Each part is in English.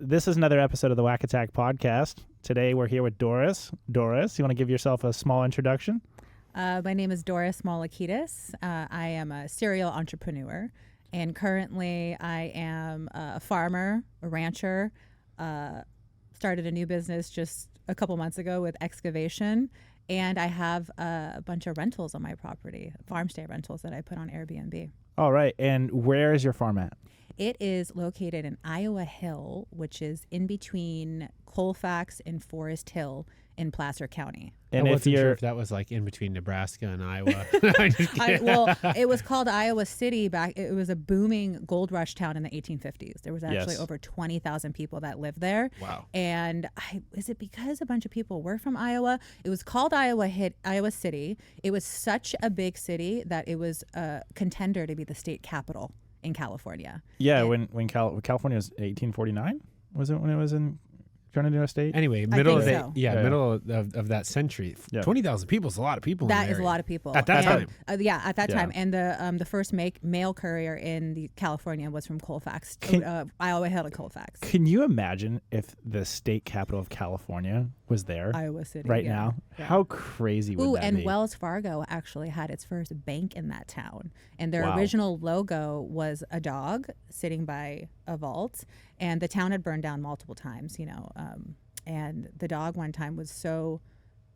this is another episode of the WAC Attack Podcast. Today we're here with Doris. Doris, you want to give yourself a small introduction? My name is Doris Molakides. I am a serial entrepreneur, and currently I am a farmer, a rancher. Started a new business just a couple months ago with excavation, and I have a bunch of rentals on my property, farm stay rentals that I put on Airbnb. All right, and where is your farm at? It is located in Iowa Hill, which is in between Colfax and Forest Hill in Placer County. And I wasn't sure if that was like in between Nebraska and Iowa. It was called Iowa City back. It was a booming gold rush town in the 1850s. There was actually over 20,000 people that lived there. Wow. And is it because a bunch of people were from Iowa? It was called Iowa City. It was such a big city that it was a contender to be the state capital in California. Yeah, when California was 1849? Was it when it was in trying to do a state? Anyway, middle of that century. Yeah. 20,000 people is a lot of people. That is a lot of people at that time. At that time. And the first mail courier in California was from Colfax, Iowa Hill to Colfax. Can you imagine if the state capital of California was there? Iowa City. Right now? Yeah. How crazy would that be? And Wells Fargo actually had its first bank in that town. And their original logo was a dog sitting by a vault. And the town had burned down multiple times, and the dog one time was so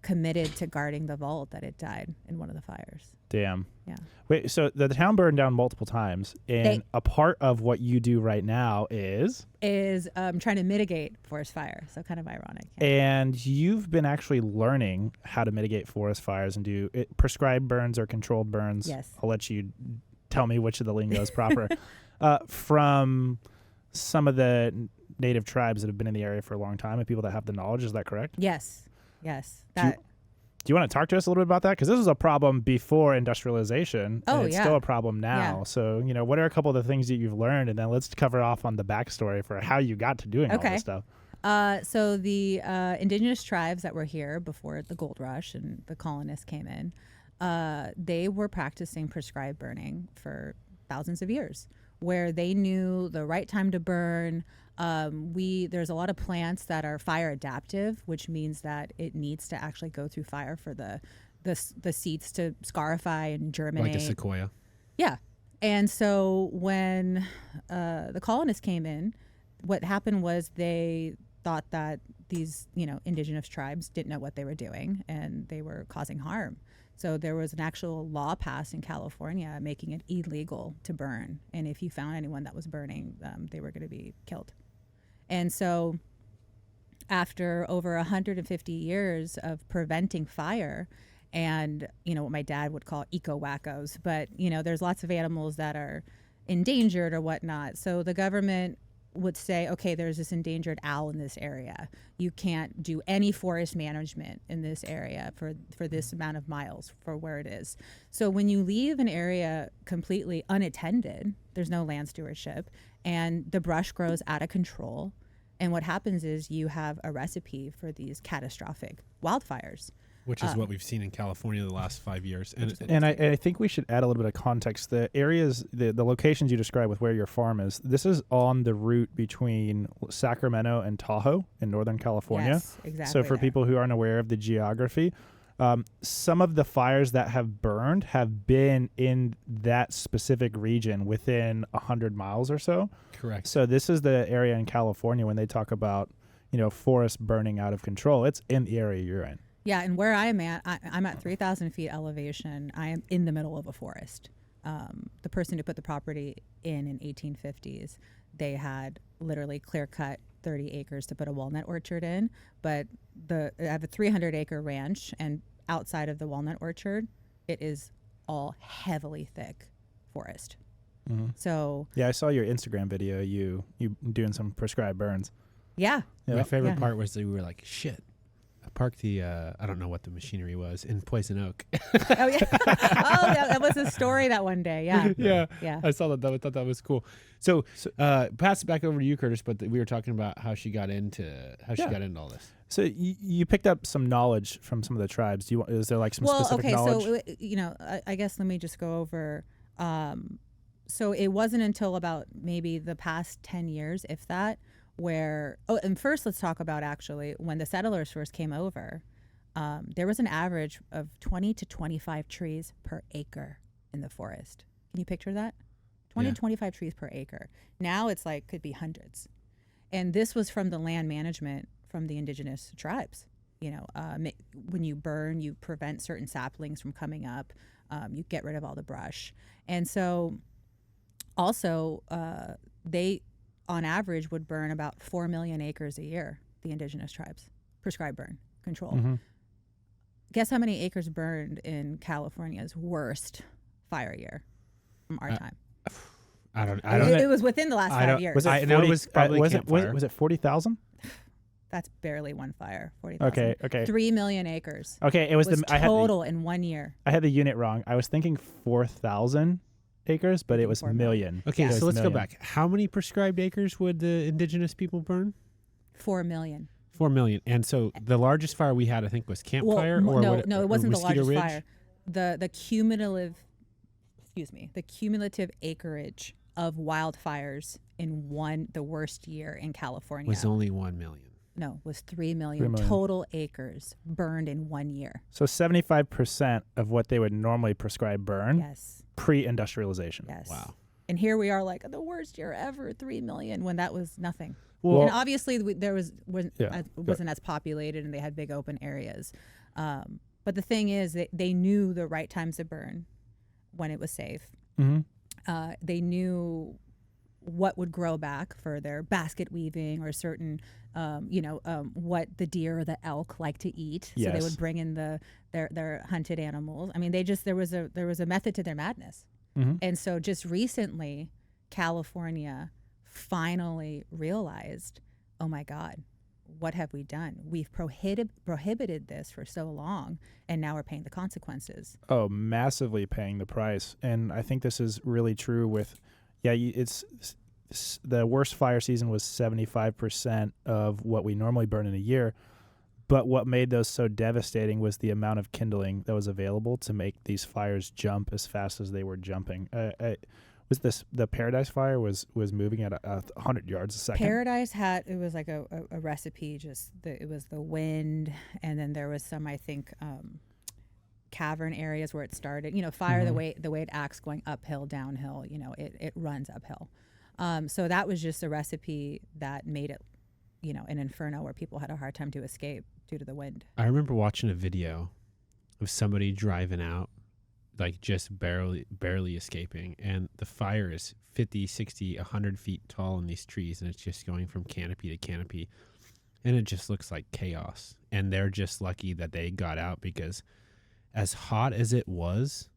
committed to guarding the vault that it died in one of the fires. Damn. Yeah. Wait, so the town burned down multiple times, and a part of what you do right now is trying to mitigate forest fire. So kind of ironic. Yeah. And you've been actually learning how to mitigate forest fires and do prescribed burns or controlled burns. Yes. I'll let you tell me which of the lingo is proper. From some of the native tribes that have been in the area for a long time and people that have the knowledge. Is that correct? Yes. Do you want to talk to us a little bit about that? Because this was a problem before industrialization. And it's still a problem now. Yeah. So, what are a couple of the things that you've learned? And then let's cover off on the backstory for how you got to doing all this stuff. So the indigenous tribes that were here before the gold rush and the colonists came in, they were practicing prescribed burning for thousands of years, where they knew the right time to burn. There's a lot of plants that are fire adaptive, which means that it needs to actually go through fire for the seeds to scarify and germinate. Like a sequoia. Yeah. And so when the colonists came in, what happened was they thought that these, indigenous tribes didn't know what they were doing and they were causing harm. So there was an actual law passed in California making it illegal to burn. And if you found anyone that was burning, they were going to be killed. And so after over 150 years of preventing fire and, what my dad would call eco-wackos, but, there's lots of animals that are endangered or whatnot. So the government would say, okay, there's this endangered owl in this area. You can't do any forest management in this area for this amount of miles for where it is. So when you leave an area completely unattended, there's no land stewardship, and the brush grows out of control. And what happens is you have a recipe for these catastrophic wildfires. Which is what we've seen in California the last 5 years. And I think we should add a little bit of context. The areas, the locations you describe with where your farm is, this is on the route between Sacramento and Tahoe in Northern California. Yes, exactly. So for people who aren't aware of the geography, some of the fires that have burned have been in that specific region within 100 miles or so. Correct. So this is the area in California when they talk about, forest burning out of control. It's in the area you're in. Yeah, and where I'm at, I'm at 3,000 feet elevation. I am in the middle of a forest. The person who put the property in 1850s, they had literally clear-cut 30 acres to put a walnut orchard in. But I have a 300-acre ranch, and outside of the walnut orchard, it is all heavily thick forest. Mm-hmm. So yeah, I saw your Instagram video. You doing some prescribed burns. Yeah. My favorite part was that we were like, shit. I parked the, I don't know what the machinery was, in Poison Oak. Oh, yeah. That was a story that one day. Yeah. Yeah. I saw that. I thought that was cool. So pass it back over to you, Curtis, but we were talking about how she got into all this. So you picked up some knowledge from some of the tribes. Is there like some specific knowledge? So, I guess let me just go over. So it wasn't until about maybe the past 10 years, if that, and first let's talk about actually when the settlers first came over, there was an average of 20 to 25 trees per acre in the forest. Can you picture that? 20 to 25 trees per acre. Now it's like, could be hundreds. And this was from the land management from the indigenous tribes. You know, when you burn, you prevent certain saplings from coming up. You get rid of all the brush. And so also they, on average, would burn about 4 million acres a year, the indigenous tribes, prescribed burn control. Mm-hmm. Guess how many acres burned in California's worst fire year from our time? I don't. It was within the last 5 years. Was it 40, it was probably was it 40,000? That's barely one fire. 40,000. Okay. 3 million acres. Okay, it was total in 1 year. I had the unit wrong. I was thinking 4,000 acres, but it was million. Okay, so let's go back. How many prescribed acres would the indigenous people burn? 4 million. 4 million. And so the largest fire we had, I think, was Campfire. No, it wasn't the largest fire. The cumulative acreage of wildfires in the worst year in California was only 1 million. No, was 3 million total acres burned in 1 year. So 75% of what they would normally prescribe burn. Yes. Pre-industrialization. Yes. Wow. And here we are, like the worst year ever, 3 million, when that was nothing. Well, and obviously wasn't as populated, and they had big open areas. But the thing is, they knew the right times to burn when it was safe. Mm-hmm. They knew what would grow back for their basket weaving or certain, what the deer or the elk like to eat. Yes. So they would bring in their hunted animals. I mean, there was a method to their madness. Mm-hmm. And so just recently, California finally realized, oh my God, what have we done? We've prohibited this for so long, and now we're paying the consequences. Oh, massively paying the price. And I think this is really true with, it's the worst fire season was 75% of what we normally burn in a year. But what made those so devastating was the amount of kindling that was available to make these fires jump as fast as they were jumping. The Paradise Fire was moving at 100 yards a second. Paradise it was like a recipe. It was the wind, and then there was some, I think, cavern areas where it started. You know, fire, mm-hmm. the way it acts going uphill, downhill. You know, it runs uphill. So that was just a recipe that made it, an inferno where people had a hard time to escape due to the wind. I remember watching a video of somebody driving out, like just barely escaping, and the fire is 50, 60, 100 feet tall in these trees, and it's just going from canopy to canopy, and it just looks like chaos. And they're just lucky that they got out, because as hot as it was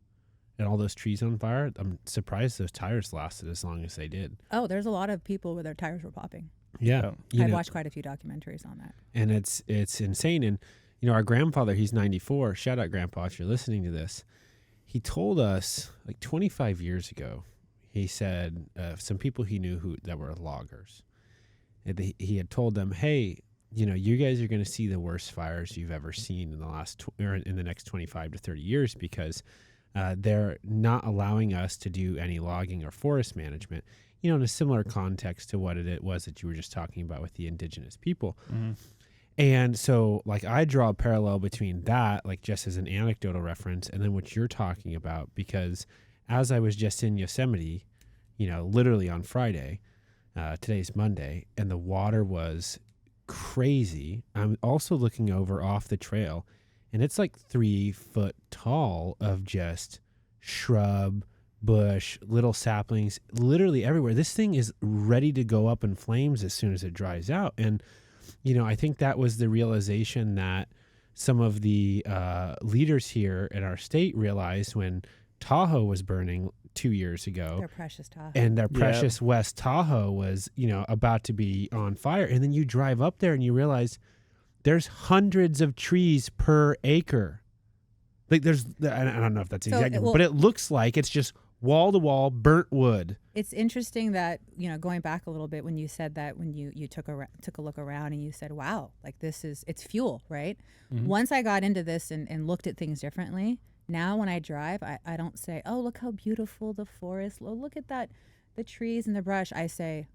and all those trees on fire, I'm surprised those tires lasted as long as they did. Oh, there's a lot of people where their tires were popping. Yeah. I watched quite a few documentaries on that. And it's insane. And, our grandfather, he's 94. Shout out, Grandpa, if you're listening to this. He told us, like 25 years ago, he said some people he knew that were loggers. He had told them, hey, you guys are going to see the worst fires you've ever seen in the next 25 to 30 years, because they're not allowing us to do any logging or forest management, in a similar context to what it was that you were just talking about with the indigenous people. Mm-hmm. And so, like, I draw a parallel between that, like, just as an anecdotal reference, and then what you're talking about, because as I was just in Yosemite, literally on Friday, today's Monday, and the water was crazy. I'm also looking over off the trail, and it's like 3 foot tall of just shrub, bush, little saplings, literally everywhere. This thing is ready to go up in flames as soon as it dries out. And, I think that was the realization that some of the leaders here in our state realized when Tahoe was burning 2 years ago. Their precious Tahoe. And their precious West Tahoe was, about to be on fire. And then you drive up there and you realize there's hundreds of trees per acre. Like I don't know if that's exactly, but it looks like it's just wall to wall burnt wood. It's interesting that, going back a little bit, when you said that, when you took a look around and you said, wow, like it's fuel, right? Mm-hmm. Once I got into this and looked at things differently, now when I drive, I don't say, oh, look how beautiful the forest, look at that, the trees and the brush. I say,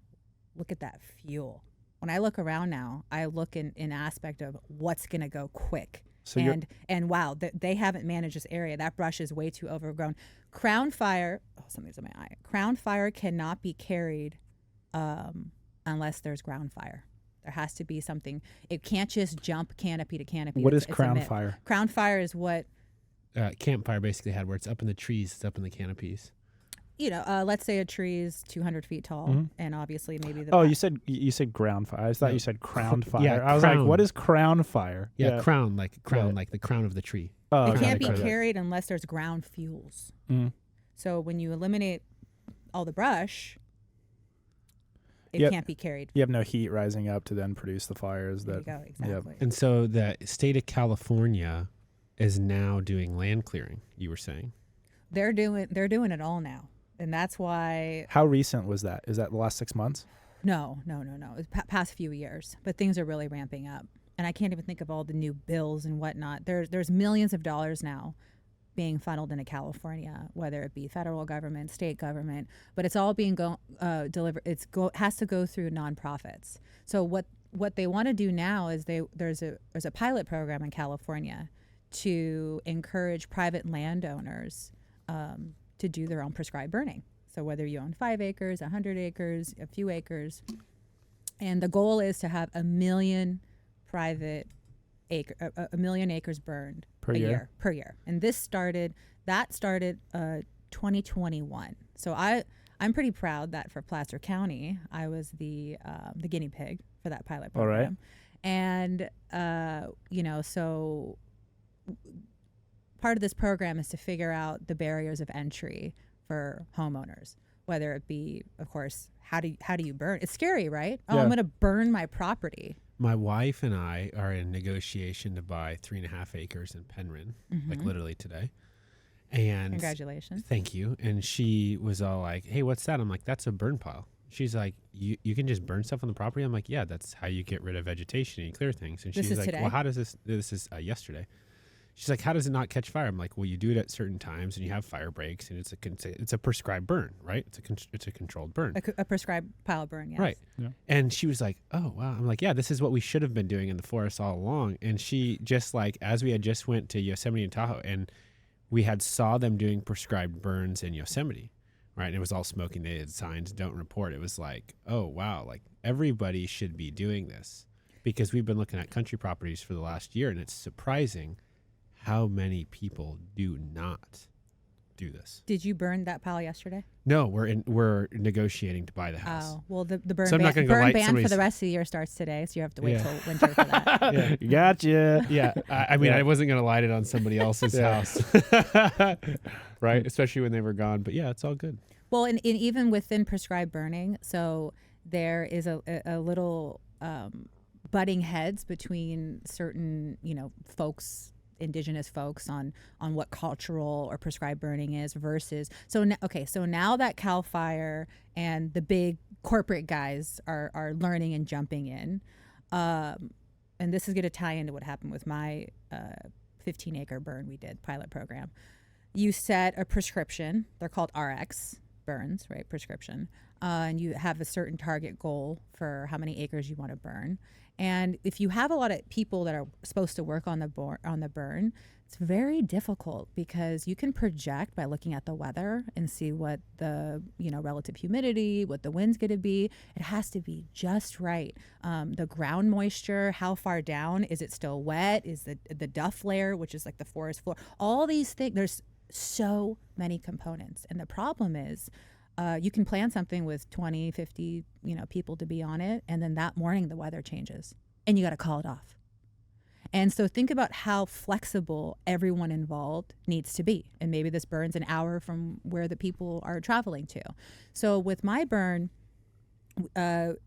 look at that fuel. when I look around now, I look in aspect of what's going to go quick. So and wow, they haven't managed this area. That brush is way too overgrown. Crown fire, something's in my eye. Crown fire cannot be carried unless there's ground fire. There has to be something. It can't just jump canopy to canopy. What is crown fire? Crown fire is what campfire basically had, where it's up in the trees, it's up in the canopies. Let's say a tree is 200 feet tall, and obviously maybe the. Oh, you said ground fire. I thought you said crown fire. Yeah, I was like, what is crown fire? Yeah, crown, like the crown of the tree. Oh, it can't be carried unless there's ground fuels. Mm. So when you eliminate all the brush, it can't be carried. You have no heat rising up to then produce the fires. There you go, exactly. And so the state of California is now doing land clearing. You were saying they're doing it all now. And that's why. How recent was that? Is that the last 6 months? No. It's past few years, but things are really ramping up. And I can't even think of all the new bills and whatnot. There's millions of dollars now being funneled into California, whether it be federal government, state government, but it's all being delivered. Has to go through nonprofits. So what they want to do now is there's a pilot program in California to encourage private landowners to do their own prescribed burning. So whether you own 5 acres, 100 acres, a few acres, and the goal is to have 1 million a million acres burned per year. And that started 2021. So I'm pretty proud that for Placer County, I was the guinea pig for that pilot program. All right. And so part of this program is to figure out the barriers of entry for homeowners, whether it be, of course, how do you burn? It's scary, right? Oh, I'm going to burn my property. My wife and I are in negotiation to buy 3.5 acres in Penryn, like literally today. And congratulations. Thank you. And she was all like, "Hey, what's that?" I'm like, "That's a burn pile." She's like, you can just burn stuff on the property? I'm like, "Yeah, that's how you get rid of vegetation and you clear things." And she's like, today? "Well, how does this is yesterday." She's like, "How does it not catch fire?" I'm like, "Well, you do it at certain times, and you have fire breaks, and it's a prescribed burn, right? It's a controlled burn, a prescribed pile burn, yes. Right?" Yeah. And she was like, "Oh, wow." I'm like, "Yeah, this is what we should have been doing in the forest all along." And she just like, as we had just went to Yosemite and Tahoe, and we had saw them doing prescribed burns in Yosemite, right? And it was all smoking. They had signs, "Don't report." It was like, oh wow, like everybody should be doing this, because we've been looking at country properties for the last year, and it's surprising how many people do not do this. Did you burn that pile yesterday? No, we're negotiating to buy the house. Oh, well, the burn, So I'm not gonna go burn light ban for somebody's- the rest of the year starts today, so you have to wait till winter for that. Gotcha. Yeah, I mean, I wasn't going to light it on somebody else's house, right? Especially when they were gone. But yeah, it's all good. Well, and even within prescribed burning, so there is a little butting heads between certain, folks, indigenous folks on what cultural or prescribed burning is versus. So now that CAL FIRE and the big corporate guys are learning and jumping in, and this is going to tie into what happened with my 15-acre burn we did pilot program. You set a prescription. They're called RX burns, right? Prescription. And you have a certain target goal for how many acres you want to burn. And if you have a lot of people that are supposed to work on the burn, it's very difficult because you can project by looking at the weather and see what the relative humidity, what the wind's going to be. It has to be just right. The ground moisture, how far down is it still wet? Is the duff layer, which is like the forest floor? All these things. There's so many components, and the problem is. You can plan something with 20, 50, people to be on it. And then that morning the weather changes and you got to call it off. And so think about how flexible everyone involved needs to be. And maybe this burn's an hour from where the people are traveling to. So with my burn,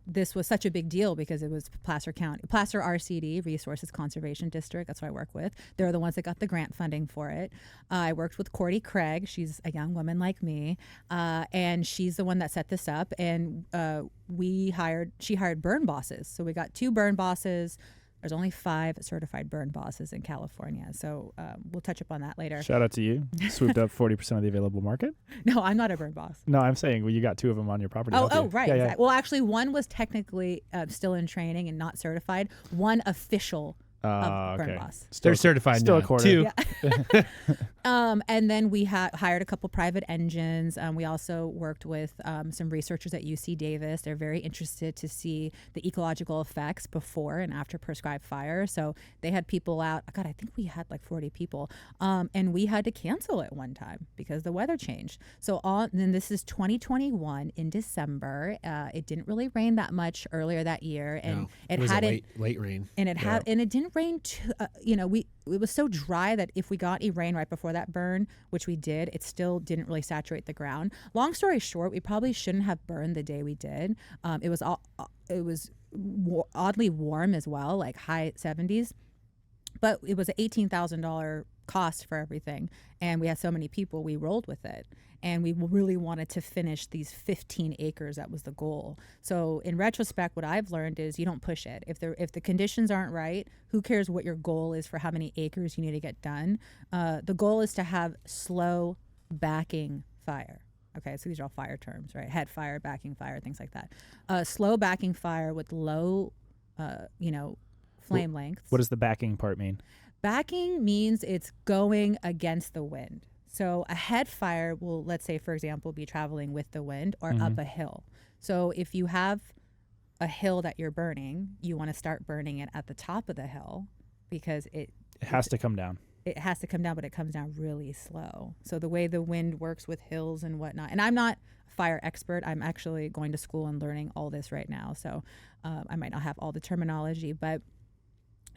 this was such a big deal because it was Placer County, Placer RCD, Resources Conservation District. That's what I work with. They're the ones that got the grant funding for it. I worked with Cordy Craig. She's a young woman like me, and she's the one that set this up. And she hired burn bosses. So we got 2 burn bosses, There's only 5 certified burn bosses in California. So we'll touch upon that later. Shout out to you. Swooped up 40% of the available market. No, I'm not a burn boss. No, I'm saying you got 2 of them on your property. Oh, right. Yeah, exactly. Well, actually, one was technically still in training and not certified. One official burn boss. They're certified still now. A quarter. 2. Yeah. And then we hired a couple private engines. We also worked with some researchers at UC Davis. They're very interested to see the ecological effects before and after prescribed fire. So they had people out. God, I think we had like 40 people. And we had to cancel it one time because the weather changed. So then this is 2021 in December. It didn't really rain that much earlier that year. And it was a late rain. And it didn't rain too, it was so dry that if we got any rain right before that burn, which we did, it still didn't really saturate the ground. Long story short, we probably shouldn't have burned the day we did. It was oddly warm as well, like high 70s, but it was an $18,000 cost for everything. And we had so many people, we rolled with it. And we really wanted to finish these 15 acres. That was the goal. So in retrospect, what I've learned is you don't push it. If the conditions aren't right, who cares what your goal is for how many acres you need to get done? The goal is to have slow backing fire. Okay, so these are all fire terms, right? Head fire, backing fire, things like that. Slow backing fire with low, flame lengths. What does the backing part mean? Backing means it's going against the wind. So a head fire will, let's say, for example, be traveling with the wind or up a hill. So if you have a hill that you're burning, you want to start burning it at the top of the hill because it has to come down. It has to come down, but it comes down really slow. So the way the wind works with hills and whatnot, and I'm not a fire expert. I'm actually going to school and learning all this right now. So I might not have all the terminology, but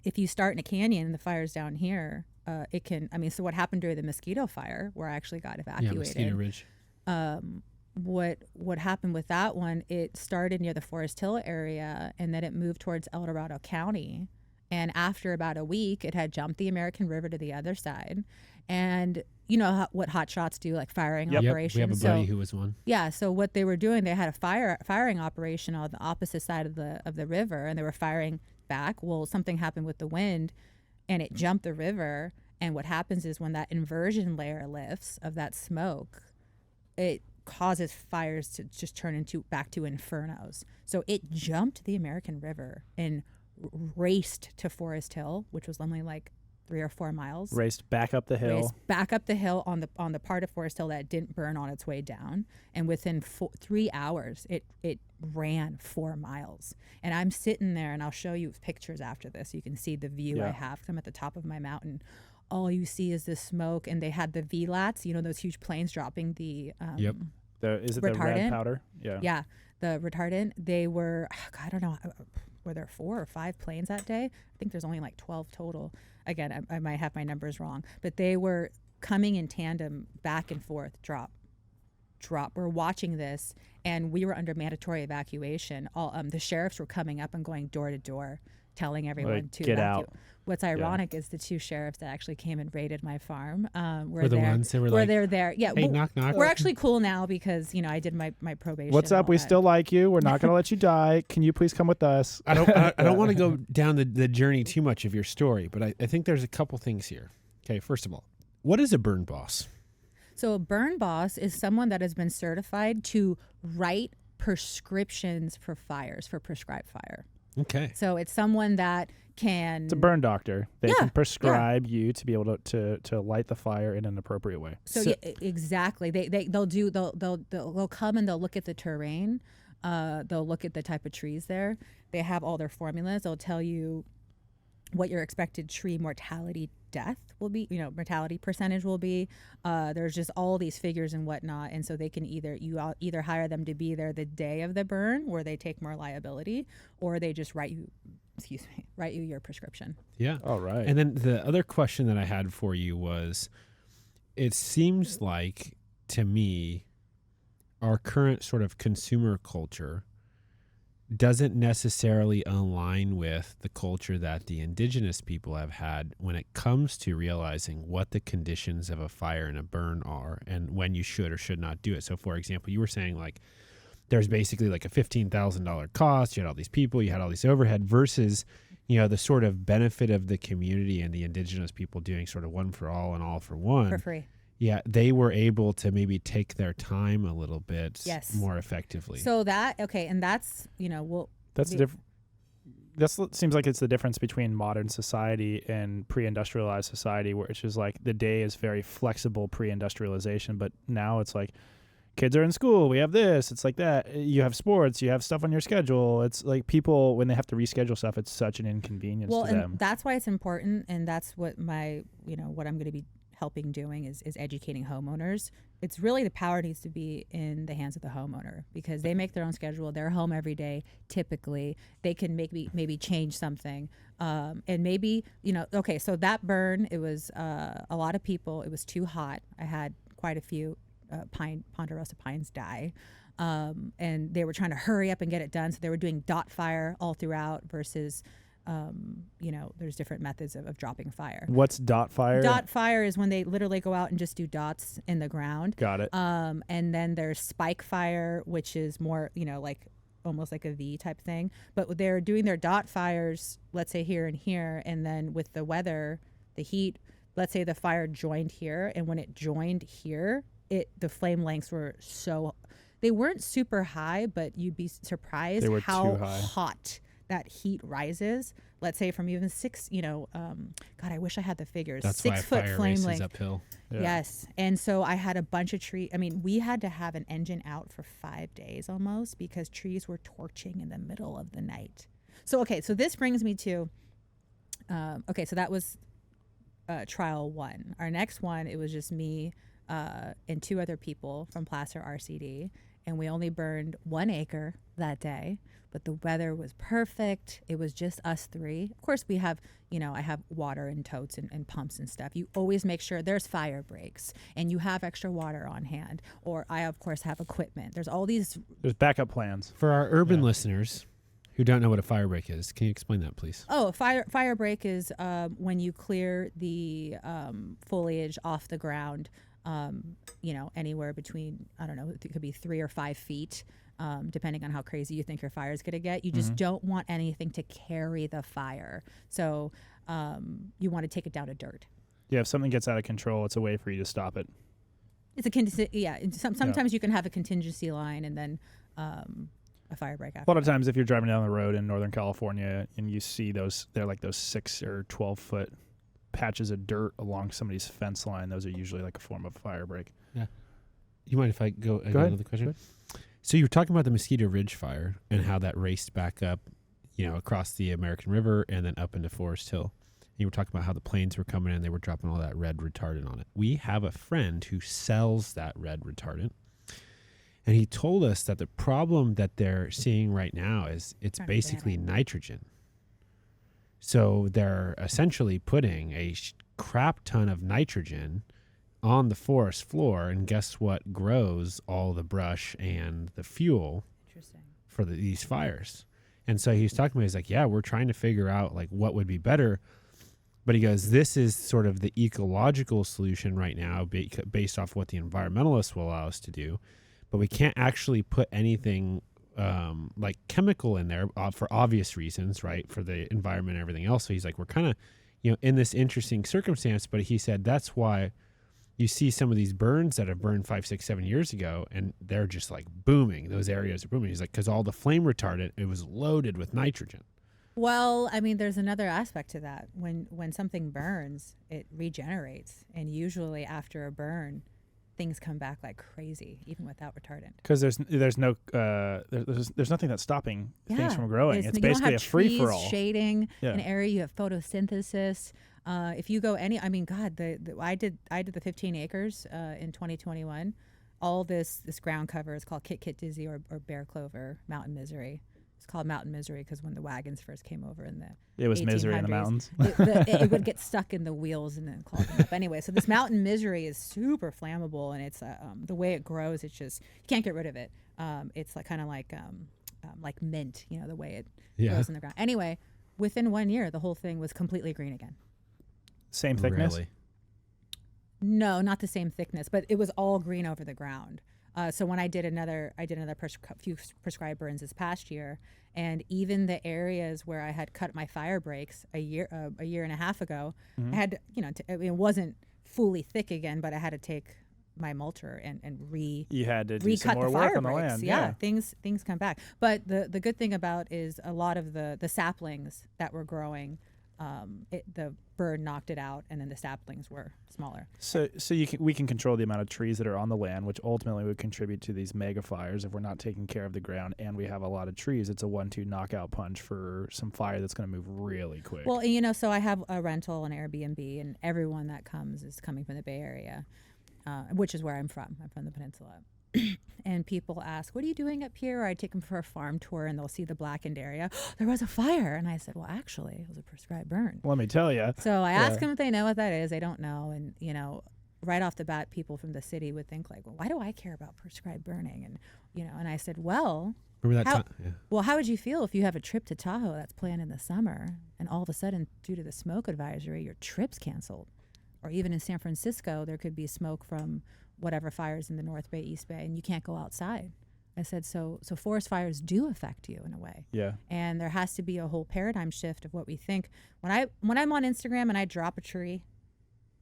if you start in a canyon and the fire's down here, it can, so what happened during the mosquito fire where I actually got evacuated. Yeah, Mosquito Ridge. What happened with that one, it started near the Forest Hill area and then it moved towards El Dorado County. And after about a week, it had jumped the American River to the other side. And you know what hot shots do, like firing operations. We have a buddy who was one. Yeah, so what they were doing, they had a firing operation on the opposite side of the river, and they were firing back. Well, something happened with the wind, and it jumped the river. And what happens is when that inversion layer lifts of that smoke, it causes fires to just turn back to infernos. So it jumped the American River and raced to Forest Hill, which was only like 3 or 4 miles. Raced back up the hill on the part of Forest Hill that didn't burn on its way down. And within 3 hours, it ran 4 miles. And I'm sitting there, and I'll show you pictures after this. You can see the view I have. I'm at the top of my mountain. All you see is this smoke, and they had the VLATs, those huge planes dropping the is it retardant? The red powder? Yeah, the retardant. They were, I don't know, were there 4 or 5 planes that day? I think there's only like 12 total. Again, I might have my numbers wrong, but they were coming in tandem, back and forth, drop. We're watching this, and we were under mandatory evacuation. All the sheriffs were coming up and going door to door, telling everyone to get evacuate. out. What's ironic is the 2 sheriffs that actually came and raided my farm were the ones that were like, they're there. Yeah, hey, knock, knock. We're actually cool now because I did my probation. What's up? We still like you. We're not going to let you die. Can you please come with us? I don't want to go down the journey too much of your story, but I think there's a couple things here. Okay, first of all, what is a burn boss? So a burn boss is someone that has been certified to write prescriptions for fires, for prescribed fire. Okay. So it's someone that can... It's a burn doctor. They can prescribe you to be able to light the fire in an appropriate way. So exactly. They'll come and they'll look at the terrain. They'll look at the type of trees there. They have all their formulas. They'll tell you what your expected tree mortality death will be, mortality percentage will be. There's just all these figures and whatnot. And so they can either hire them to be there the day of the burn where they take more liability, or they just write you your prescription. Yeah. All right. And then the other question that I had for you was, it seems like to me, our current sort of consumer culture doesn't necessarily align with the culture that the indigenous people have had when it comes to realizing what the conditions of a fire and a burn are and when you should or should not do it. So, for example, you were saying like there's basically like a $15,000 cost. You had all these people, you had all this overhead versus the sort of benefit of the community and the indigenous people doing sort of one for all and all for one. For free. Yeah, they were able to maybe take their time a little bit more effectively. So and that's, That's the difference. This seems like it's the difference between modern society and pre-industrialized society, which is like the day is very flexible pre-industrialization, but now it's like kids are in school, we have this, it's like that. You have sports, you have stuff on your schedule. It's like people, when they have to reschedule stuff, it's such an inconvenience to them. Well, that's why it's important, and that's what what I'm going to be helping doing is educating homeowners. It's really the power needs to be in the hands of the homeowner, because they make their own schedule. They're home every day. Typically, they can maybe change something. And maybe, so that burn, it was a lot of people. It was too hot. I had quite a few ponderosa pines die. And they were trying to hurry up and get it done. So they were doing dot fire all throughout versus there's different methods of dropping fire. What's dot fire? Dot fire is when they literally go out and just do dots in the ground. Got it. And then there's spike fire, which is more, like almost like a V type thing. But they're doing their dot fires, let's say here and here. And then with the weather, the heat, let's say the fire joined here. And when it joined here, the flame lengths were they weren't super high, but you'd be surprised how hot that heat rises. Let's say from even 6, God, I wish I had the figures. That's 6 foot why fire flame races length. Uphill. Yeah. Yes. And so I had a bunch of trees. I mean, we had to have an engine out for 5 days almost because trees were torching in the middle of the night. So this brings me to, so that was trial 1. Our next one, it was just me and 2 other people from Placer RCD. And we only burned 1 acre that day, but the weather was perfect. It was just us 3. Of course, we have, I have water and totes and pumps and stuff. You always make sure there's fire breaks and you have extra water on hand. Or I, of course, have equipment. There's backup plans. For our urban listeners who don't know what a fire break is, can you explain that, please? Oh, fire break is when you clear the foliage off the ground. Anywhere between, I don't know, it could be 3 or 5 feet, depending on how crazy you think your fire is going to get. You just don't want anything to carry the fire. So you want to take it down to dirt. Yeah, if something gets out of control, it's a way for you to stop it. It's sometimes you can have a contingency line and then a fire break after. A lot of times if you're driving down the road in Northern California and you see they're like those 6 or 12 foot patches of dirt along somebody's fence line, those are usually like a form of fire break. Yeah. You mind if I go ahead. Another question? So you were talking about the Mosquito Ridge fire and how that raced back up, across the American River and then up into Forest Hill. And you were talking about how the planes were coming in, they were dropping all that red retardant on it. We have a friend who sells that red retardant. And he told us that the problem that they're seeing right now is it's basically nitrogen. So they're essentially putting a crap ton of nitrogen on the forest floor, and guess what grows all the brush and the fuel for these fires? And so he was talking to me, he's like, yeah, we're trying to figure out like what would be better. But he goes, this is sort of the ecological solution right now based off what the environmentalists will allow us to do. But we can't actually put anything like chemical in there for obvious reasons, right? For the environment and everything else. So he's like, we're kind of, in this interesting circumstance, but he said that's why you see some of these burns that have burned 5, 6, 7 years ago, and they're just like booming. Those areas are booming. He's like, because all the flame retardant, it was loaded with nitrogen. Well, I mean, there's another aspect to that. When something burns, it regenerates, and usually after a burn, things come back like crazy, even without retardant. Because there's nothing that's stopping things from growing. It's basically a free for all. Shading an area. You have photosynthesis. If you go I did the 15 acres in 2021. All this ground cover is called Kit Dizzy or bear clover, mountain misery. It's called mountain misery because when the wagons first came over in the it was misery in the mountains. it would get stuck in the wheels and then clog them up. Anyway, so this mountain misery is super flammable, and it's the way it grows. It's just you can't get rid of it. It's like kind of like mint, the way it grows in the ground. Anyway, within 1 year, the whole thing was completely green again. Same thickness? Really? No, not the same thickness, but it was all green over the ground. So when I did another few prescribed burns this past year, and even the areas where I had cut my fire breaks a year and a half ago, I had, it wasn't fully thick again, but I had to take my mulcher and you had to do some more work on the land. Yeah, things come back. But the good thing about is a lot of the saplings that were growing, the bird knocked it out, and then the saplings were smaller. So we can control the amount of trees that are on the land, which ultimately would contribute to these mega fires if we're not taking care of the ground and we have a lot of trees. It's a 1-2 knockout punch for some fire that's going to move really quick. Well, so I have a rental, an Airbnb, and everyone that comes is coming from the Bay Area, which is where I'm from. I'm from the peninsula. And people ask, what are you doing up here? Or I take them for a farm tour and they'll see the blackened area. There was a fire. And I said, well, actually, it was a prescribed burn. Let me tell you. So I ask them if they know what that is. They don't know. And, right off the bat, people from the city would think like, well, why do I care about prescribed burning? And, and I said, well, remember that time? Yeah. Well, how would you feel if you have a trip to Tahoe that's planned in the summer and all of a sudden, due to the smoke advisory, your trip's canceled? Or even in San Francisco, there could be smoke from whatever fires in the North Bay, East Bay, and you can't go outside. I said, so forest fires do affect you in a way. Yeah. And there has to be a whole paradigm shift of what we think. When I'm on Instagram and I drop a tree,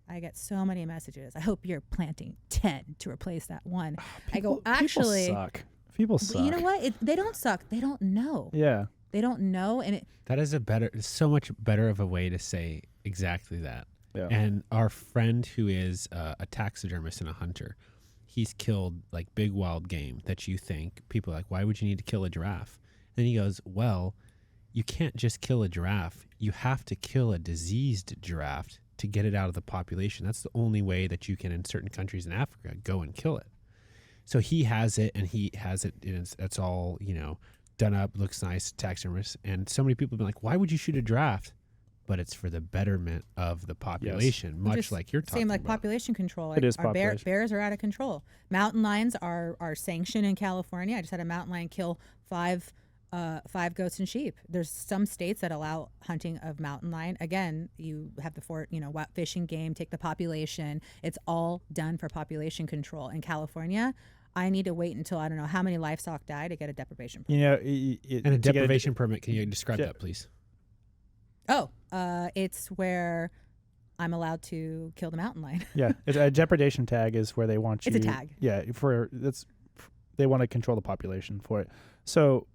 I get so many messages. I hope you're planting 10 to replace that one. I go, actually, people suck. You know what? They don't suck. They don't know. Yeah. They don't know. And that is so much better of a way to say exactly that. Yeah. And our friend who is a taxidermist and a hunter, he's killed like big wild game that you think people are like, why would you need to kill a giraffe? And he goes, well, you can't just kill a giraffe. You have to kill a diseased giraffe to get it out of the population. That's the only way that you can, in certain countries in Africa, go and kill it. So he has it, and it's all, done up, looks nice, taxidermist. And so many people have been like, why would you shoot a giraffe? But it's for the betterment of the population, much like you're talking about. Same like population control. It is population. Bears are out of control. Mountain lions are sanctioned in California. I just had a mountain lion kill five goats and sheep. There's some states that allow hunting of mountain lion. Again, you have the fish and game, take the population. It's all done for population control. In California, I need to wait until I don't know how many livestock die to get a deprivation permit. And a deprivation permit, can you describe that, please? Oh, it's where I'm allowed to kill the mountain lion. Yeah, it's a depredation tag is where they want you. It's a tag. Yeah, they want to control the population for it. So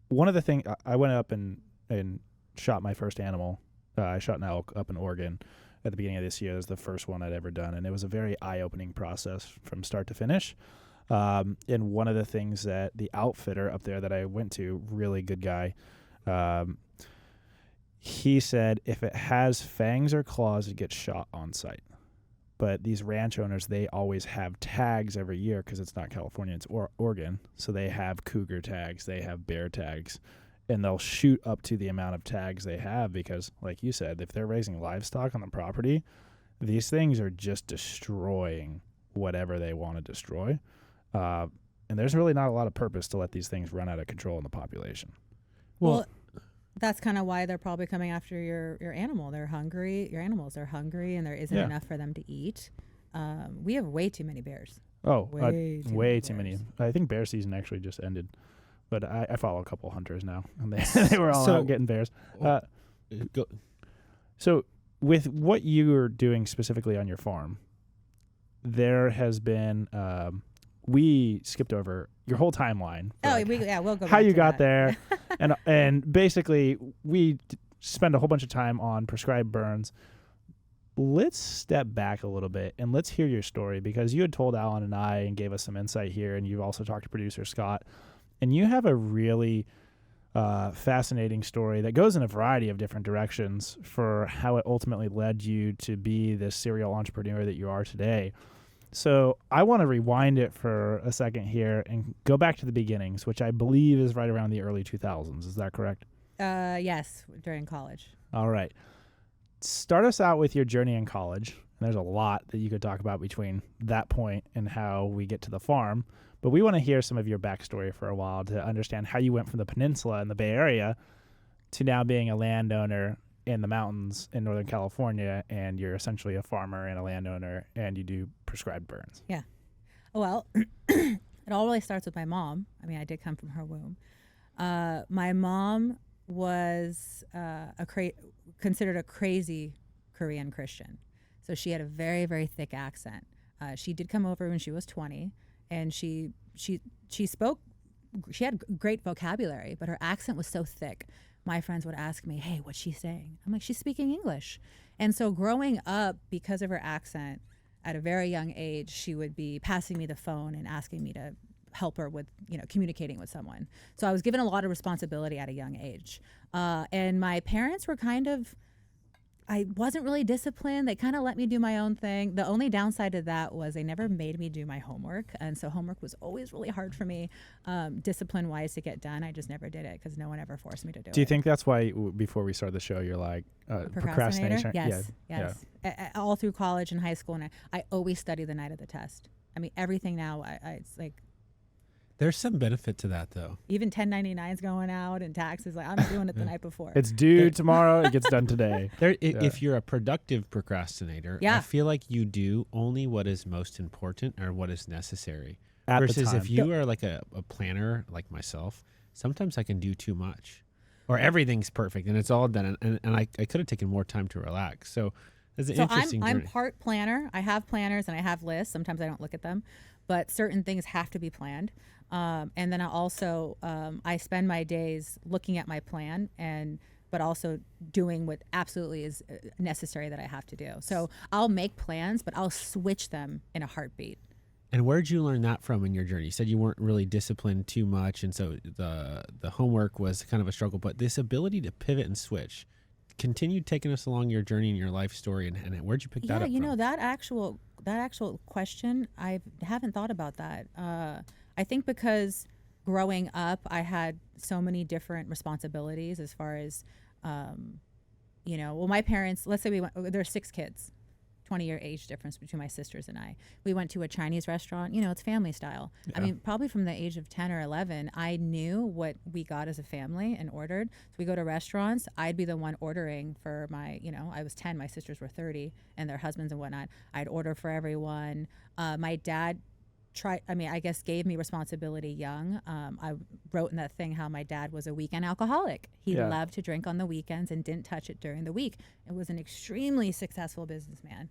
one of the things, I went up and shot my first animal. I shot an elk up in Oregon at the beginning of this year. It was the first one I'd ever done, and it was a very eye-opening process from start to finish. And one of the things that the outfitter up there that I went to, really good guy, he said if it has fangs or claws, it gets shot on site. But these ranch owners, they always have tags every year because it's not California, it's Oregon. So they have cougar tags, they have bear tags, and they'll shoot up to the amount of tags they have because, like you said, if they're raising livestock on the property, these things are just destroying whatever they want to destroy. And there's really not a lot of purpose to let these things run out of control in the population. Well, that's kind of why they're probably coming after your animal. They're hungry. Your animals are hungry, and there isn't enough for them to eat. We have way too many bears. Oh, way too many. I think bear season actually just ended. But I follow a couple hunters now, and they were all out getting bears. So with what you are doing specifically on your farm, there has been we skipped over your whole timeline. We'll go. How back you to got that. there, and basically we spend a whole bunch of time on prescribed burns. Let's step back a little bit and let's hear your story because you had told Alan and I and gave us some insight here, and you've also talked to producer Scott, and you have a really fascinating story that goes in a variety of different directions for how it ultimately led you to be this serial entrepreneur that you are today. So I want to rewind it for a second here and go back to the beginnings, which I believe is right around the early 2000s. Is that correct? Yes, during college. All right. Start us out with your journey in college. And there's a lot that you could talk about between that point and how we get to the farm. But we want to hear some of your backstory for a while to understand how you went from the peninsula in the Bay Area to now being a landowner in the mountains in Northern California, and you're essentially a farmer and a landowner, and you do prescribed burns. Yeah. Well, It all really starts with my mom. I mean, I did come from her womb. My mom was considered a crazy Korean Christian. So she had a very, very thick accent. She did come over when she was 20, and she spoke. She had great vocabulary, but her accent was so thick. My friends would ask me, "Hey, what's she saying?" I'm like, "She's speaking English." And so growing up, because of her accent, at a very young age, she would be passing me the phone and asking me to help her with, communicating with someone. So I was given a lot of responsibility at a young age. And my parents were I wasn't really disciplined. They kind of let me do my own thing. The only downside to that was they never made me do my homework. And so homework was always really hard for me, discipline-wise, to get done. I just never did it because no one ever forced me to do it. Do you think that's why, before we started the show, you're like, procrastination? Yes. All through college and high school. And I always study the night of the test. I mean, everything now, it's like... There's some benefit to that, though. Even 1099s going out and taxes, like I'm doing it the night before. It's due tomorrow. It gets done today. If you're a productive procrastinator, I feel like you do only what is most important or what is necessary. Versus if you are like a planner like myself, sometimes I can do too much. Or everything's perfect and it's all done. And I could have taken more time to relax. So it's an interesting journey. I'm part planner. I have planners and I have lists. Sometimes I don't look at them. But certain things have to be planned. And then I spend my days looking at my plan but also doing what absolutely is necessary that I have to do. So I'll make plans, but I'll switch them in a heartbeat. And where'd you learn that from in your journey? You said you weren't really disciplined too much, and so the homework was kind of a struggle. But this ability to pivot and switch, continue taking us along your journey and your life story, and where'd you pick that up from? Yeah, that actual question, I haven't thought about that. I think because growing up, I had so many different responsibilities as far as, my parents, let's say there are 6 kids, 20-year age difference between my sisters and I. We went to a Chinese restaurant, it's family style. Yeah. I mean, probably from the age of 10 or 11, I knew what we got as a family and ordered. So we go to restaurants, I'd be the one ordering for my, I was 10, my sisters were 30, and their husbands and whatnot. I'd order for everyone. My dad gave me responsibility young. I wrote in that thing how my dad was a weekend alcoholic. He loved to drink on the weekends and didn't touch it during the week. It was an extremely successful businessman.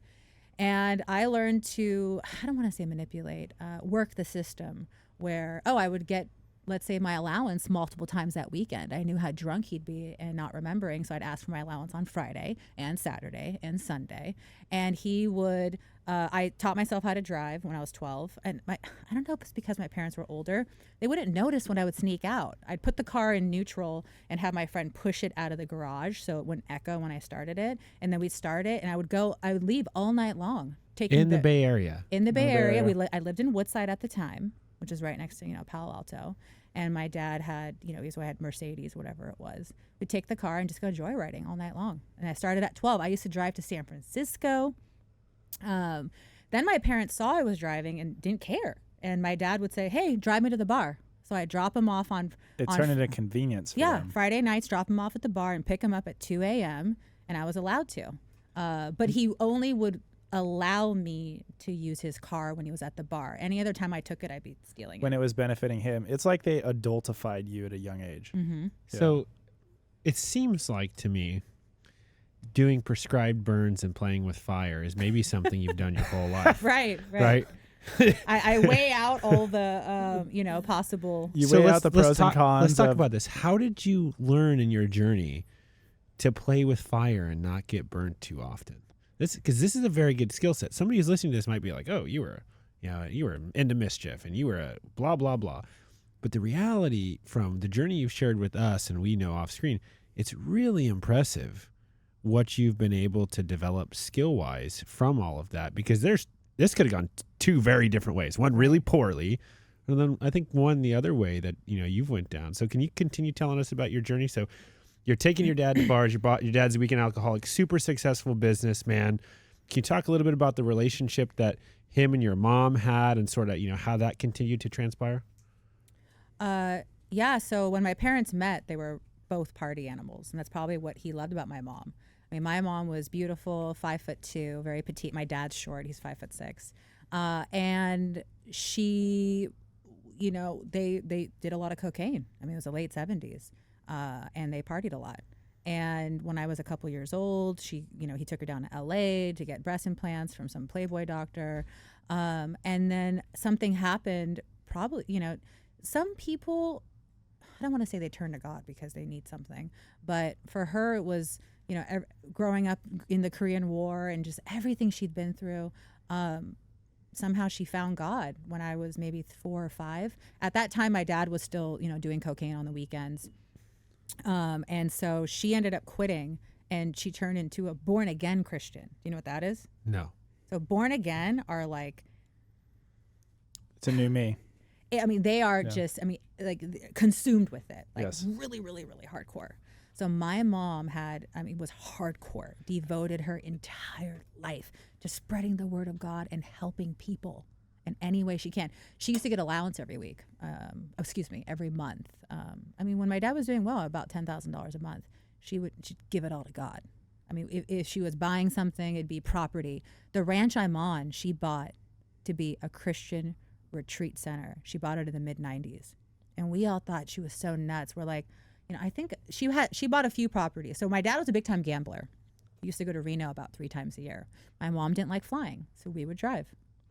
And I learned to, I don't want to say manipulate, work the system where, I would get, let's say, my allowance multiple times that weekend. I knew how drunk he'd be and not remembering, so I'd ask for my allowance on Friday and Saturday and Sunday. And he would, I taught myself how to drive when I was 12. And I don't know if it's because my parents were older. They wouldn't notice when I would sneak out. I'd put the car in neutral and have my friend push it out of the garage so it wouldn't echo when I started it. And then we'd start it, and I would leave all night long. In the Bay Area. In the Bay Area. I lived in Woodside at the time, which is right next to, Palo Alto. And my dad had, I had Mercedes, whatever it was. We'd take the car and just go joyriding all night long. And I started at 12. I used to drive to San Francisco. Then my parents saw I was driving and didn't care. And my dad would say, "Hey, drive me to the bar." So I'd drop him off on... It turned into convenience for them. Friday nights, drop him off at the bar and pick him up at 2 a.m. And I was allowed to. But he only would allow me to use his car when he was at the bar. Any other time I took it, I'd be stealing it. When it was benefiting him. It's like they adultified you at a young age. Mm-hmm. Yeah. So it seems like to me doing prescribed burns and playing with fire is maybe something you've done your whole life. Right? I weigh out all the, possible... You weigh out the pros and cons. Let's talk about this. How did you learn in your journey to play with fire and not get burnt too often? Because this is a very good skill set. Somebody who's listening to this might be like, "Oh, you were into mischief and you were a blah, blah, blah." But the reality from the journey you've shared with us and we know off screen, it's really impressive what you've been able to develop skill-wise from all of that. Because this could have gone 2 very different ways. One really poorly, and then I think one the other way that you've went down. So can you continue telling us about your journey? So you're taking your dad to bars. Your dad's a weekend alcoholic, super successful businessman. Can you talk a little bit about the relationship that him and your mom had and sort of, how that continued to transpire? So when my parents met, they were both party animals. And that's probably what he loved about my mom. I mean, my mom was beautiful, 5'2", very petite. My dad's short. He's 5'6". And she you know, they did a lot of cocaine. I mean, it was the late 70s, and they partied a lot. And when I was a couple years old, he took her down to LA to get breast implants from some Playboy doctor. And then something happened, probably, you know, some people, I don't want to say they turn to God because they need something, but for her, it was, you know, growing up in the Korean War and just everything she'd been through. Somehow she found God when I was maybe 4 or 5. At that time, my dad was still, you know, doing cocaine on the weekends. And so she ended up quitting, and she turned into a born again Christian. Do you know what that is? No. So born again are like, it's a new me. I mean, they are just, I mean, like consumed with it, like yes. really, really, really hardcore. So my mom was hardcore, devoted her entire life to spreading the word of God and helping people in any way she can. She used to get allowance every month. I mean, when my dad was doing well, about $10,000 a month, she'd give it all to God. I mean, if she was buying something, it'd be property. The ranch I'm on, she bought to be a Christian retreat center. She bought it in the mid-90s. And we all thought she was so nuts. We're like, you know, I think she bought a few properties. So my dad was a big time gambler. He used to go to Reno about 3 times a year. My mom didn't like flying, so we would drive.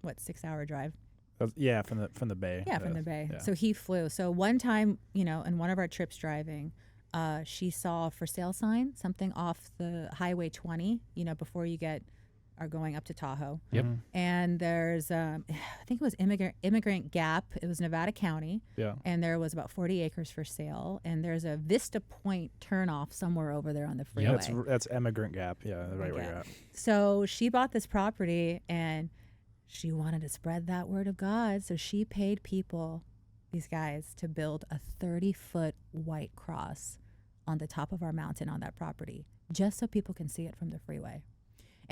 6-hour drive? Yeah, from the Bay. Yeah, from the Bay. Yeah. So he flew. So one time, you know, in one of our trips driving, she saw a for sale sign, something off the Highway 20, you know, before you are going up to Tahoe. Yep. And there's, I think it was Immigrant Gap. It was Nevada County. Yeah. And there was about 40 acres for sale. And there's a Vista Point turnoff somewhere over there on the freeway. Yeah, that's Immigrant Gap. Yeah, right where you're at. So she bought this property, and she wanted to spread that word of God. So she paid people, these guys, to build a 30-foot white cross on the top of our mountain on that property, just so people can see it from the freeway.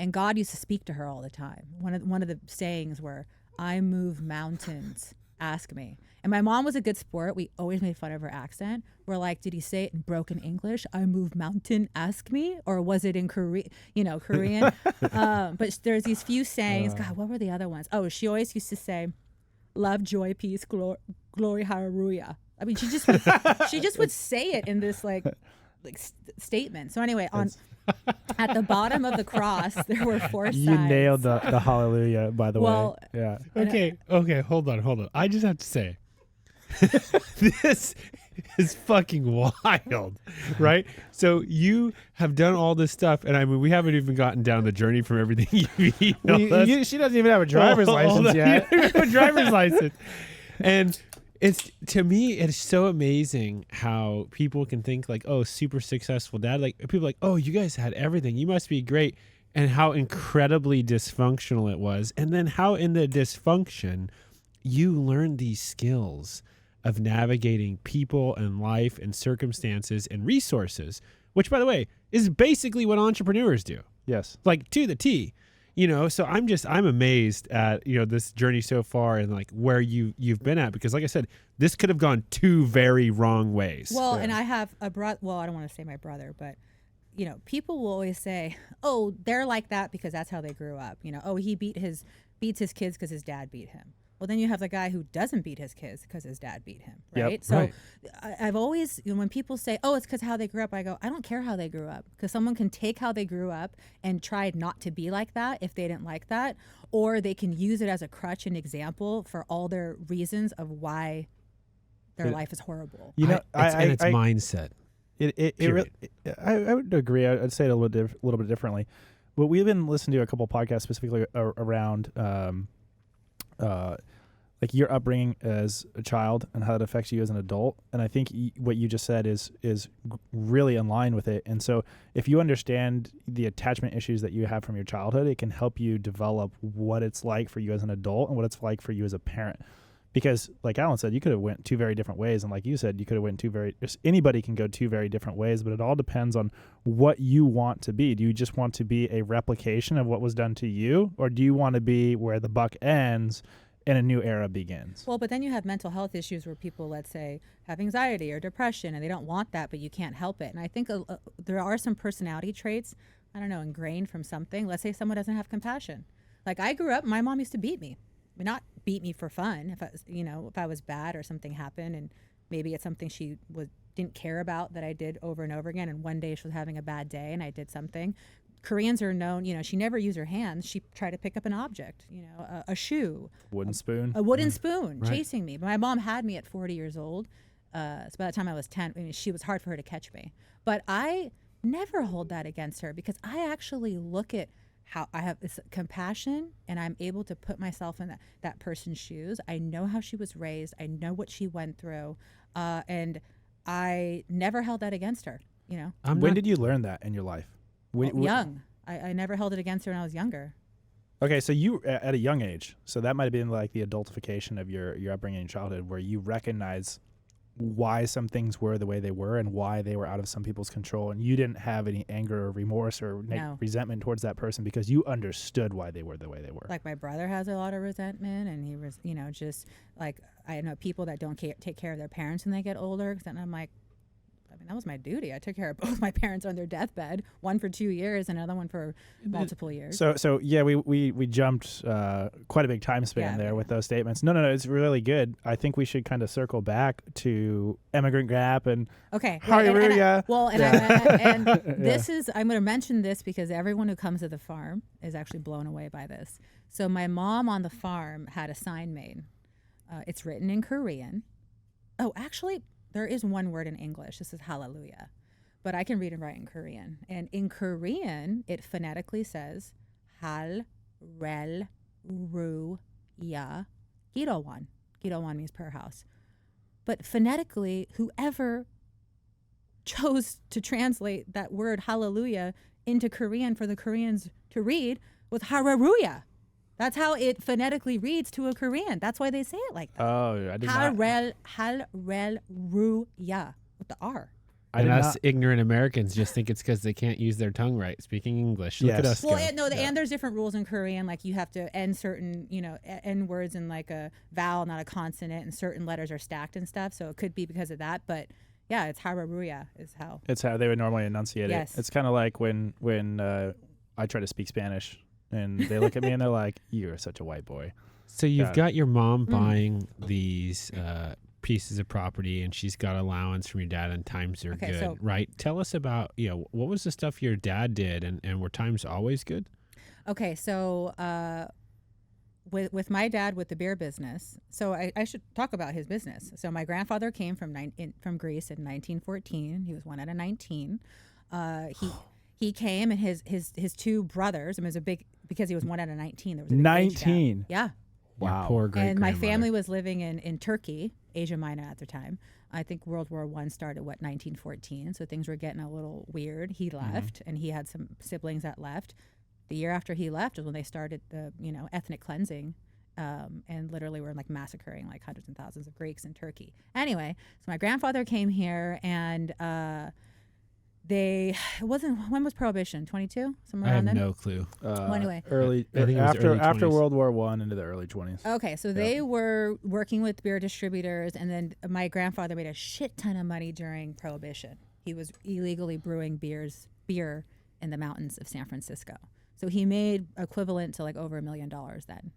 And God used to speak to her all the time. One of the sayings were, "I move mountains, ask me." And my mom was a good sport. We always made fun of her accent. We're like, did he say it in broken English? "I move mountain, ask me," or was it in Korean? But there's these few sayings. God, what were the other ones? Oh, she always used to say, "Love, joy, peace, glory, hallelujah." I mean, she just would say it in this statement. So anyway, at the bottom of the cross, there were 4 signs. You nailed the hallelujah, by the way. Yeah. Okay, hold on. I just have to say, this is fucking wild, right? So you have done all this stuff, and I mean, we haven't even gotten down the journey from everything you've emailed us. She doesn't even have a driver's license yet. You don't have a driver's license. And to me, it's so amazing how people can think like, oh, super successful dad. Like people are like, oh, you guys had everything. You must be great. And how incredibly dysfunctional it was. And then how in the dysfunction, you learned these skills of navigating people and life and circumstances and resources, which, by the way, is basically what entrepreneurs do. Yes. Like to the T. You know, so I'm amazed at, you know, this journey so far and like where you've been at, because like I said, this could have gone 2 very wrong ways. Well, and I have a brother. Well, I don't want to say my brother, but you know, people will always say, "Oh, they're like that because that's how they grew up." You know, "Oh, he beats his kids because his dad beat him." Well, then you have the guy who doesn't beat his kids because his dad beat him, right? Yep, so right. I've always, you know, when people say, "Oh, it's because how they grew up," I go, I don't care how they grew up, because someone can take how they grew up and try not to be like that if they didn't like that, or they can use it as a crutch and example for all their reasons of why their life is horrible. You know, it's mindset. I would agree. I'd say it a little bit differently. But we've been listening to a couple podcasts specifically around like your upbringing as a child and how it affects you as an adult. And I think what you just said is really in line with it. And so if you understand the attachment issues that you have from your childhood, it can help you develop what it's like for you as an adult and what it's like for you as a parent. Because like Alan said, you could have went 2 very different ways. And like you said, you could have went anybody can go 2 very different ways, but it all depends on what you want to be. Do you just want to be a replication of what was done to you? Or do you want to be where the buck ends and a new era begins? Well, but then you have mental health issues where people, let's say, have anxiety or depression, and they don't want that, but you can't help it. And I think there are some personality traits, I don't know, ingrained from something. Let's say someone doesn't have compassion. Like I grew up, my mom used to beat me. not beat me for fun. If I was, if I was bad or something happened, and maybe it's something she didn't care about that I did over and over again. And one day she was having a bad day and I did something. Koreans are known, she never used her hands. She tried to pick up an object, a shoe. Wooden spoon. A wooden spoon chasing me. But my mom had me at 40 years old. So by the time I was 10, she was hard for her to catch me. But I never hold that against her because I actually look at how I have this compassion and I'm able to put myself in that person's shoes. I know how she was raised. I know what she went through. And I never held that against her, When did you learn that in your life? Young. I never held it against her when I was younger. Okay, so you at a young age, so that might have been like the adultification of your upbringing in childhood, where you recognize why some things were the way they were and why they were out of some people's control, and you didn't have any anger or remorse or resentment towards that person because you understood why they were the way they were. Like my brother has a lot of resentment, and he was, just like I know people that don't take care of their parents when they get older, and I'm like, that was my duty. I took care of both my parents on their deathbed, one for 2 years, another one for multiple years. So yeah, we jumped quite a big time span there with those statements. No, it's really good. I think we should kind of circle back to immigrant gap and hallelujah. And this is, I'm going to mention this because everyone who comes to the farm is actually blown away by this. So my mom on the farm had a sign made. It's written in Korean. Oh, actually, there is one word in English. This is hallelujah. But I can read and write in Korean. And in Korean, it phonetically says hal, rel, ru, ya, girowan. Girowan means prayer house. But phonetically, whoever chose to translate that word hallelujah into Korean for the Koreans to read was hararuya. That's how it phonetically reads to a Korean. That's why they say it like that. Oh, I did not. Hal, rel, ru, ya, with the R. And us ignorant Americans just think it's because they can't use their tongue right, speaking English. Look at us go. And there's different rules in Korean. Like you have to end certain, end words in like a vowel, not a consonant, and certain letters are stacked and stuff. So it could be because of that. But yeah, it's hararuya is how. It's how they would normally enunciate it. It's kind of like when I try to speak Spanish. And they look at me and they're like, "You're such a white boy." So you've got your mom buying these pieces of property, and she's got allowance from your dad, and times are good, right? Tell us about, what was the stuff your dad did, and were times always good? Okay, so with my dad with the beer business, so I should talk about his business. So my grandfather came from Greece in 1914. He was one out of 19. He came, and his two brothers. It was a big, because he was one out of 19. There was a big 19. Yeah. Wow. Poor great And my family was living in Turkey, Asia Minor at the time. I think World War I started, 1914. So things were getting a little weird. He left, and he had some siblings that left. The year after he left was when they started the, ethnic cleansing, and literally were like massacring like hundreds and thousands of Greeks in Turkey. Anyway, so my grandfather came here, and when was Prohibition? 22? Somewhere around then? I have no clue. Well, anyway. After World War I into the early 20s. Okay, so they were working with beer distributors, and then my grandfather made a shit ton of money during Prohibition. He was illegally brewing beer in the mountains of San Francisco. So he made equivalent to like over $1 million then.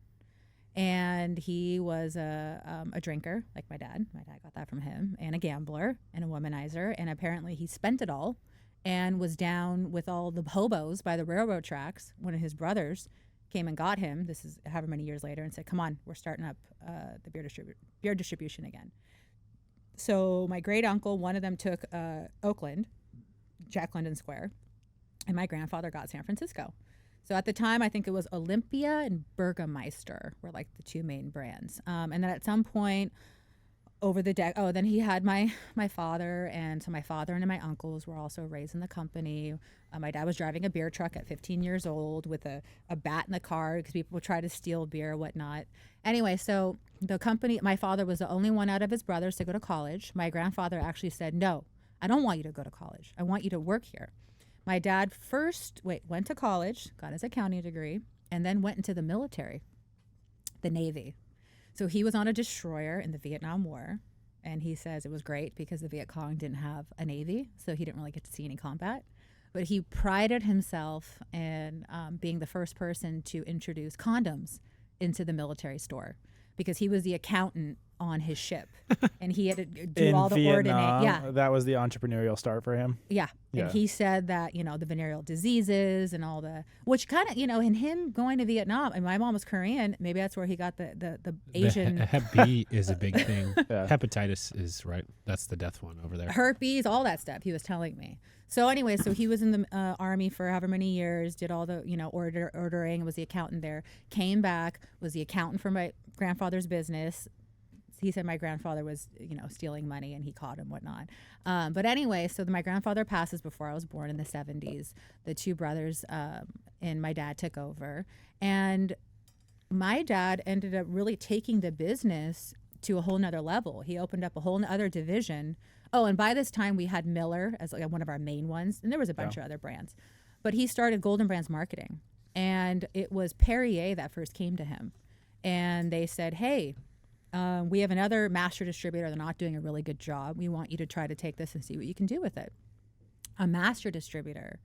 And he was a drinker, like my dad. My dad got that from him, and a gambler and a womanizer. And apparently he spent it all and was down with all the hobos by the railroad tracks. One of his brothers came and got him, this is however many years later, and said, "Come on, we're starting up the beer distribution again." So my great uncle, one of them took Oakland, Jack London Square, and my grandfather got San Francisco. So at the time, I think it was Olympia and Burgermeister were like the two main brands. And then at some point over the then he had my father, and so my father and my uncles were also raised in the company. My dad was driving a beer truck at 15 years old with a bat in the car because people would try to steal beer, whatnot. Anyway, so the company, my father was the only one out of his brothers to go to college. My grandfather actually said, "No, I don't want you to go to college. I want you to work here." My dad went to college, got his accounting degree, and then went into the military, the Navy. So he was on a destroyer in the Vietnam War, and he says it was great because the Viet Cong didn't have a Navy, so he didn't really get to see any combat. But he prided himself in being the first person to introduce condoms into the military store because he was the accountant on his ship and he had to do all the Vietnam, ordinate. That was the entrepreneurial start for him. Yeah. And he said that, the venereal diseases and all which kind of, in him going to Vietnam, and my mom was Korean, maybe that's where he got the Asian. Hep B is a big thing. Hepatitis is right. That's the death one over there. Herpes, all that stuff he was telling me. So anyway, so he was in the Army for however many years, did all the, ordering, was the accountant there, came back, was the accountant for my grandfather's business. He said my grandfather was, stealing money and he caught him, whatnot. But anyway, so my grandfather passes before I was born in the 70s. The two brothers and my dad took over. And my dad ended up really taking the business to a whole nother level. He opened up a whole other division. Oh, and by this time we had Miller as one of our main ones. And there was a bunch of other brands. But he started Golden Brands Marketing. And it was Perrier that first came to him. And they said, hey, we have another master distributor. They're not doing a really good job. We want you to try to take this and see what you can do with it. A master distributor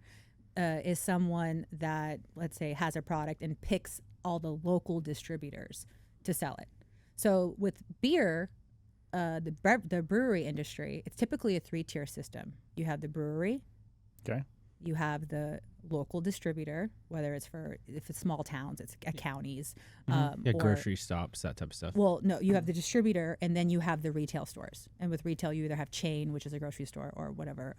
is someone that, let's say, has a product and picks all the local distributors to sell it. So with beer, the brewery industry, it's typically a 3-tier system. You have the brewery. Okay. You have the local distributor, whether if it's small towns, it's counties. Grocery stops, that type of stuff. Well, no, you have the distributor, and then you have the retail stores. And with retail, you either have chain, which is a grocery store, or whatever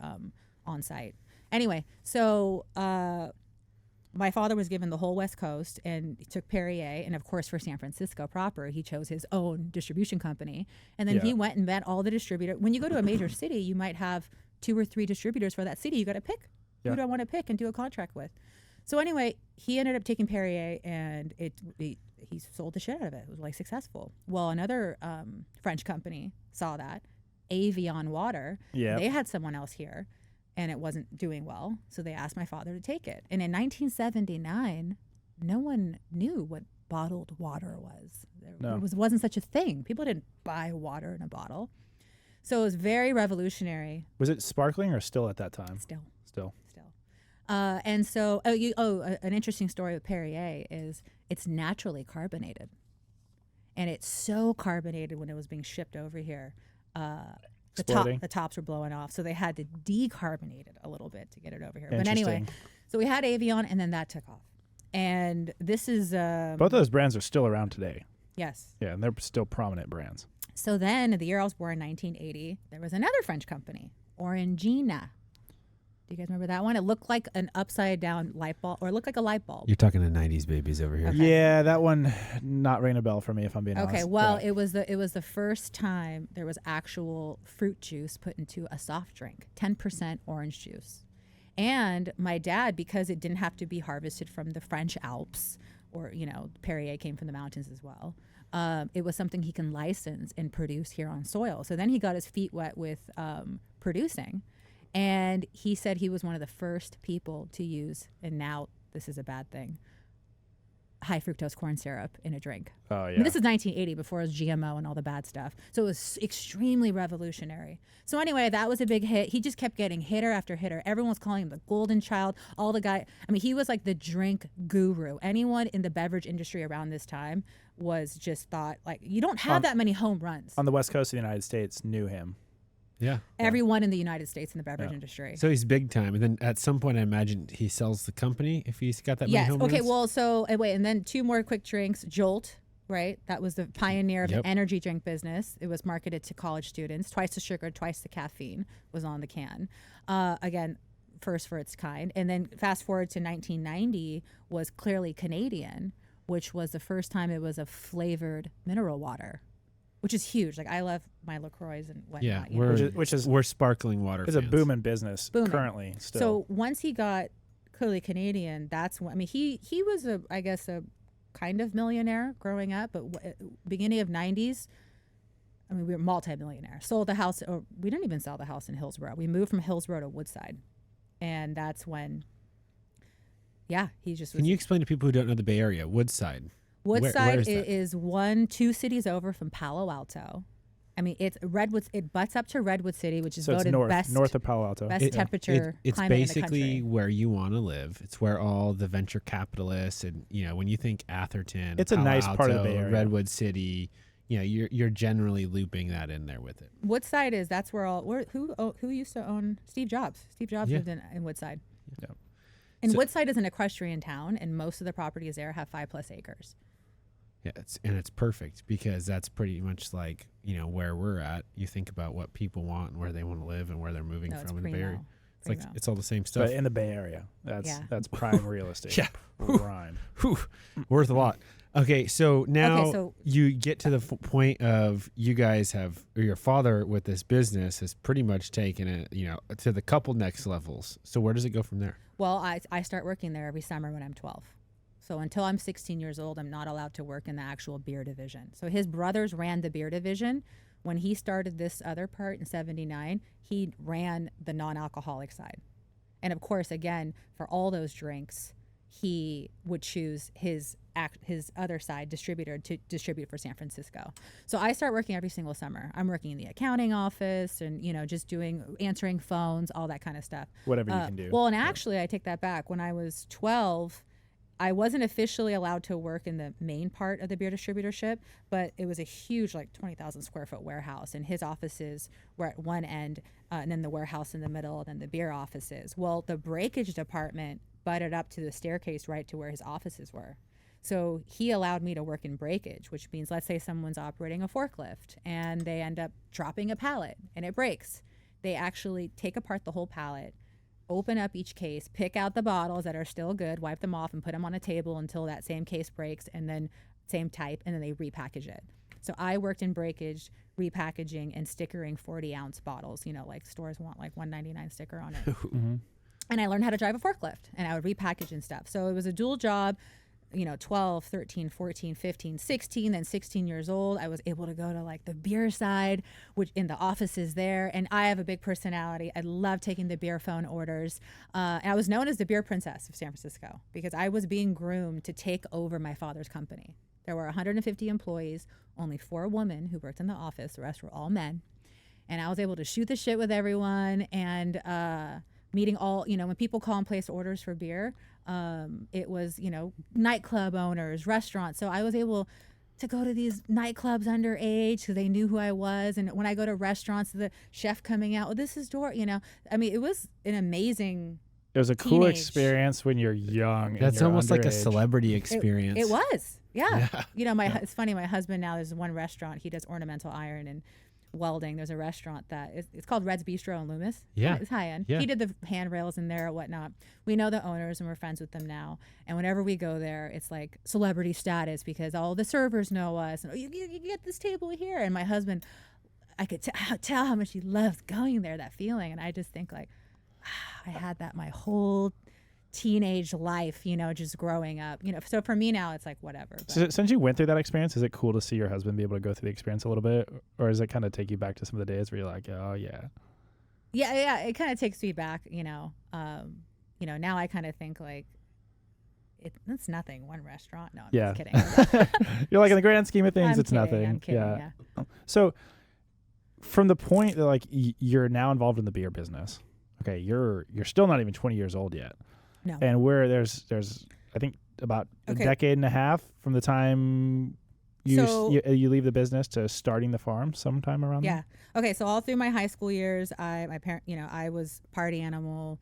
on site. Anyway, so my father was given the whole West Coast, and he took Perrier, and of course for San Francisco proper, he chose his own distribution company. And then he went and met all the distributors. When you go to a major city, you might have 2 or 3 distributors for that city. You got to pick. Who do I want to pick and do a contract with? So anyway, he ended up taking Perrier, and he sold the shit out of it. It was successful. Well, another French company saw that, Avion Water. They had someone else here, and it wasn't doing well. So they asked my father to take it. And in 1979, no one knew what bottled water was. There wasn't such a thing. People didn't buy water in a bottle. So it was very revolutionary. Was it sparkling or still at that time? Still. And so, an interesting story with Perrier is it's naturally carbonated. And it's so carbonated when it was being shipped over here. The tops were blowing off. So they had to decarbonate it a little bit to get it over here. But anyway, so we had Avion, and then that took off. And this is... both of those brands are still around today. Yes. Yeah, and they're still prominent brands. So then, the year I was born, 1980, there was another French company, Orangina. Do you guys remember that one? It looked like an upside down light bulb, or it looked like a light bulb. You're talking to 90s babies over here. Okay. Yeah, that one not ringing a bell for me, if I'm being honest. Okay, well, it was the first time there was actual fruit juice put into a soft drink, 10% orange juice. And my dad, because it didn't have to be harvested from the French Alps, or Perrier came from the mountains as well. It was something he can license and produce here on soil. So then he got his feet wet with producing. And he said he was one of the first people to use, and now this is a bad thing, high fructose corn syrup in a drink. Oh, yeah. And this is 1980, before it was GMO and all the bad stuff. So it was extremely revolutionary. So anyway, that was a big hit. He just kept getting hitter after hitter. Everyone was calling him the golden child. He was like the drink guru. Anyone in the beverage industry around this time was just thought, you don't have that many home runs. On the West Coast of the United States knew him. Yeah. Everyone in the United States in the beverage industry. So he's big time. And then at some point, I imagine he sells the company if he's got that many home runs? Okay, well, so wait, and then 2 more quick drinks. Jolt, right? That was the pioneer of the energy drink business. It was marketed to college students. Twice the sugar, twice the caffeine was on the can. Again, first for its kind. And then fast forward to 1990 was Clearly Canadian, which was the first time it was a flavored mineral water, which is huge. I love my LaCroix and whatnot. Yeah, we're sparkling water. It's a booming business currently still. So once he got Clearly Canadian, that's when he was a kind of millionaire growing up, but beginning of 90s, we were multi-millionaire. Sold the house, or we didn't even sell the house in Hillsborough. We moved from Hillsborough to Woodside, and that's when. Yeah, he just. Can you explain to people who don't know the Bay Area, Woodside? Woodside is 2 cities over from Palo Alto. I mean, it's Redwood. It butts up to Redwood City, which is so voted north of Palo Alto. Best temperature it's climate basically in the country. where you want to live. It's where all the venture capitalists and when you think Atherton, it's Palo a nice Alto, part of the Bay Area. Redwood City. You're generally looping that in there with it. Woodside is that's where all who used to own Steve Jobs. Steve Jobs lived in Woodside. Yeah. And Woodside is an equestrian town, and most of the properties there have 5+ acres. Yeah, it's perfect because that's pretty much like where we're at. You think about what people want and where they want to live and where they're moving from in the Bay Area. It's like it's all the same stuff. But in the Bay Area, that's prime real estate. Yeah, prime. Worth a lot. Okay, so now you get to the point of you guys have, or your father with this business has pretty much taken it, to the couple next levels. So where does it go from there? Well, I start working there every summer when I'm 12. So until I'm 16 years old, I'm not allowed to work in the actual beer division. So his brothers ran the beer division. When he started this other part in 79, he ran the non-alcoholic side. And of course, again, for all those drinks, he would choose his other side distributor to distribute for San Francisco. So I start working every single summer. I'm working in the accounting office and, just answering phones, all that kind of stuff. Whatever you can do. Well, and actually I take that back. When I was 12, I wasn't officially allowed to work in the main part of the beer distributorship, but it was a huge, 20,000 square foot warehouse, and his offices were at one end, and then the warehouse in the middle, and then the beer offices. Well, the breakage department butted up to the staircase right to where his offices were. So he allowed me to work in breakage, which means, let's say someone's operating a forklift and they end up dropping a pallet and it breaks. They actually take apart the whole pallet, open up each case, pick out the bottles that are still good, wipe them off, and put them on a table until that same case breaks, and then same type, and then they repackage it. So I worked in breakage, repackaging, and stickering 40-ounce bottles. Like stores want $1.99 sticker on it. Mm-hmm. And I learned how to drive a forklift, and I would repackage and stuff. So it was a dual job. 12, 13, 14, 15, 16, then 16 years old, I was able to go to the beer side, which in the offices there. And I have a big personality. I love taking the beer phone orders. And I was known as the beer princess of San Francisco because I was being groomed to take over my father's company. There were 150 employees, only 4 women who worked in the office. The rest were all men. And I was able to shoot the shit with everyone and, meeting all, when people call and place orders for beer, it was, nightclub owners, restaurants. So I was able to go to these nightclubs underage because they knew who I was. And when I go to restaurants, the chef coming out, this is Doris, it was an amazing It was a cool experience when you're young. That's almost like a celebrity experience. It was. Yeah. It's funny. My husband now, there's one restaurant. He does ornamental iron and welding. There's a restaurant that it's called Red's Bistro in Loomis. Yeah. It's high end. Yeah. He did the handrails in there or whatnot. We know the owners and we're friends with them now. And whenever we go there, it's like celebrity status because all the servers know us. And you get this table here. And my husband, I could tell how much he loves going there, that feeling. And I just think I had that my whole teenage life, just growing up, so for me now it's whatever. So since you went through that experience, is it cool to see your husband be able to go through the experience a little bit, or does it kind of take you back to some of the days where you're like, oh yeah, it kind of takes me back, now I kind of think it's nothing, one restaurant. No, I'm just kidding. You're like, in the grand scheme of things, it's kidding, nothing. I'm kidding, yeah. So from the point that you're now involved in the beer business, okay, you're still not even 20 years old yet. No. And where there's I think about a decade and a half from the time you leave the business to starting the farm, sometime around there? Yeah. Okay, so all through my high school years, I was party animal.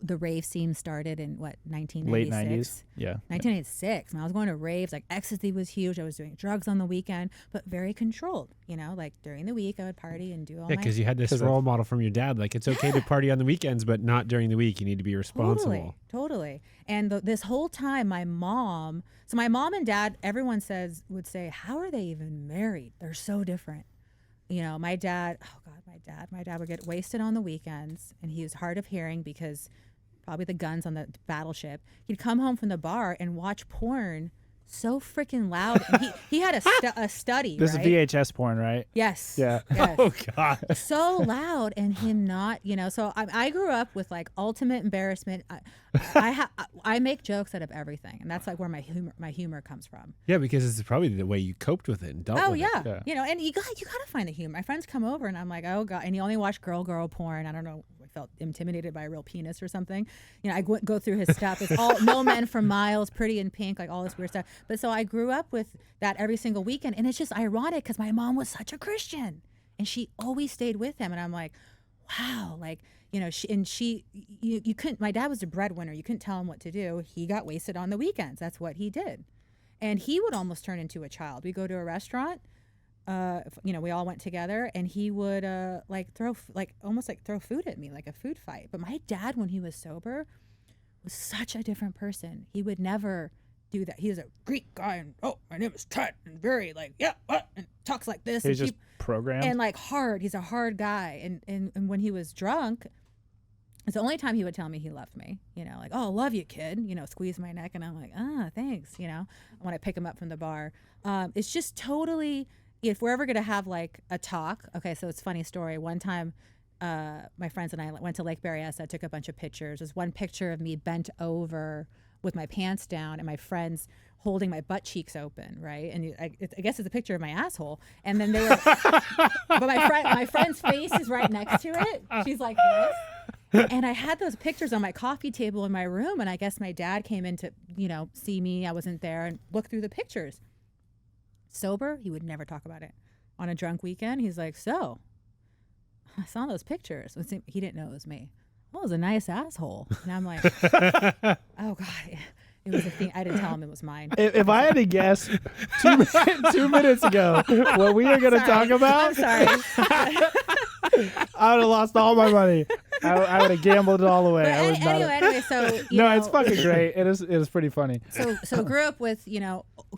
The rave scene started in 1996? Late 90s. Yeah. 1986. When I was going to raves, ecstasy was huge. I was doing drugs on the weekend, but very controlled. During the week, I would party and do all my... Yeah, because you had this role model from your dad. It's okay to party on the weekends, but not during the week. You need to be responsible. Totally. And this whole time, my mom and dad, everyone would say, how are they even married? They're so different. My dad, my dad would get wasted on the weekends, and he was hard of hearing because probably the guns on the battleship. He'd come home from the bar and watch porn so freaking loud. And he had a study. This right? is VHS porn, right? Yes. Yeah. Yes. Oh God. So loud, and him not, so I grew up with like ultimate embarrassment. I make jokes out of everything, and that's like where my humor comes from. Yeah, because it's probably the way you coped with it and dealt with yeah. it. Yeah. And you gotta find the humor. My friends come over, and I'm like, oh God, and you only watch girl porn. I don't know. I felt intimidated by a real penis or something. I go through his stuff. It's all No Men for Miles, Pretty in Pink, like all this weird stuff. But so I grew up with that every single weekend, and it's just ironic because my mom was such a Christian, and she always stayed with him, and I'm like, wow, like. You couldn't, my dad was a breadwinner. You couldn't tell him what to do. He got wasted on the weekends. That's what he did. And he would almost turn into a child. We go to a restaurant, we all went together, and he would almost throw food at me, like a food fight. But my dad, when he was sober, was such a different person. He would never do that. He's a Greek guy, and my name is Ted, and very and talks like this. He's just programmed. And like hard. He's a hard guy. And when he was drunk, it's the only time he would tell me he loved me, like, oh, love you, kid, squeeze my neck. And I'm like, thanks, when I pick him up from the bar. It's just totally, if we're ever going to have like a talk. Okay, so it's a funny story. One time, my friends and I went to Lake Berryessa, took a bunch of pictures. There's one picture of me bent over with my pants down and my friends holding my butt cheeks open, right? And I guess it's a picture of my asshole. And then they were, but my friend's face is right next to it. She's like this. And I had those pictures on my coffee table in my room, and I guess my dad came in to, see me. I wasn't there, and look through the pictures. Sober, he would never talk about it. On a drunk weekend, he's like, so, I saw those pictures. He didn't know it was me. Oh, it was a nice asshole. And I'm like, oh, God. It was a thing. I didn't tell him it was mine. If I had to guess 2 minutes ago what we are going to talk about, I'm sorry. I would have lost all my money. I would have gambled it all away. But anyway, so it's fucking great. It is pretty funny. So grew up with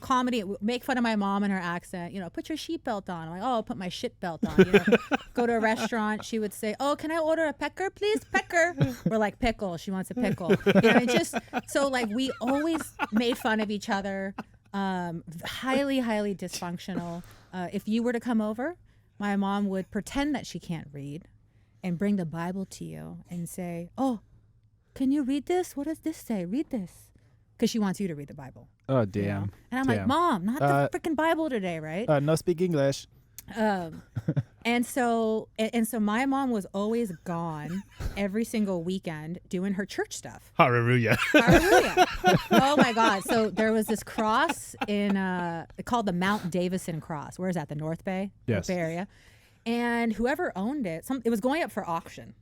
comedy. Make fun of my mom and her accent. Put your seatbelt on. I'm like, oh, I'll put my shit belt on. Go to a restaurant. She would say, oh, can I order a pecker, please? Pecker. We're like, pickle. She wants a pickle. So like we always made fun of each other. Highly, highly dysfunctional. If you were to come over, my mom would pretend that she can't read and bring the Bible to you and say, oh, can you read this? What does this say? Read this. Because she wants you to read the Bible. Oh, damn. And I'm like, Mom, not the freaking Bible today, right? No speak English. And so my mom was always gone every single weekend doing her church stuff. Hallelujah. Oh my God. So there was this cross called the Mount Davison Cross. Where is that? The North Bay? Yes. North Bay area. And whoever owned it, it was going up for auction.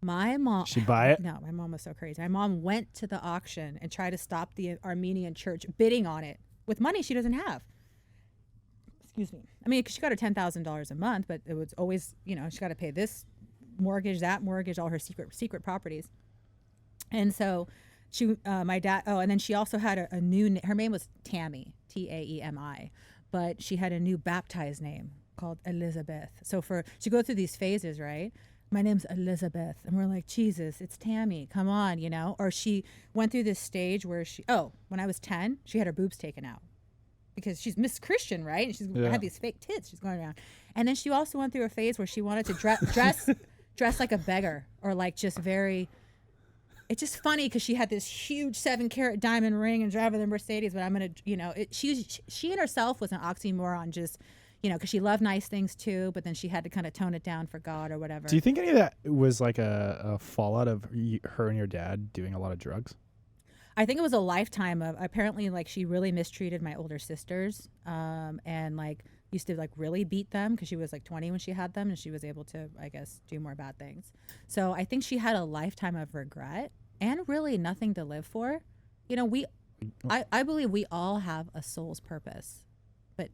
My mom. She'd buy it? No, my mom was so crazy. My mom went to the auction and tried to stop the Armenian church bidding on it with money she doesn't have. Excuse me. I mean, she got her $10,000 a month, but it was always, she got to pay this mortgage, that mortgage, all her secret properties. And so my dad, and then she also had a new, her name was Tammy, Taemi, but she had a new baptized name called Elizabeth. So she go through these phases, right? My name's Elizabeth. And we're like, Jesus, it's Tammy. Come on, Or she went through this stage where when I was 10, she had her boobs taken out. Because she's Miss Christian, right? And she's had these fake tits she's going around. And then she also went through a phase where she wanted to dress like a beggar, or like just very. It's just funny because she had this huge 7-carat diamond ring and driving the Mercedes. But I'm gonna, she in herself was an oxymoron, just, because she loved nice things too. But then she had to kind of tone it down for God or whatever. Do you think any of that was like a fallout of her and your dad doing a lot of drugs? I think it was a lifetime of, apparently, like, she really mistreated my older sisters, and like used to like really beat them because she was like 20 when she had them, and she was able to, I guess, do more bad things. So I think she had a lifetime of regret and really nothing to live for. I believe we all have a soul's purpose, but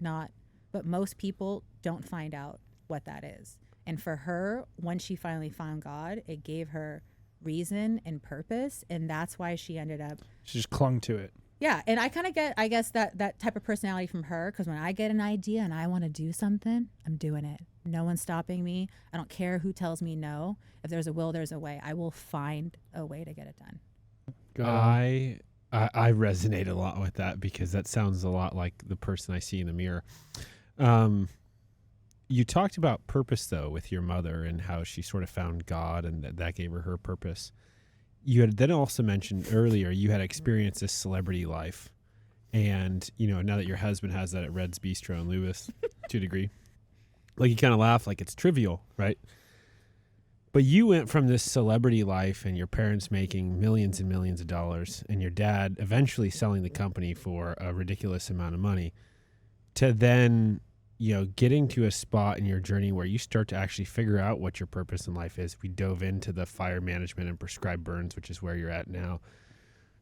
most people don't find out what that is. And for her, when she finally found God, it gave her reason and purpose, and that's why she ended up, she just clung to it. Yeah. And I kind of get, I guess, that type of personality from her, because when I get an idea and I want to do something, I'm doing it. No one's stopping me. I don't care who tells me no. If there's a will, there's a way. I will find a way to get it done. I I resonate a lot with that because that sounds a lot like the person I see in the mirror. You talked about purpose, though, with your mother and how she sort of found God and that gave her purpose. You had then also mentioned earlier you had experienced this celebrity life. And, now that your husband has that at Red's Bistro in Lewis to a degree, like you kind of laugh like it's trivial, right? But you went from this celebrity life and your parents making millions and millions of dollars and your dad eventually selling the company for a ridiculous amount of money to then, getting to a spot in your journey where you start to actually figure out what your purpose in life is. We dove into the fire management and prescribed burns, which is where you're at now.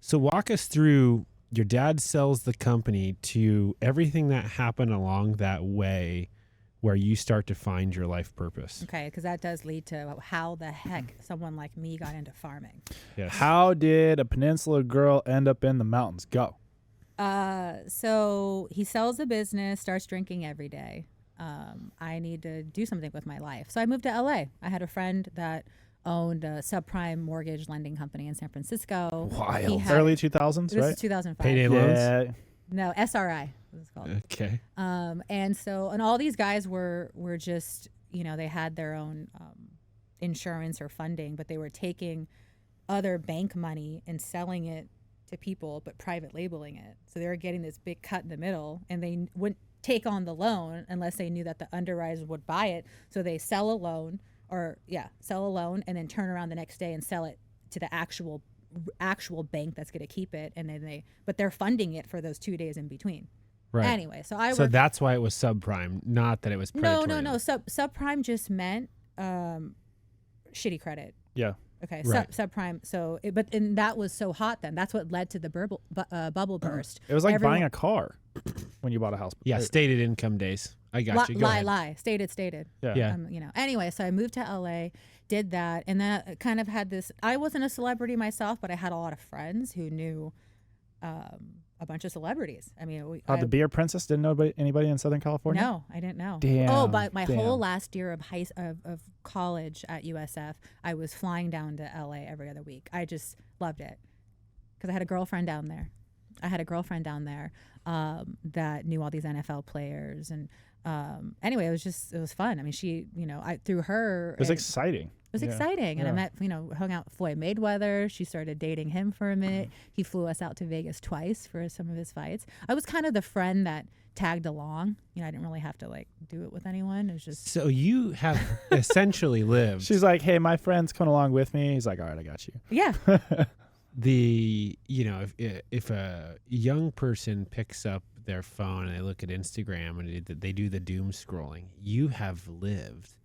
So walk us through your dad sells the company to everything that happened along that way where you start to find your life purpose. Okay, because that does lead to how the heck someone like me got into farming. Yes. How did a peninsula girl end up in the mountains? Go. So he sells the business, starts drinking every day. I need to do something with my life. So I moved to LA. I had a friend that owned a subprime mortgage lending company in San Francisco. Wild. Early 2000s, this right? Is 2005. Payday loans? Yeah. No, SRI was called. Okay. And all these guys were just, they had their own insurance or funding, but they were taking other bank money and selling it to people, but private labeling it. So they were getting this big cut in the middle, and they wouldn't take on the loan unless they knew that the underwriters would buy it. So they sell a loan and then turn around the next day and sell it to the actual bank that's going to keep it. And then but they're funding it for those 2 days in between. Right. Anyway, so that's why it was subprime, not that it was predatory. No. Subprime just meant shitty credit. Yeah. Okay. Right. Subprime. So, and that was so hot then. That's what led to the bubble burst. It was like buying a car when you bought a house. Yeah. Stated income days. I got you. Go ahead. Lie. Stated. Yeah. Anyway, so I moved to LA, did that, and then I kind of had this. I wasn't a celebrity myself, but I had a lot of friends who knew a bunch of celebrities. I mean, the Beer Princess didn't know anybody in Southern California? No, I didn't know. Damn. Oh, but my whole last year of college at USF, I was flying down to LA every other week. I just loved it because I had a girlfriend down there. That knew all these NFL players, and anyway, it was fun. I mean, she, through her, it was exciting. It was exciting. And I met, hung out with Floyd Mayweather. She started dating him for a minute. He flew us out to Vegas twice for some of his fights. I was kind of the friend that tagged along. I didn't really have to do it with anyone. It was just. So you have essentially lived. She's like, hey, my friend's coming along with me. He's like, all right, I got you. Yeah. If a young person picks up their phone and they look at Instagram and they do the doom scrolling, you have lived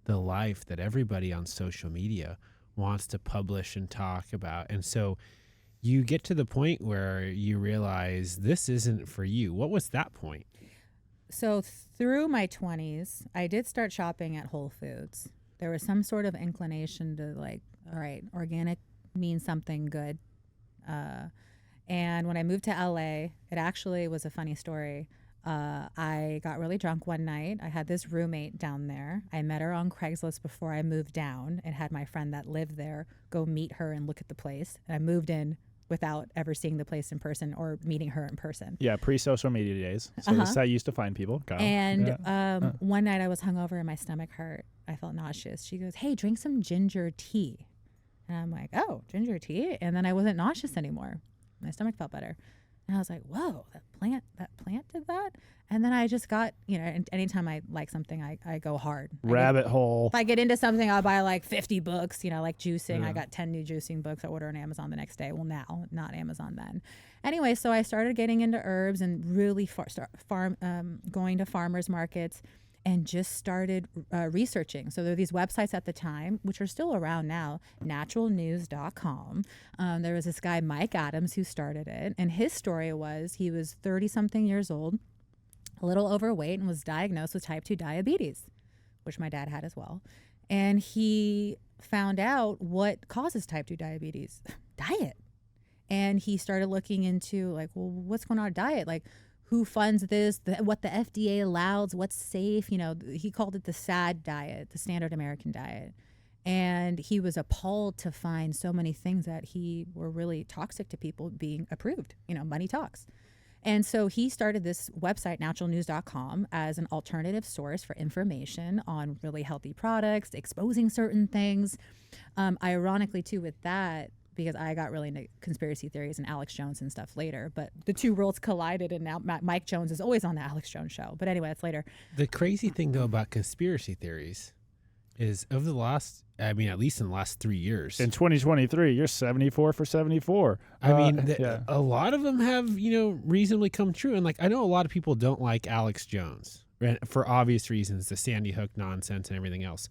the life that everybody on social media wants to publish and talk about. And so you get to the point where you realize this isn't for you. What was that point? So through my 20s, I did start shopping at Whole Foods. There was some sort of inclination to all right, organic means something good. And when I moved to LA, it actually was a funny story. I got really drunk one night. I had this roommate down there. I met her on Craigslist before I moved down and had my friend that lived there go meet her and look at the place. And I moved in without ever seeing the place in person or meeting her in person. Yeah, pre-social media days. So this is how you used to find people. Kyle. And one night I was hungover and my stomach hurt. I felt nauseous. She goes, hey, drink some ginger tea. And I'm like, oh, ginger tea? And then I wasn't nauseous anymore. My stomach felt better. And I was like, whoa, that plant did that? And then I just got, anytime I like something, I go hard. Rabbit hole. If I get into something, I'll buy 50 books, like juicing. I got 10 new juicing books I order on Amazon the next day. Well, now, not Amazon then. Anyway, so I started getting into herbs and really going to farmers markets and just started researching. So there are these websites at the time, which are still around now, naturalnews.com. There was this guy, Mike Adams, who started it. And his story was he was 30-something years old, a little overweight, and was diagnosed with type 2 diabetes, which my dad had as well. And he found out what causes type 2 diabetes. Diet. And he started looking into, what's going on with diet? Who funds this, what the FDA allows, what's safe. He called it the SAD diet, the standard American diet. And he was appalled to find so many things that were really toxic to people being approved. Money talks. And so he started this website, naturalnews.com, as an alternative source for information on really healthy products, exposing certain things. Ironically, too, with that, because I got really into conspiracy theories and Alex Jones and stuff later, but the two worlds collided, and now Mike Jones is always on the Alex Jones show. But anyway, that's later. The crazy thing, though, about conspiracy theories is at least in the last 3 years. In 2023, you're 74 for 74. A lot of them have, reasonably come true. And I know a lot of people don't like Alex Jones for obvious reasons, the Sandy Hook nonsense and everything else.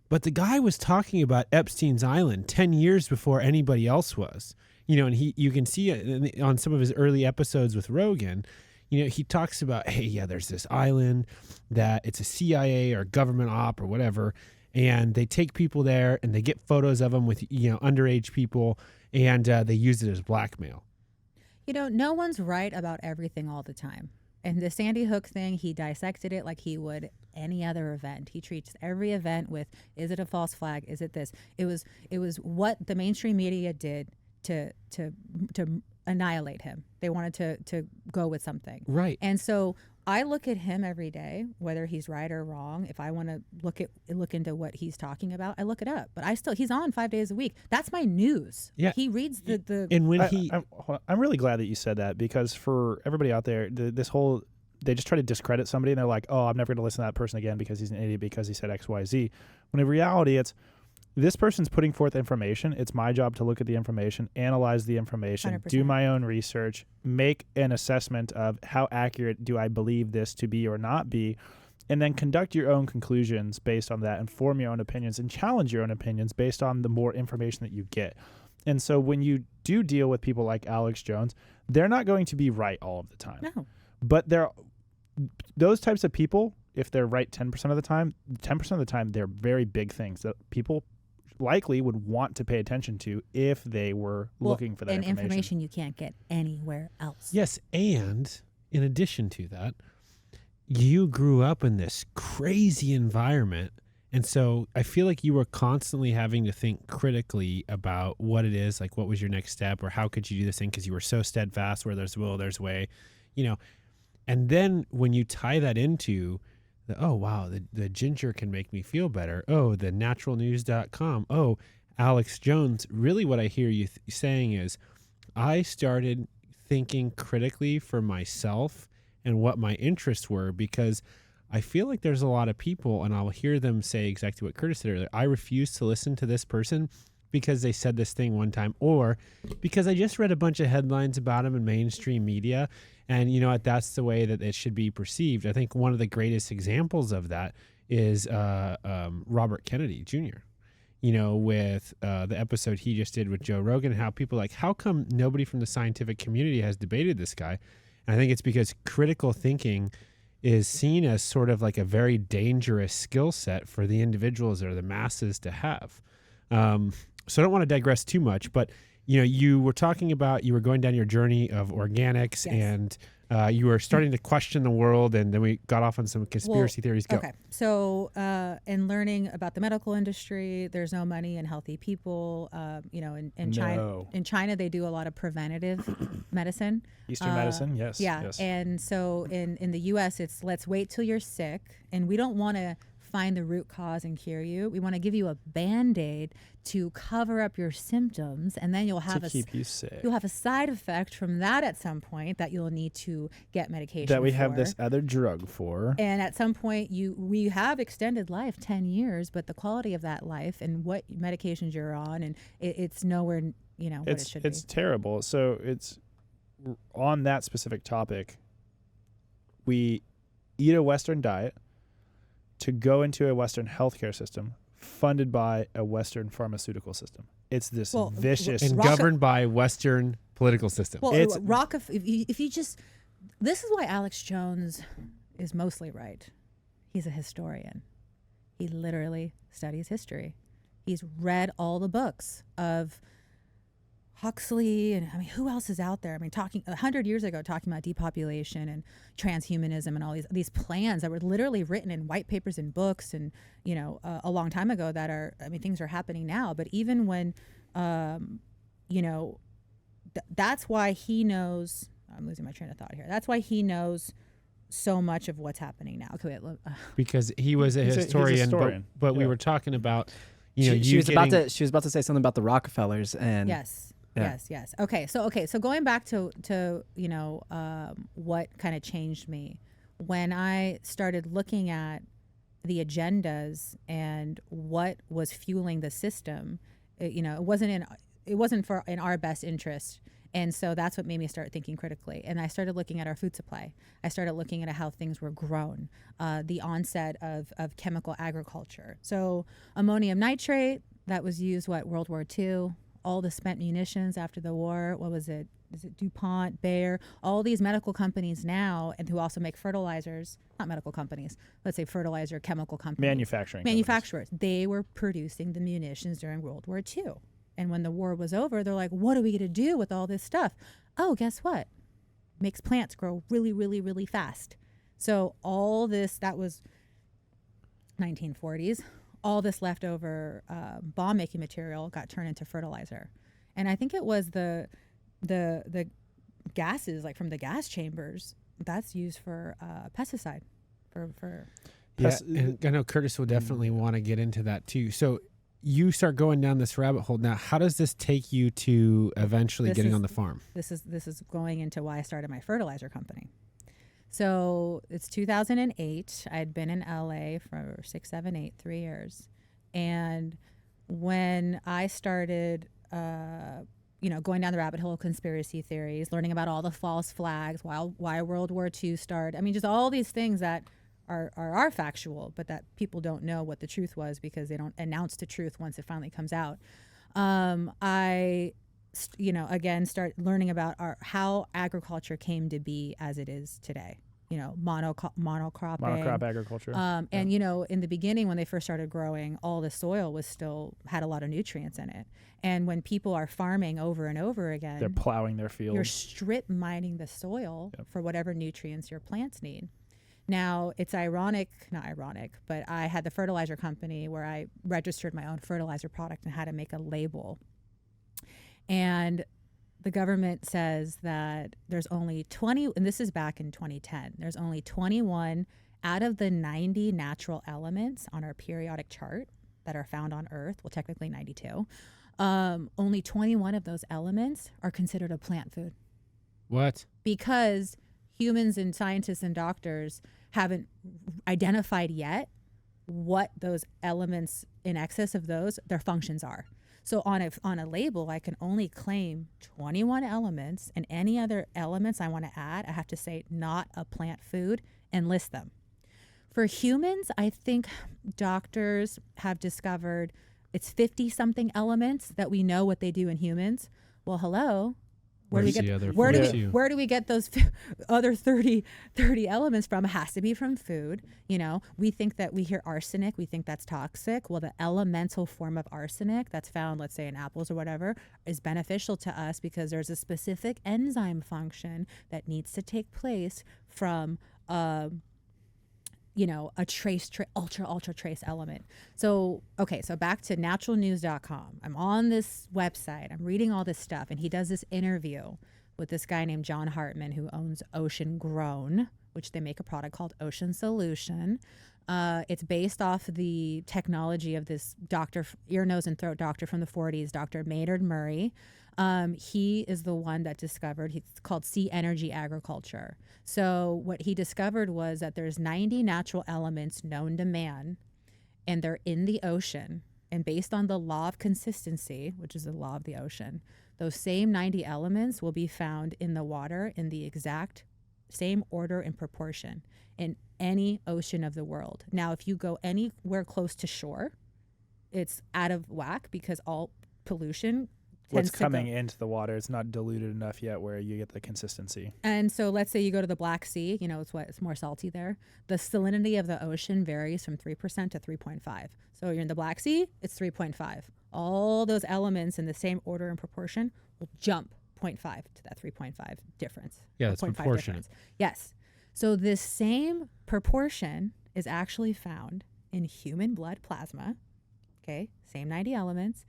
But the guy was talking about Epstein's Island 10 years before anybody else was. And you can see on some of his early episodes with Rogan, he talks about, hey, yeah, there's this island that it's a CIA or government op or whatever, and they take people there and they get photos of them with, underage people, and they use it as blackmail. No one's right about everything all the time. And the Sandy Hook thing, he dissected it like he would any other event. He treats every event with, is it a false flag? Is it this? It was what the mainstream media did to annihilate him. They wanted to go with something. Right. And so I look at him every day, whether he's right or wrong. If I want to look into what he's talking about, I look it up. But he's on 5 days a week. That's my news. Yeah. He reads the and when I'm really glad that you said that, because for everybody out there, they just try to discredit somebody and they're like, oh, I'm never going to listen to that person again because he's an idiot because he said X, Y, Z. When in reality, it's this person's putting forth information. It's my job to look at the information, analyze the information, 100%. Do my own research, make an assessment of how accurate do I believe this to be or not be, and then conduct your own conclusions based on that and form your own opinions and challenge your own opinions based on the more information that you get. And so when you do deal with people like Alex Jones, they're not going to be right all of the time. No. But those types of people, if they're right 10% of the time, 10% of the time, they're very big things that people likely would want to pay attention to if they were looking for that information. And information you can't get anywhere else. Yes, and in addition to that, you grew up in this crazy environment, and so I feel like you were constantly having to think critically about what it is, like what was your next step, or how could you do this thing, because you were so steadfast, where there's will, there's way, And then when you tie that into oh, wow, the ginger can make me feel better. Oh, the naturalnews.com. Oh, Alex Jones. Really what I hear you saying is I started thinking critically for myself and what my interests were, because I feel like there's a lot of people, and I'll hear them say exactly what Curtis said earlier. I refuse to listen to this person because they said this thing one time, or because I just read a bunch of headlines about him in mainstream media, and that's the way that it should be perceived. I think one of the greatest examples of that is Robert Kennedy Jr., with the episode he just did with Joe Rogan, how people are like, how come nobody from the scientific community has debated this guy? And I think it's because critical thinking is seen as sort of like a very dangerous skill set for the individuals or the masses to have. So I don't want to digress too much, but you were talking about, you were going down your journey of organics, yes, and you were starting to question the world, and then we got off on some conspiracy theories. Go. Okay. So in learning about the medical industry, there's no money in healthy people. In China, they do a lot of preventative medicine. Eastern medicine, yes. Yeah. Yes. And so in the U.S., it's let's wait till you're sick, and we don't want to find the root cause and cure you. We want to give you a Band-Aid to cover up your symptoms, and then you'll have keep you sick. You'll have a side effect from that at some point that you'll need to get medication that we for. Have this other drug for. And at some point we have extended life 10 years, but the quality of that life and what medications you're on, and it's nowhere what it should be. It's terrible. So it's on that specific topic. We eat a Western diet to go into a Western healthcare system funded by a Western pharmaceutical system. It's this vicious and governed by Western political system. Well, if you just, this is why Alex Jones is mostly right. He's a historian. He literally studies history. He's read all the books of Huxley, and I mean, who else is out there? I mean, talking 100 years ago, talking about depopulation and transhumanism and all these plans that were literally written in white papers and books, and a long time ago. That are, I mean, things are happening now. But even when, that's why he knows. I'm losing my train of thought here. That's why he knows so much of what's happening now. Okay, because he was a historian. But we were talking about. She was about to say something about the Rockefellers and yes. Okay, so going back to what kind of changed me when I started looking at the agendas and what was fueling the system. It wasn't in our best interest. And so that's what made me start thinking critically. And I started looking at our food supply. I started looking at how things were grown, the onset of chemical agriculture. So ammonium nitrate, that was used, World War II, all the spent munitions after the war. What was it? Is it DuPont, Bayer? All these medical companies now, and who also make fertilizers, not medical companies, let's say fertilizer, chemical companies. Manufacturers. They were producing the munitions during World War II. And when the war was over, they're like, what are we going to do with all this stuff? Oh, guess what? Makes plants grow really, really, really fast. So all this, that was 1940s, all this leftover bomb-making material got turned into fertilizer. And I think it was the gases, like from the gas chambers, that's used for pesticide. And I know Curtis will definitely want to get into that too. So you start going down this rabbit hole. Now, how does this take you to eventually getting on the farm? This is going into why I started my fertilizer company. So it's 2008. I'd been in LA for 3 years. And when I started, going down the rabbit hole of conspiracy theories, learning about all the false flags, why World War II started. I mean, just all these things that are factual, but that people don't know what the truth was because they don't announce the truth once it finally comes out. I, again, start learning about how agriculture came to be as it is today. Monocrop agriculture. And in the beginning, when they first started growing, all the soil was still had a lot of nutrients in it. And when people are farming over and over again, they're plowing their fields. You're strip mining the soil for whatever nutrients your plants need. Now, it's not ironic, but I had the fertilizer company where I registered my own fertilizer product and had to make a label. And the government says that there's only 20, and this is back in 2010, there's only 21 out of the 90 natural elements on our periodic chart that are found on Earth, well, technically 92, only 21 of those elements are considered a plant food. What? Because humans and scientists and doctors haven't identified yet what those elements in excess of those, their functions are. So on a label, I can only claim 21 elements, and any other elements I want to add, I have to say not a plant food and list them. For humans, I think doctors have discovered it's 50-something elements that we know what they do in humans. Well, hello. Where do we get those other 30 elements from? It has to be from food. We think that we hear arsenic. We think that's toxic. Well, the elemental form of arsenic that's found, let's say in apples or whatever, is beneficial to us because there's a specific enzyme function that needs to take place from a ultra trace element. So back to naturalnews.com. I'm on this website. I'm reading all this stuff, and he does this interview with this guy named John Hartman who owns Ocean Grown, which they make a product called Ocean Solution. It's based off the technology of this doctor, ear, nose, and throat doctor from the 40s, Dr. Maynard Murray. He is the one that discovered, it's called sea energy agriculture. So what he discovered was that there's 90 natural elements known to man, and they're in the ocean. And based on the law of consistency, which is the law of the ocean, those same 90 elements will be found in the water in the exact same order and proportion in any ocean of the world. Now, if you go anywhere close to shore, it's out of whack because all pollution what's coming into the water, it's not diluted enough yet where you get the consistency. And so let's say you go to the Black Sea, it's more salty there. The salinity of the ocean varies from 3% to 3.5. So you're in the Black Sea, it's 3.5. All those elements in the same order and proportion will jump 0.5 to that 3.5 difference. Yeah, that's 0.5 proportionate. difference. Yes. So this same proportion is actually found in human blood plasma. Okay, same 90 elements,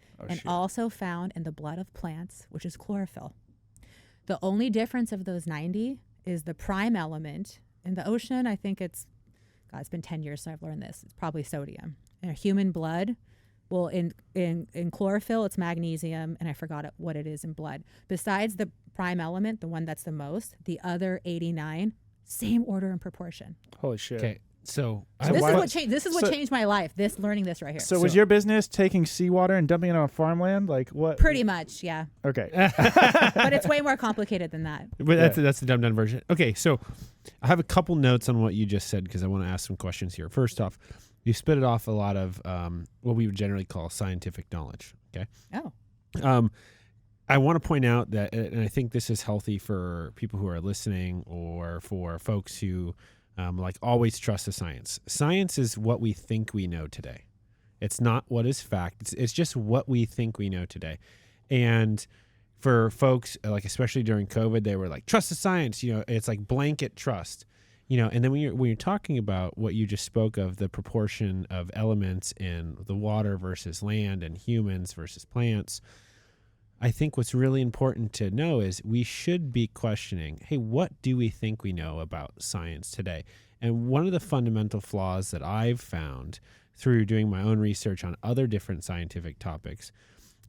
also found in the blood of plants, which is chlorophyll. The only difference of those 90 is the prime element. In the ocean, I think it's been 10 years since I've learned this. It's probably sodium. In human blood, well, in chlorophyll, it's magnesium, and I forgot what it is in blood. Besides the prime element, the one that's the most, the other 89, same order and proportion. Holy shit. Okay. So this is what changed my life. Learning this right here. So was your business taking seawater and dumping it on farmland? Like what? Pretty much, yeah. Okay. But it's way more complicated than that. But that's the dumbed down version. Okay, so I have a couple notes on what you just said because I want to ask some questions here. First off, you spit it off a lot of what we would generally call scientific knowledge. Okay. Oh. I want to point out that, and I think this is healthy for people who are listening or for folks who always trust the science. Science is what we think we know today. It's not what is fact. It's just what we think we know today. And for folks, especially during COVID, they were like, trust the science. It's like blanket trust. And then when you're talking about what you just spoke of, the proportion of elements in the water versus land and humans versus plants, I think what's really important to know is we should be questioning, hey, what do we think we know about science today? And one of the fundamental flaws that I've found through doing my own research on other different scientific topics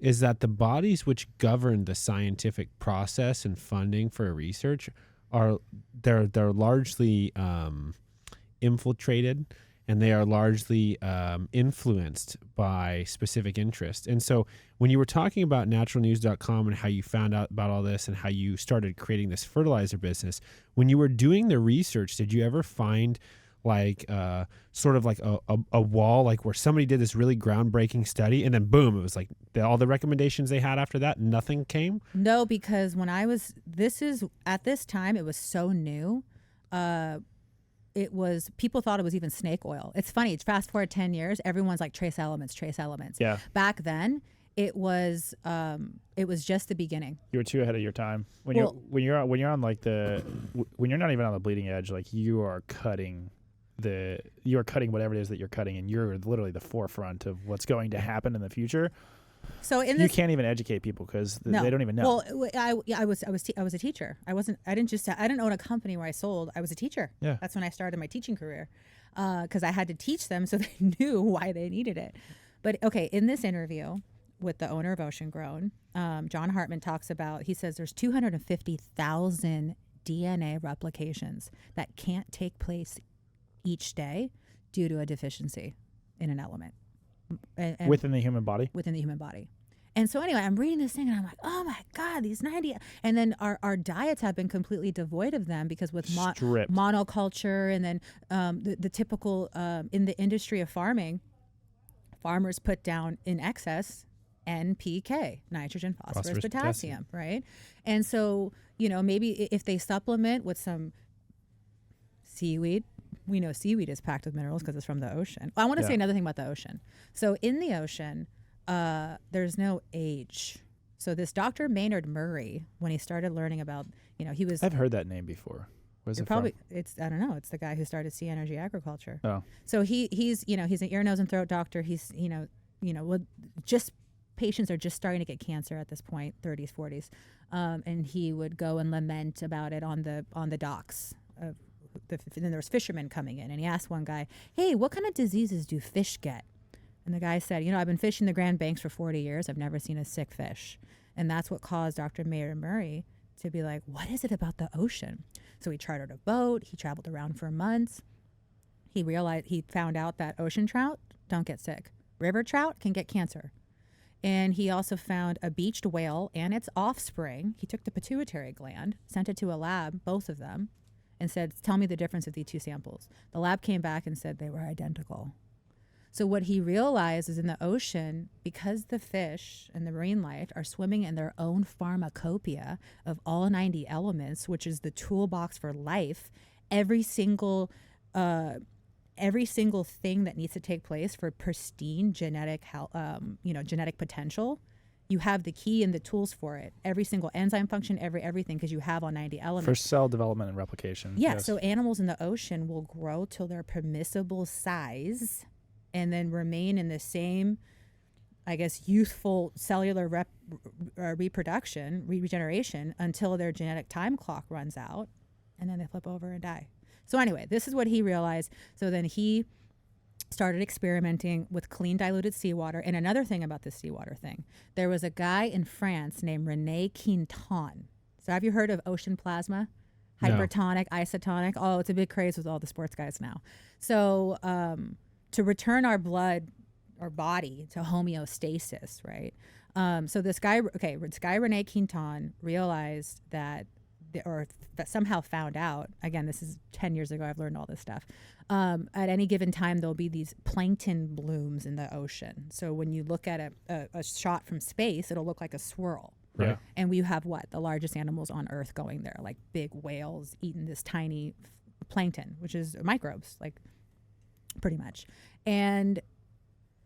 is that the bodies which govern the scientific process and funding for research they're largely infiltrated, and they are largely influenced by specific interests. And so when you were talking about naturalnews.com and how you found out about all this and how you started creating this fertilizer business, when you were doing the research, did you ever find sort of like a wall, like where somebody did this really groundbreaking study and then boom, it was like all the recommendations they had after that, nothing came? No, because at this time, it was so new. People thought it was even snake oil. It's funny. It's fast forward 10 years. Everyone's like trace elements. Yeah. Back then, it was just the beginning. You were too ahead of your time. When you're on when you're not even on the bleeding edge, like you are cutting whatever it is that you're cutting, and you're literally the forefront of what's going to happen in the future. So you can't even educate people because they don't even know. Well, I was a teacher. I didn't own a company where I sold. I was a teacher. Yeah. That's when I started my teaching career, because I had to teach them so they knew why they needed it. But okay, in this interview with the owner of Ocean Grown, John Hartman talks about. He says there's 250,000 DNA replications that can't take place each day due to a deficiency in an element. And within the human body? Within the human body. And so anyway, I'm reading this thing and I'm like, oh my God, these 90. And then our diets have been completely devoid of them because with monoculture and then the typical, in the industry of farming, farmers put down in excess NPK, nitrogen, phosphorus, potassium, right? And so, maybe if they supplement with some seaweed, we know seaweed is packed with minerals because it's from the ocean. I want to say another thing about the ocean. So in the ocean, there's no age. So this Dr. Maynard Murray, when he started learning about, he was... I've heard that name before. Where's it from? I don't know. It's the guy who started Sea Energy Agriculture. Oh. So he's an ear, nose, and throat doctor. He's, just patients are just starting to get cancer at this point, 30s, 40s. And he would go and lament about it on the docks. Then there was fishermen coming in, and he asked one guy, hey, what kind of diseases do fish get? And the guy said, I've been fishing the Grand Banks for 40 years. I've never seen a sick fish. And that's what caused Dr. Maynard Murray to be like, what is it about the ocean? So he chartered a boat. He traveled around for months. He found out that ocean trout don't get sick. River trout can get cancer. And he also found a beached whale and its offspring. He took the pituitary gland, sent it to a lab, both of them, and said, tell me the difference of these two samples. The lab came back and said they were identical. So what he realized is in the ocean, because the fish and the marine life are swimming in their own pharmacopoeia of all 90 elements, which is the toolbox for life, every single thing that needs to take place for pristine genetic potential, You have the key and the tools for it. Every single enzyme function, everything, because you have all 90 elements. For cell development and replication. Yeah, yes. So animals in the ocean will grow till their permissible size and then remain in the same, I guess, youthful cellular regeneration until their genetic time clock runs out, and then they flip over and die. So anyway, this is what he realized. So then he started experimenting with clean diluted seawater. And another thing about this seawater thing, there was a guy in France named René Quinton. So have you heard of ocean plasma? Hypertonic, isotonic. Oh, it's a big craze with all the sports guys now. So to return our blood or body to homeostasis, right? So this guy René Quinton realized that, that somehow found out, again, this is 10 years ago, I've learned all this stuff. At any given time, there'll be these plankton blooms in the ocean. So when you look at a shot from space, it'll look like a swirl. Right. And we have the largest animals on Earth going there, like big whales eating this tiny plankton, which is microbes, like pretty much. And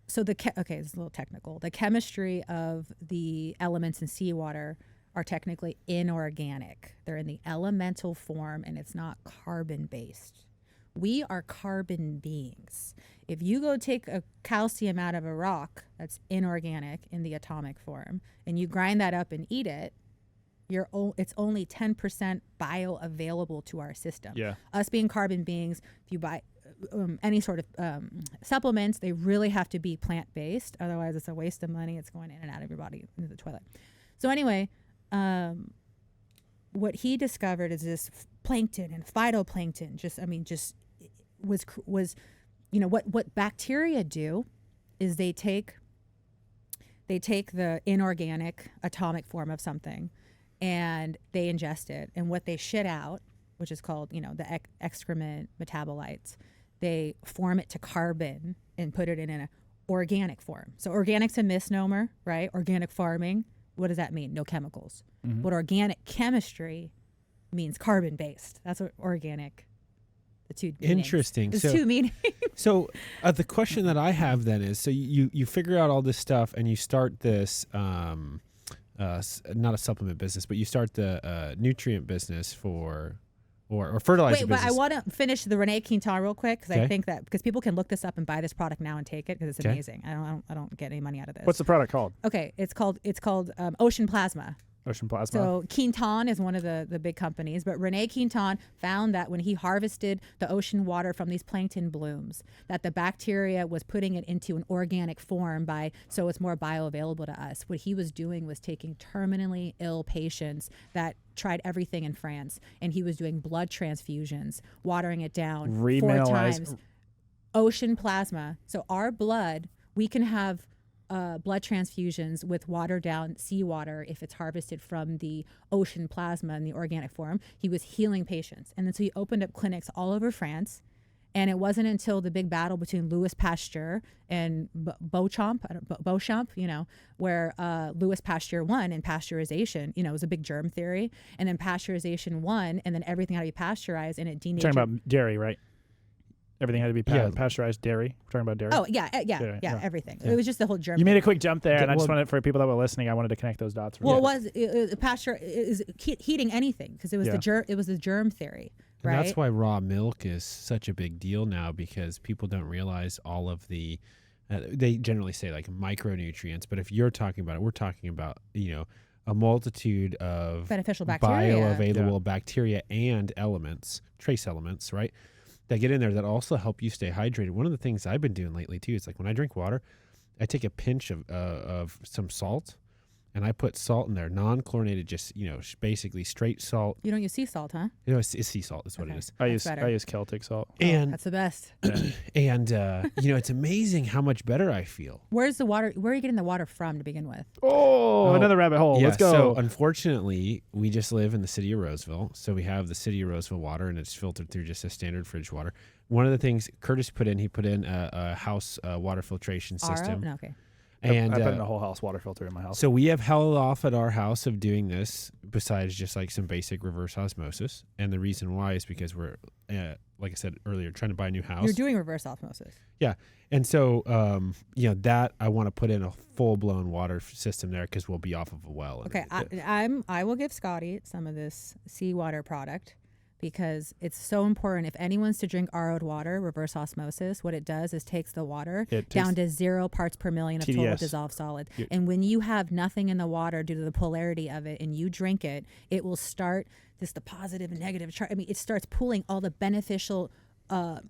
so it's a little technical. The chemistry of the elements in seawater are technically inorganic. They're in the elemental form, and it's not carbon-based. We are carbon beings. If you go take a calcium out of a rock that's inorganic in the atomic form, and you grind that up and eat it, it's only 10% bioavailable to our system. Yeah. Us being carbon beings, if you buy any sort of supplements, they really have to be plant-based. Otherwise, it's a waste of money. It's going in and out of your body into the toilet. So anyway, what he discovered is this plankton and phytoplankton. What bacteria do is they take the inorganic atomic form of something and they ingest it, and what they shit out, which is called the excrement metabolites, they form it to carbon and put it in an organic form. So organic's a misnomer, right? Organic farming. What does that mean? No chemicals. Mm-hmm. But organic chemistry means carbon-based. That's what organic, the two meanings. Interesting. There's two meanings. So the question that I have then is, so you figure out all this stuff and you start this, not a supplement business, but you start the nutrient business or fertilizer business. But I want to finish the René Quinton real quick, because I think that because people can look this up and buy this product now and take it, because it's amazing. I don't get any money out of this. What's the product called? Okay, it's called Ocean Plasma. Ocean Plasma. So Quinton is one of the big companies, but René Quinton found that when he harvested the ocean water from these plankton blooms, that the bacteria was putting it into an organic form so it's more bioavailable to us. What he was doing was taking terminally ill patients that tried everything in France, and he was doing blood transfusions, watering it down 4 times. Ocean Plasma. So our blood, we can have blood transfusions with watered down seawater if it's harvested from the ocean plasma in the organic form. He was healing patients. And then so he opened up clinics all over France. And it wasn't until the big battle between Louis Pasteur and Beauchamp, where Louis Pasteur won in pasteurization. It was a big germ theory. And then pasteurization won, and then everything had to be pasteurized, and it denatured. You're talking about dairy, right? Everything had to be pasteurized dairy. We're talking about dairy. Oh, yeah, everything. Yeah. It was just the whole germ. You made a quick jump there, and I just wanted, for people that were listening, I wanted to connect those dots. Pasture is heating anything, because it was the germ theory, right? And that's why raw milk is such a big deal now, because people don't realize all of the. They generally say like micronutrients, but if you're talking about it, we're talking about a multitude of beneficial bacteria, bioavailable bacteria and elements, trace elements, right? That get in there that also help you stay hydrated. One of the things I've been doing lately too is like when I drink water, I take a pinch of some salt, and I put salt in there, non-chlorinated, just basically straight salt. You don't use sea salt, huh? It's sea salt. That's what it is. I use Celtic salt. And that's the best. And it's amazing how much better I feel. Where's the water? Where are you getting the water from to begin with? Another rabbit hole. Yeah, let's go. So unfortunately, we just live in the city of Roseville, so we have the city of Roseville water, and it's filtered through just a standard fridge water. One of the things Curtis put in a house water filtration system. No, okay. And I put in a whole house water filter in my house. So we have held off at our house of doing this, besides just like some basic reverse osmosis. And the reason why is because we're, like I said earlier, trying to buy a new house. You're doing reverse osmosis. Yeah. And so, that I want to put in a full blown water system there because we'll be off of a well. Okay. I will give Scotty some of this seawater product, because it's so important. If anyone's to drink RO'd water, reverse osmosis, what it does is takes the water down to 0 parts per million of total dissolved solid. And when you have nothing in the water due to the polarity of it and you drink it, it will start the positive and negative charge. I mean, it starts pulling all the beneficial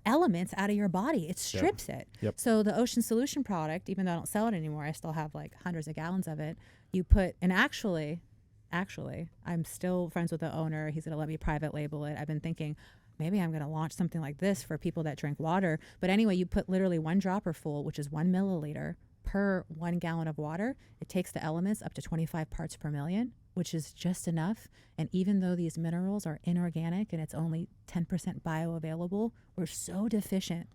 elements out of your body. It strips it. Yep. So the Ocean Solution product, even though I don't sell it anymore, I still have like hundreds of gallons of it. You put, and actually, I'm still friends with the owner. He's going to let me private label it. I've been thinking maybe I'm going to launch something like this for people that drink water. But anyway, you put literally 1 dropper full, which is 1 milliliter per 1 gallon of water. It takes the elements up to 25 parts per million, which is just enough. And even though these minerals are inorganic and it's only 10% bioavailable, we're so deficient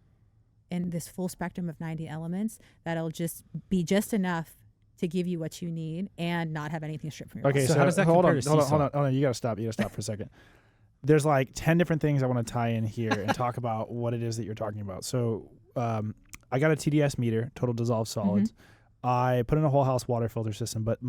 in this full spectrum of 90 elements that it'll just be just enough to give you what you need and not have anything stripped from your body. So how does that compare to sea salt? Hold on. You got to stop for a second. There's like 10 different things I want to tie in here and talk about what it is that you're talking about. So I got a TDS meter, total dissolved solids. Mm-hmm. I put in a whole house water filter system, but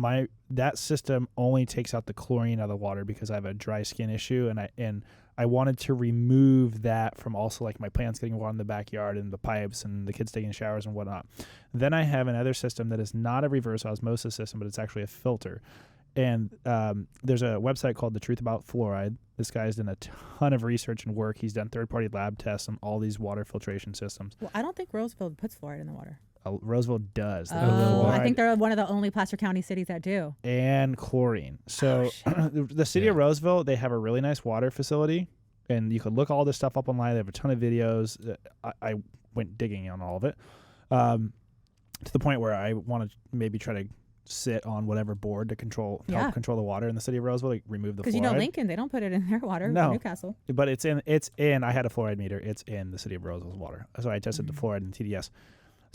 that system only takes out the chlorine out of the water because I have a dry skin issue, and I wanted to remove that from also like my plants getting water in the backyard and the pipes and the kids taking showers and whatnot. Then I have another system that is not a reverse osmosis system, but it's actually a filter. And there's a website called The Truth About Fluoride. This guy's done a ton of research and work. He's done third-party lab tests on all these water filtration systems. Well, I don't think Roseville puts fluoride in the water. Roseville does. I think they're one of the only Placer County cities that do. And chlorine. So the city of Roseville, they have a really nice water facility, and you could look all this stuff up online. They have a ton of videos. I went digging on all of it to the point where I want to maybe try to sit on whatever board to help control the water in the city of Roseville, like remove the fluoride. Because Lincoln, they don't put it in their water. No, Newcastle. But it's in. I had a fluoride meter. It's in the city of Roseville's water. So I tested the fluoride and TDS.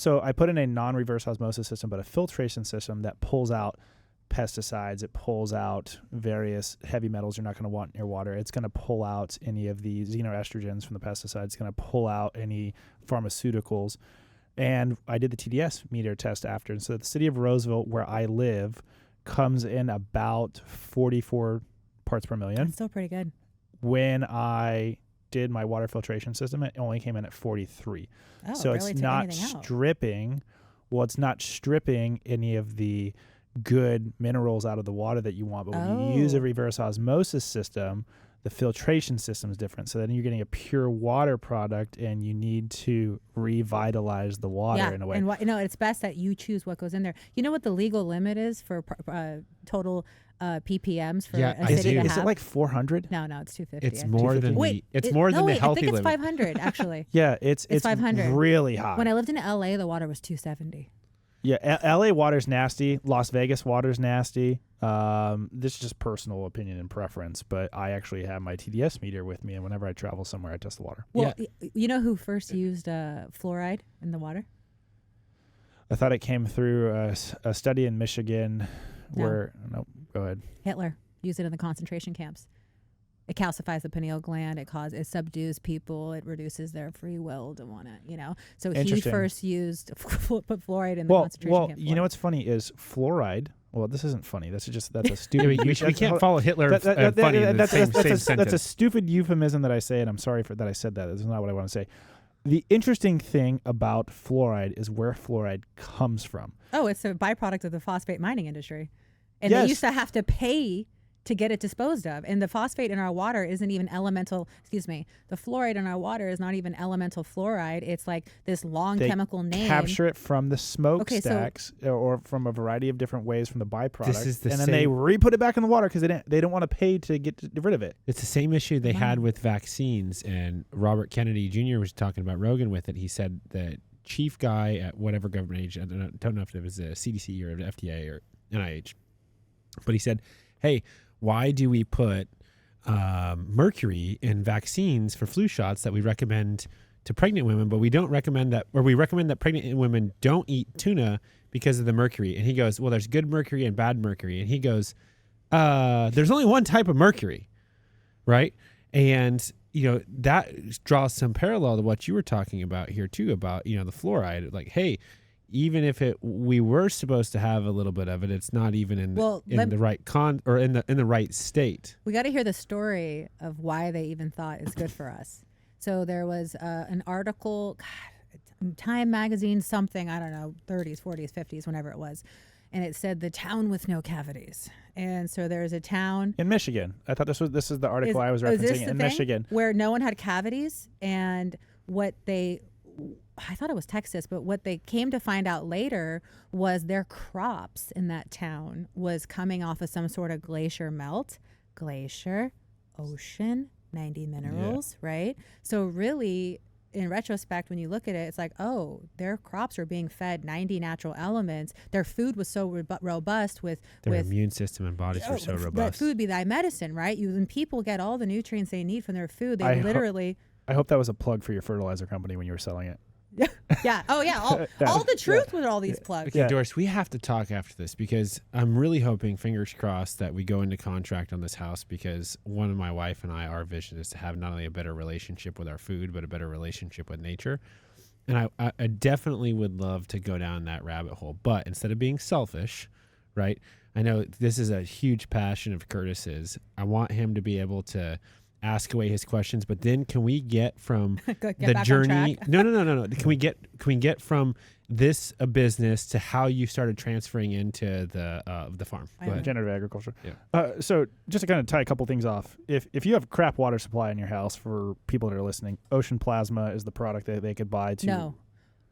So I put in a non-reverse osmosis system, but a filtration system that pulls out pesticides. It pulls out various heavy metals you're not going to want in your water. It's going to pull out any of the xenoestrogens from the pesticides. It's going to pull out any pharmaceuticals. And I did the TDS meter test after. And so the city of Roseville, where I live, comes in about 44 parts per million. That's still pretty good. When I did my water filtration system, it only came in at 43. Oh, so really it's not stripping. Well, it's not stripping any of the good minerals out of the water that you want. But when you use a reverse osmosis system, the filtration system is different. So then you're getting a pure water product, and you need to revitalize the water in a way. And it's best that you choose what goes in there. You know what the legal limit is for total ppms for a city to have? Is it like 400? No, it's 250. It's more than the healthy limit. I think it's 500 actually. Yeah, it's 500. Really high. When I lived in LA, the water was 270. Yeah, LA water's nasty. Las Vegas water's nasty. This is just personal opinion and preference, but I actually have my TDS meter with me, and whenever I travel somewhere, I test the water. Well, you know who first used fluoride in the water? I thought it came through a study in Michigan where... No, go ahead. Hitler used it in the concentration camps. It calcifies the pineal gland. It subdues people. It reduces their free will to want to, So he first put fluoride in the concentration camp. You know what's funny is fluoride. Well, this isn't funny. That's a stupid. we can't follow Hitler funny in the same sentence. That's a stupid euphemism that I say, and I'm sorry that I said that. That's not what I want to say. The interesting thing about fluoride is where fluoride comes from. Oh, it's a byproduct of the phosphate mining industry. And they used to have to pay to get it disposed of. And the phosphate in our water isn't even elemental, the fluoride in our water is not even elemental fluoride. It's like this long chemical name. Capture it from the smokestacks or from a variety of different ways from the byproduct. Then they re-put it back in the water because they don't want to pay to get rid of it. It's the same issue they had with vaccines. And Robert Kennedy Jr. was talking about Rogan with it. He said that chief guy at whatever government agency, I don't know if it was the CDC or the FDA or NIH, but he said, hey, why do we put mercury in vaccines for flu shots that we recommend to pregnant women, but we don't recommend that, or we recommend that pregnant women don't eat tuna because of the mercury. And he goes, well, there's good mercury and bad mercury. And he goes, there's only one type of mercury, right? And, that draws some parallel to what you were talking about here too, about, the fluoride. Like, hey, even if we were supposed to have a little bit of it, it's not even in the right in the right state. We got to hear the story of why they even thought it's good for us. So there was an article, Time magazine, something, I don't know, 30s, 40s, 50s, whenever it was. And it said the town with no cavities. And so there's a town in Michigan. I thought this is the article I was referencing in Michigan, where no one had cavities. And I thought it was Texas, but what they came to find out later was their crops in that town was coming off of some sort of glacier melt. Glacier, ocean, 90 minerals, right? So really, in retrospect, when you look at it, it's like, oh, their crops were being fed 90 natural elements. Their food was so robust with their immune system and bodies were so robust. That food be thy medicine, right? When people get all the nutrients they need from their food, they literally. I hope that was a plug for your fertilizer company when you were selling it. Yeah. Oh, yeah. All the truth with all these plugs. Okay, Doris, we have to talk after this because I'm really hoping, fingers crossed, that we go into contract on this house because one of my wife and I, our vision is to have not only a better relationship with our food, but a better relationship with nature. And I definitely would love to go down that rabbit hole. But instead of being selfish, right, I know this is a huge passion of Curtis's. I want him to be able to ask away his questions, but then can we get from the journey? No. Can we get from this a business to how you started transferring into the farm? Regenerative agriculture. Yeah. So just to kind of tie a couple things off, if you have crap water supply in your house, for people that are listening, Ocean Plasma is the product that they could buy to. No,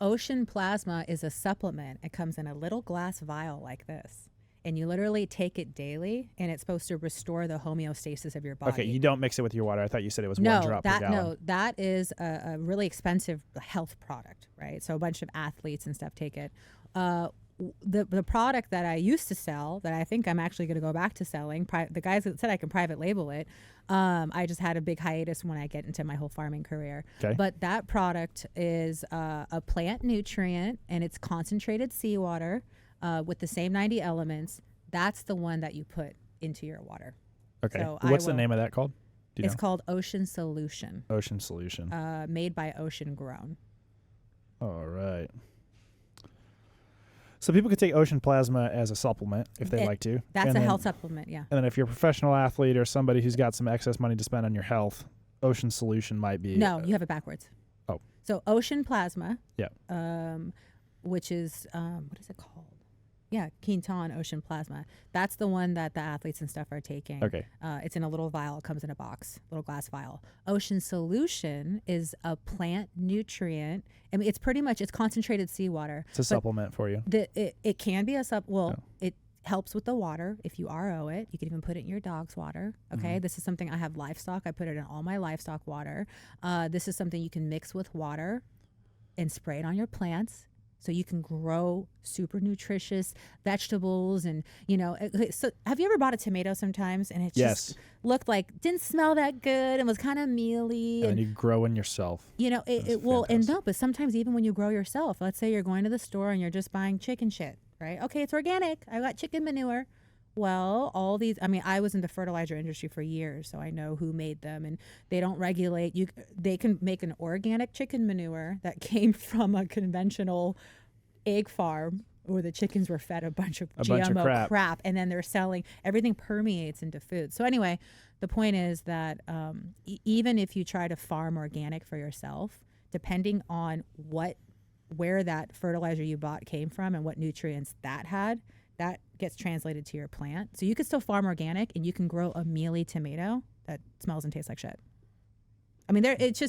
Ocean Plasma is a supplement. It comes in a little glass vial like this. And you literally take it daily, and it's supposed to restore the homeostasis of your body. Okay, you don't mix it with your water. I thought you said it was 1 drop per gallon. No, that is a really expensive health product, right? So a bunch of athletes and stuff take it. The product that I used to sell, that I think I'm actually going to go back to selling, the guys that said I can private label it, I just had a big hiatus when I get into my whole farming career. Okay. But that product is a plant nutrient, and it's concentrated seawater. With the same 90 elements. That's the one that you put into your water. Okay. So what's the name of that called? It's called Ocean Solution. Ocean Solution. Made by Ocean Grown. All right. So people could take Ocean Plasma as a supplement if they like to. That's a health supplement, yeah. And then if you're a professional athlete or somebody who's got some excess money to spend on your health, Ocean Solution might be. No, you have it backwards. Oh. So Ocean Plasma. Yeah. Which is, what is it called? Yeah, Quinton Ocean Plasma. That's the one that the athletes and stuff are taking. Okay. It's in a little vial. It comes in a box, little glass vial. Ocean Solution is a plant nutrient. I mean, it's pretty much, it's concentrated seawater. It's a supplement for you. It can be a it helps with the water. If you RO it, you can even put it in your dog's water. Okay. Mm-hmm. This is something, I have livestock. I put it in all my livestock water. This is something you can mix with water and spray it on your plants. So you can grow super nutritious vegetables and, so have you ever bought a tomato sometimes and it just looked like, didn't smell that good and was kind of mealy. And you grow in yourself. But sometimes even when you grow yourself, let's say you're going to the store and you're just buying chicken shit, right? Okay, it's organic. I got chicken manure. Well, all these, I was in the fertilizer industry for years, so I know who made them, and they don't regulate. They can make an organic chicken manure that came from a conventional egg farm where the chickens were fed a bunch of GMO crap, and then they're selling, everything permeates into food. So anyway, the point is that even if you try to farm organic for yourself, depending on where that fertilizer you bought came from and what nutrients that had, that gets translated to your plant. So you could still farm organic and you can grow a mealy tomato that smells and tastes like shit. It's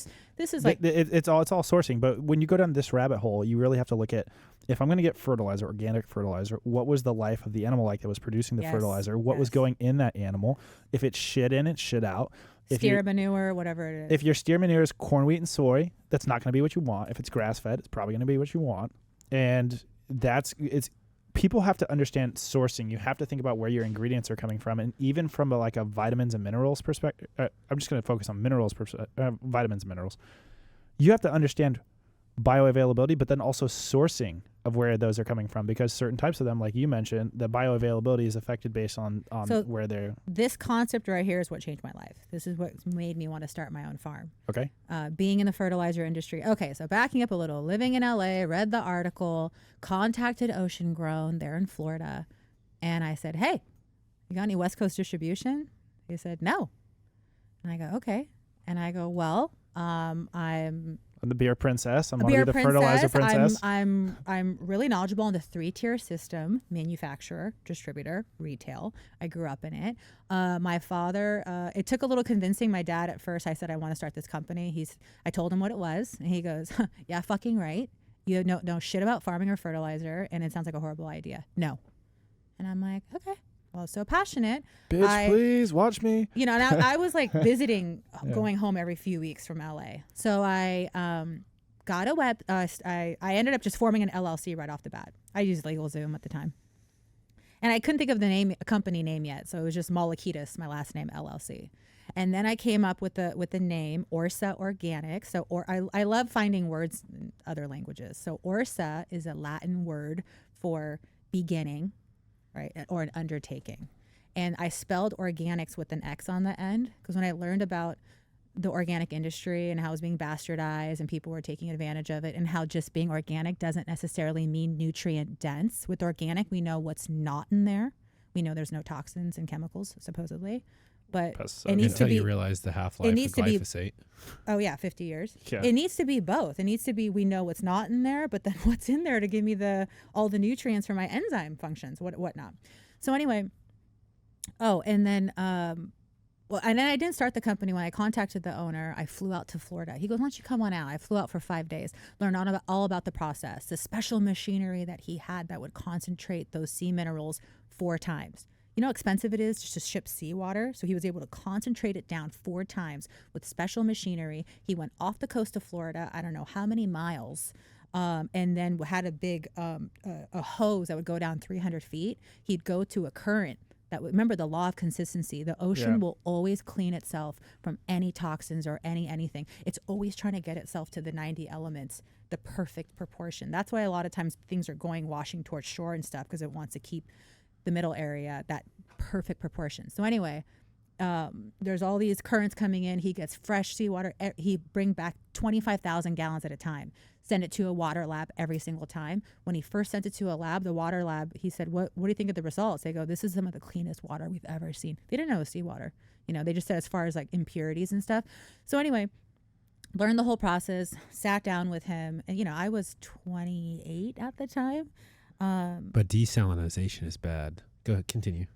all sourcing. But when you go down this rabbit hole, you really have to look at, if I'm going to get fertilizer, organic fertilizer, what was the life of the animal like that was producing the fertilizer? What was going in that animal? If it's shit in, it's shit out. Steer manure, whatever it is. If your steer manure is corn, wheat, and soy, that's not going to be what you want. If it's grass-fed, it's probably going to be what you want. And people have to understand sourcing. You have to think about where your ingredients are coming from, and even from a vitamins and minerals perspective. I'm just going to focus on vitamins and minerals. You have to understand bioavailability, but then also sourcing of where those are coming from, because certain types of them, like you mentioned, the bioavailability is affected based on so where they're. This concept right here is what changed my life. This is what made me want to start my own farm. Okay. Being in the fertilizer industry. Okay, so backing up a little, living in LA, read the article, contacted Ocean Grown there in Florida, and I said, "Hey, you got any West Coast distribution?" He said, "No." And I go, "Okay." And I go, "Well, I'm the beer princess. I'm already the fertilizer princess. I'm really knowledgeable on the 3-tier system: manufacturer, distributor, retail. I grew up in it. My father, it took a little convincing. My dad at first, I said, I want to start this company. I told him what it was, and he goes, "Yeah, fucking right. You know shit about farming or fertilizer, and it sounds like a horrible idea. No." And I'm like, okay. Well, so passionate. Bitch, please watch me. And I was like visiting, going home every few weeks from LA. So I got a web. I ended up just forming an LLC right off the bat. I used LegalZoom at the time, and I couldn't think of the company name yet. So it was just Molakides, my last name, LLC. And then I came up with the name Orsa Organic. So I love finding words in other languages. So Orsa is a Latin word for beginning, right, or an undertaking. And I spelled organics with an X on the end, because when I learned about the organic industry and how it was being bastardized and people were taking advantage of it, and how just being organic doesn't necessarily mean nutrient dense. With organic, we know what's not in there. We know there's no toxins and chemicals, supposedly. But it needs to be, you realize the half-life of glyphosate. 50 years. Yeah. It needs to be both. It needs to be, we know what's not in there, but then what's in there to give me all the nutrients for my enzyme functions, whatnot. So anyway, and then I didn't start the company. When I contacted the owner, I flew out to Florida. He goes, "Why don't you come on out?" I flew out for 5 days, learned all about the process, the special machinery that he had that would concentrate those sea minerals 4 times. You know how expensive it is just to ship seawater? So he was able to concentrate it down 4 times with special machinery. He went off the coast of Florida, I don't know how many miles, and then had a big a hose that would go down 300 feet. He'd go to a current remember the law of consistency. The ocean will always clean itself from any toxins or anything. It's always trying to get itself to the 90 elements, the perfect proportion. That's why a lot of times things are washing towards shore and stuff, because it wants to keep the middle area that perfect proportion. So anyway, there's all these currents coming in. He gets fresh seawater. He bring back 25,000 gallons at a time, send it to a water lab every single time. When he first sent it to a lab, the water lab, he said, what do you think of the results? They go, "This is some of the cleanest water we've ever seen." They didn't know it was seawater. They just said as far as like impurities and stuff. So anyway, learned the whole process, sat down with him, and I was 28 at the time. But desalinization is bad. Go ahead, continue.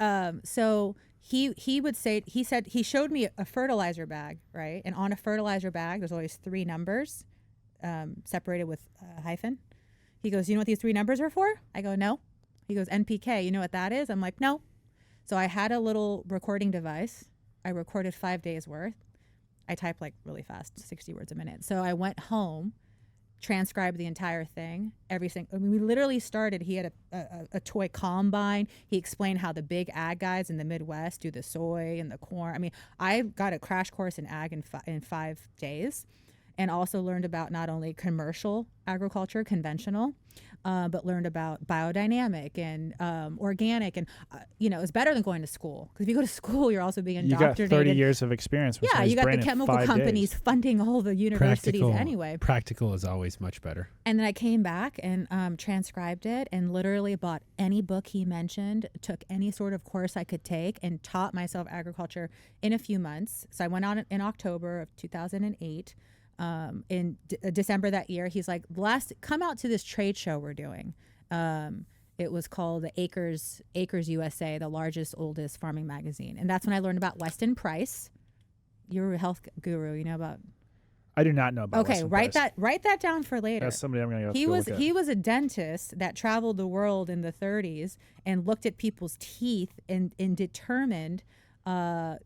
So he showed me a fertilizer bag, right? And on a fertilizer bag, there's always 3 numbers, separated with a hyphen. He goes, "You know what these 3 numbers are for?" I go, "No." He goes, "NPK, you know what that is?" I'm like, "No." So I had a little recording device. I recorded 5 days worth. I type like really fast, 60 words a minute. So I went home, transcribed the entire thing, everything. I mean, we literally started. He had a toy combine. He explained how the big ag guys in the Midwest do the soy and the corn. I mean, I got a crash course in ag in 5 days, and also learned about not only commercial agriculture, conventional, but learned about biodynamic and organic. And, it was better than going to school. Because if you go to school, you're also being indoctrinated. You got 30 years of experience. Yeah, you got the chemical companies funding all the universities anyway. Practical is always much better. And then I came back and transcribed it, and literally bought any book he mentioned, took any sort of course I could take, and taught myself agriculture in a few months. So I went on in October of 2008. In December that year, he's like, come out to this trade show we're doing. It was called the Acres USA, the largest, oldest farming magazine. And that's when I learned about Weston Price. You're a health guru, you know about. I do not know about Weston Price. Write that down for later. That's somebody I'm going to go look at. He was a dentist that traveled the world in the 30s and looked at people's teeth and determined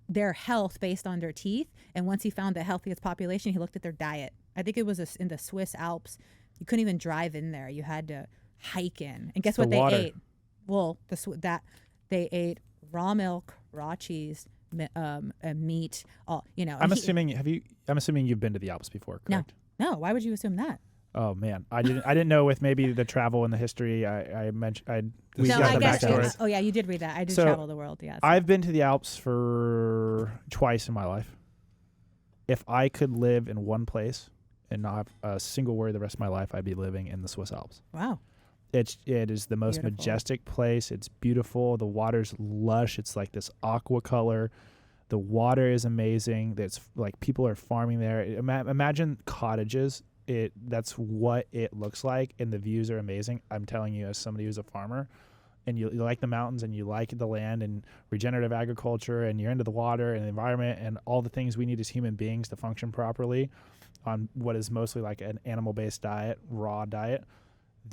their health based on their teeth. And once he found the healthiest population, he looked at their diet. I think it was in the Swiss Alps. You couldn't even drive in there. You had to hike in. And guess what they ate? Well, they ate raw milk, raw cheese, meat. I'm assuming you've been to the Alps before, correct? No. Why would you assume that? Oh man, I didn't know with maybe the travel and the history. I mentioned we No, got I the guess. backstory. Oh yeah, you did read that. I did So, travel the world. Yeah. I've been to the Alps for twice in my life. If I could live in one place and not have a single worry the rest of my life, I'd be living in the Swiss Alps. Wow. It is the most majestic place. It's beautiful. The water's lush. It's like this aqua color. The water is amazing. That's like people are farming there. Imagine cottages. That's what it looks like, and the views are amazing. I'm telling you, as somebody who's a farmer, and you like the mountains and you like the land and regenerative agriculture, and you're into the water and the environment and all the things we need as human beings to function properly on what is mostly like an animal-based diet, raw diet.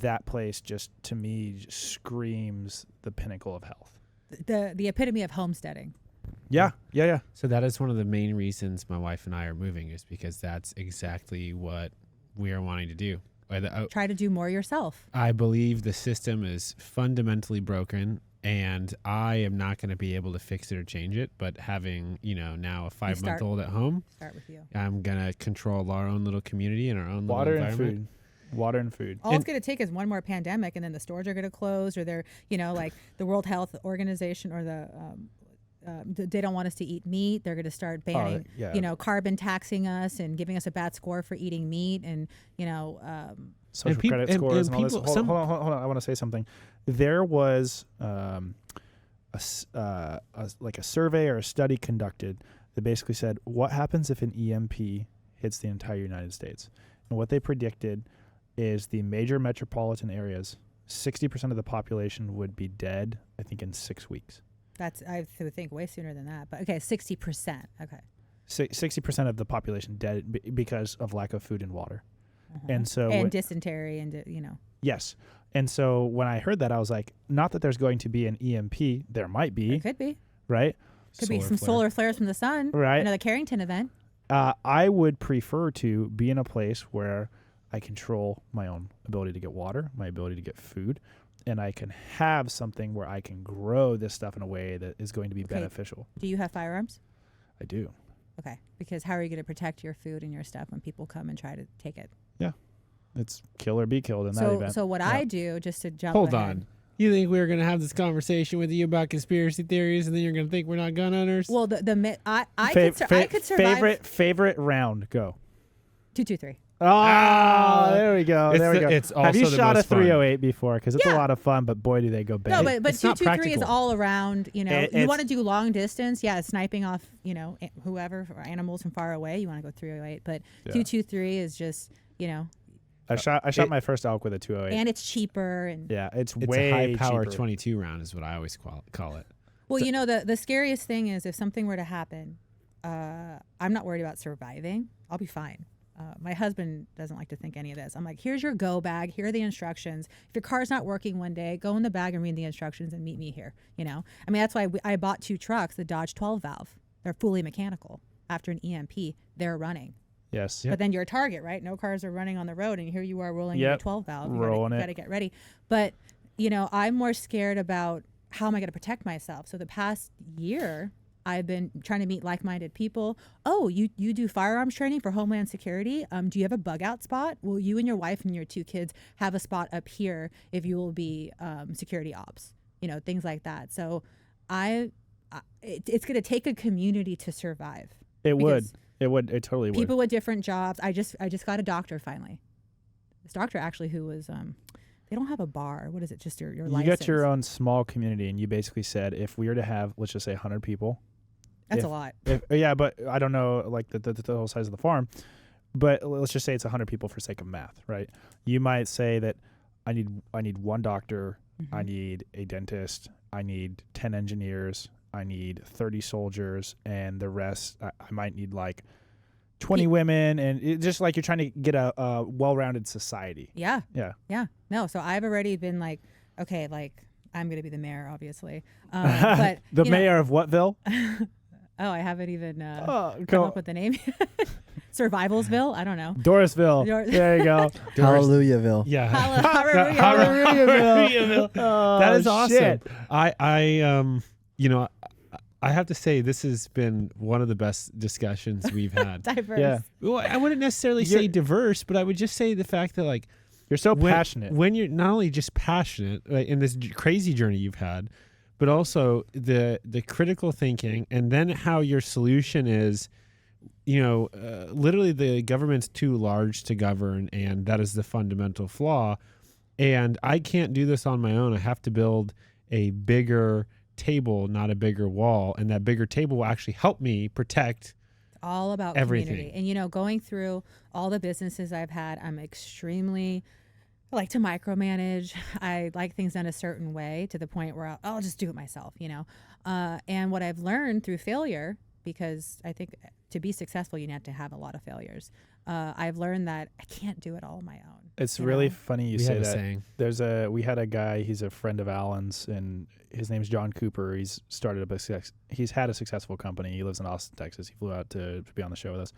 That place just, to me, just screams the pinnacle of health. The epitome of homesteading. Yeah. So that is one of the main reasons my wife and I are moving, is because that's exactly what we are wanting to do. Try to do more yourself. I believe the system is fundamentally broken, and I am not going to be able to fix it or change it. But having, now a 5-month-old at home, start with you. I'm going to control our own little community and our own little water environment. and food. Water and food. All it's going to take is one more pandemic, and then the stores are going to close, or they're, like the World Health Organization or they don't want us to eat meat. They're going to start banning, carbon taxing us and giving us a bad score for eating meat, and social credit scores and all this. Hold on. I want to say something. There was a survey or a study conducted that basically said what happens if an EMP hits the entire United States, and what they predicted is the major metropolitan areas, 60% of the population would be dead, I think, in 6 weeks. That's, I would think, way sooner than that. But okay, 60%. Okay. 60% of the population dead because of lack of food and water. And dysentery and, Yes. And so when I heard that, I was like, not that there's going to be an EMP. There might be. There could be. Right? Could be some solar flares from the sun. Right. Another Carrington event. I would prefer to be in a place where I control my own ability to get water, my ability to get food, and I can have something where I can grow this stuff in a way that is going to be beneficial. Do you have firearms? I do. Okay. Because how are you going to protect your food and your stuff when people come and try to take it? Yeah. It's kill or be killed in that event. So what I do, just to jump Hold ahead. on. You think we were going to have this conversation with you about conspiracy theories, and then you're going to think we're not gun owners? Well, I could survive. Favorite round, go. 223. Oh, there we go. It's also have you shot a 308 fun. Before? Because it's a lot of fun, but boy, do they go bad. No, but 223 is all around. You want to do long distance, sniping off, whoever, or animals from far away. You want to go 308, but 223 is just, I shot my first elk with a 208, and it's cheaper, and it's way a high power cheaper. 22 round is what I always call it. Well, the scariest thing is if something were to happen, I'm not worried about surviving. I'll be fine. My husband doesn't like to think any of this. I'm like, here's your go bag. Here are the instructions. If your car's not working one day, go in the bag and read the instructions and meet me here. That's why I bought 2 trucks, the Dodge 12 valve. They're fully mechanical. After an EMP, they're running. Yes. But then you're a target, right? No cars are running on the road, and here you are rolling your 12 valve. You got to get ready. But, I'm more scared about how am I going to protect myself. So the past year, I've been trying to meet like-minded people. Oh, you do firearms training for Homeland Security? Do you have a bug-out spot? Will you and your wife and your 2 kids have a spot up here if you will be security ops? Things like that. So it's going to take a community to survive. It would. It totally would. People with different jobs. I just got a doctor finally. This doctor actually who was they don't have a bar. What is it? Just your license. You got your own small community, and you basically said if we were to have, let's just say 100 people. That's a lot. But I don't know like the whole size of the farm. But let's just say it's 100 people for sake of math, right? You might say that I need 1 doctor, I need a dentist, I need 10 engineers, I need 30 soldiers, and the rest I might need like 20 women, and it's just like you're trying to get a well-rounded society. Yeah. No, so I've already been like, okay, like I'm going to be the mayor, obviously. But the mayor of Whatville? Oh, I haven't even come up with the name. Survivalsville? I don't know. Dorisville. There you go. Hallelujahville. Yeah. Hallelujahville. That is awesome. Shit. I I have to say this has been one of the best discussions we've had. Diverse. Yeah. Well, I wouldn't necessarily say diverse, but I would just say the fact that like you're so passionate. When you're not only just passionate in this crazy journey you've had, but also the critical thinking, and then how your solution is, literally the government's too large to govern, and that is the fundamental flaw. And I can't do this on my own. I have to build a bigger table, not a bigger wall, and that bigger table will actually help me protect all about everything. Community. And going through all the businesses I've had, I like to micromanage. I like things done a certain way to the point where I'll just do it myself, and what I've learned through failure, because I think to be successful you have to have a lot of failures, I've learned that I can't do it all on my own. It's really funny you say that. We had a guy, he's a friend of Alan's, and his name's John Cooper. He's had a successful company. He lives in Austin, Texas. He flew out to be on the show with us.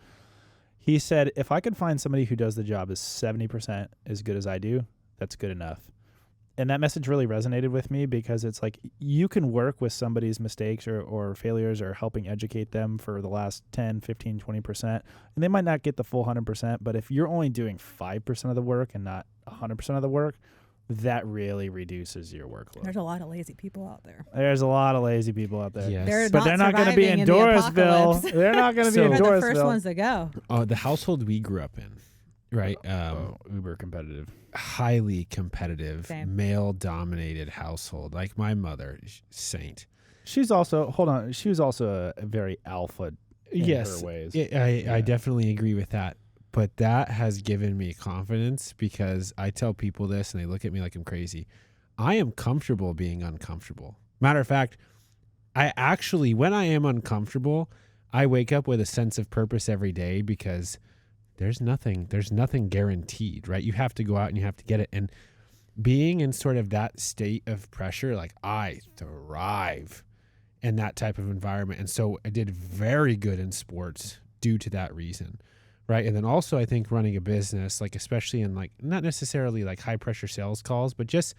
He said, if I could find somebody who does the job as 70% as good as I do, that's good enough. And that message really resonated with me, because it's like you can work with somebody's mistakes or failures or helping educate them for the last 10, 15, 20%. And they might not get the full 100%, but if you're only doing 5% of the work and not 100% of the work, that really reduces your workload. There's a lot of lazy people out there. Yes. But they're not going to be in Dorisville. They're not going to be in Dorisville. They're the first ones to go. The household we grew up in, right? Uber competitive. Highly competitive, male-dominated household. Like my mother, saint. She was also a very alpha in her ways. I definitely agree with that. But that has given me confidence, because I tell people this and they look at me like I'm crazy. I am comfortable being uncomfortable. Matter of fact, when I am uncomfortable, I wake up with a sense of purpose every day, because there's nothing guaranteed, right? You have to go out and you have to get it. And being in sort of that state of pressure, like I thrive in that type of environment. And so I did very good in sports due to that reason. Right. And then also I think running a business, like especially in like not necessarily like high pressure sales calls, but just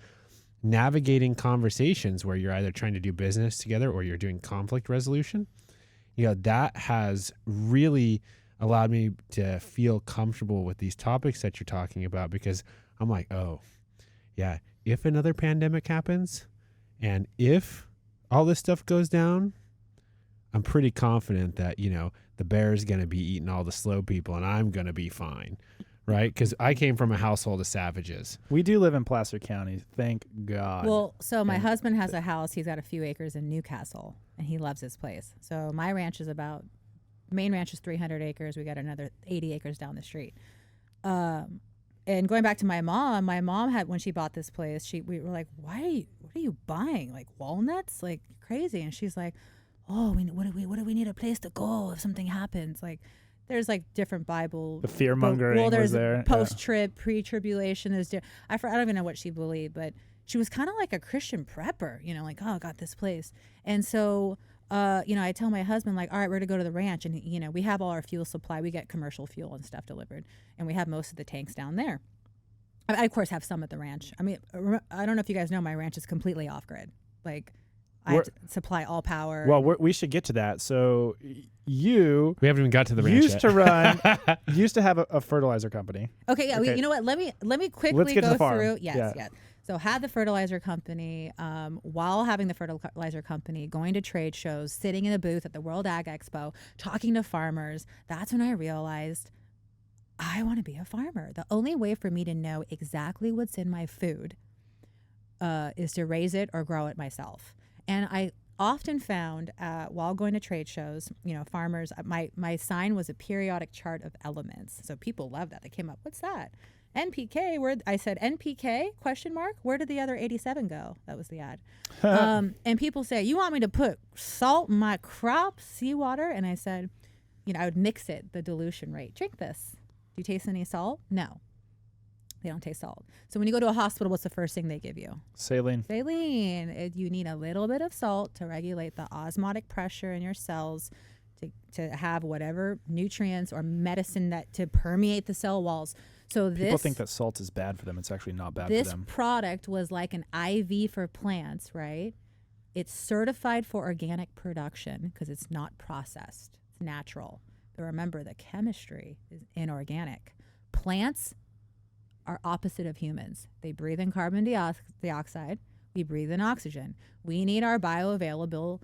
navigating conversations where you're either trying to do business together or you're doing conflict resolution, that has really allowed me to feel comfortable with these topics that you're talking about, because I'm like, oh, yeah, if another pandemic happens and if all this stuff goes down, I'm pretty confident that, the bear is going to be eating all the slow people and I'm going to be fine, right? Because I came from a household of savages. We do live in Placer County, thank God. Well, so my husband has a house. He's got a few acres in Newcastle, and he loves his place. So my ranch is main ranch is 300 acres. We got another 80 acres down the street. And going back to my mom had, when she bought this place, we were like, what are you buying? Like walnuts? Like crazy. And she's like, oh, what do we need a place to go if something happens? Like there's like different Bible. The fear mongering there's was there. Post-trib, pre-tribulation. I don't even know what she believed, but she was kind of like a Christian prepper, like, oh, I got this place. And so, I tell my husband, like, all right, we're to go to the ranch. And, we have all our fuel supply. We get commercial fuel and stuff delivered. And we have most of the tanks down there. I of course, have some at the ranch. I mean, I don't know if you guys know, my ranch is completely off-grid. Like, I have to supply all power. Well, we should get to that. So we haven't even got to the ranch yet. Used to have a fertilizer company. Okay, yeah. You know what? Let me quickly go through. Yes. So had the fertilizer company, while having the fertilizer company, going to trade shows, sitting in a booth at the World Ag Expo, talking to farmers. That's when I realized I want to be a farmer. The only way for me to know exactly what's in my food is to raise it or grow it myself. And I often found while going to trade shows, farmers, my sign was a periodic chart of elements. So people love that. They came up, what's that? NPK. I said, NPK, ? Where did the other 87 go? That was the ad. And people say, you want me to put salt in my crop, seawater? And I said, I would mix it, the dilution rate. Drink this. Do you taste any salt? No. They don't taste salt. So when you go to a hospital, what's the first thing they give you? Saline. You need a little bit of salt to regulate the osmotic pressure in your cells to have whatever nutrients or medicine to permeate the cell walls. So people think that salt is bad for them. It's actually not bad for them. This product was like an IV for plants, right? It's certified for organic production because it's not processed. It's natural. But remember, the chemistry is inorganic. Plants are opposite of humans. They breathe in carbon dioxide. We breathe in oxygen. We need our bioavailable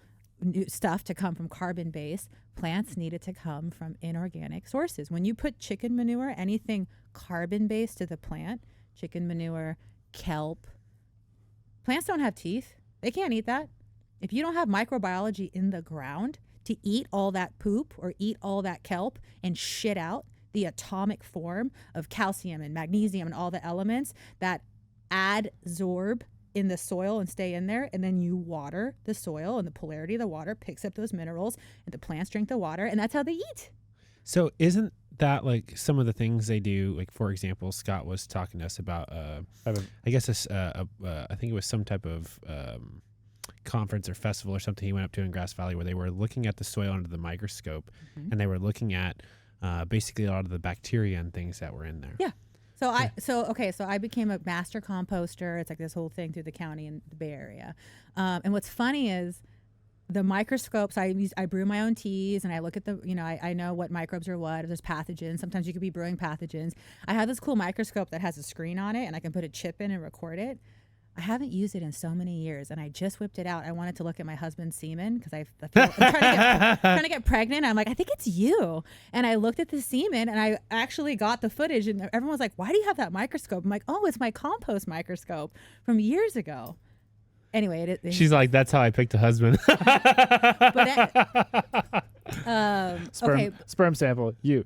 stuff to come from carbon base. Plants need it to come from inorganic sources. When you put chicken manure, anything carbon based to the plant, chicken manure, kelp, plants don't have teeth. They can't eat that. If you don't have microbiology in the ground to eat all that poop or eat all that kelp and shit out the atomic form of calcium and magnesium and all the elements that adsorb in the soil and stay in there, and then you water the soil, and the polarity of the water picks up those minerals, and the plants drink the water, and that's how they eat. So isn't that like some of the things they do? Like, for example, Scott was talking to us about, I guess I think it was some type of conference or festival or something he went up to in Grass Valley, where they were looking at the soil under the microscope, and they were looking at basically a lot of the bacteria and things that were in there. Yeah. So I became a master composter. It's like this whole thing through the county and the Bay Area. And what's funny is the microscopes. I brew my own teas, and I look at the, I know what microbes are what. If there's pathogens, sometimes you could be brewing pathogens. I have this cool microscope that has a screen on it, and I can put a chip in and record it. I haven't used it in so many years, and I just whipped it out. I wanted to look at my husband's semen because I'm trying to get pregnant. I'm like, I think it's you. And I looked at the semen, and I actually got the footage, and everyone was like, why do you have that microscope? I'm like, oh, it's my compost microscope from years ago. Anyway, she's like, that's how I picked a husband. Sperm sample. You.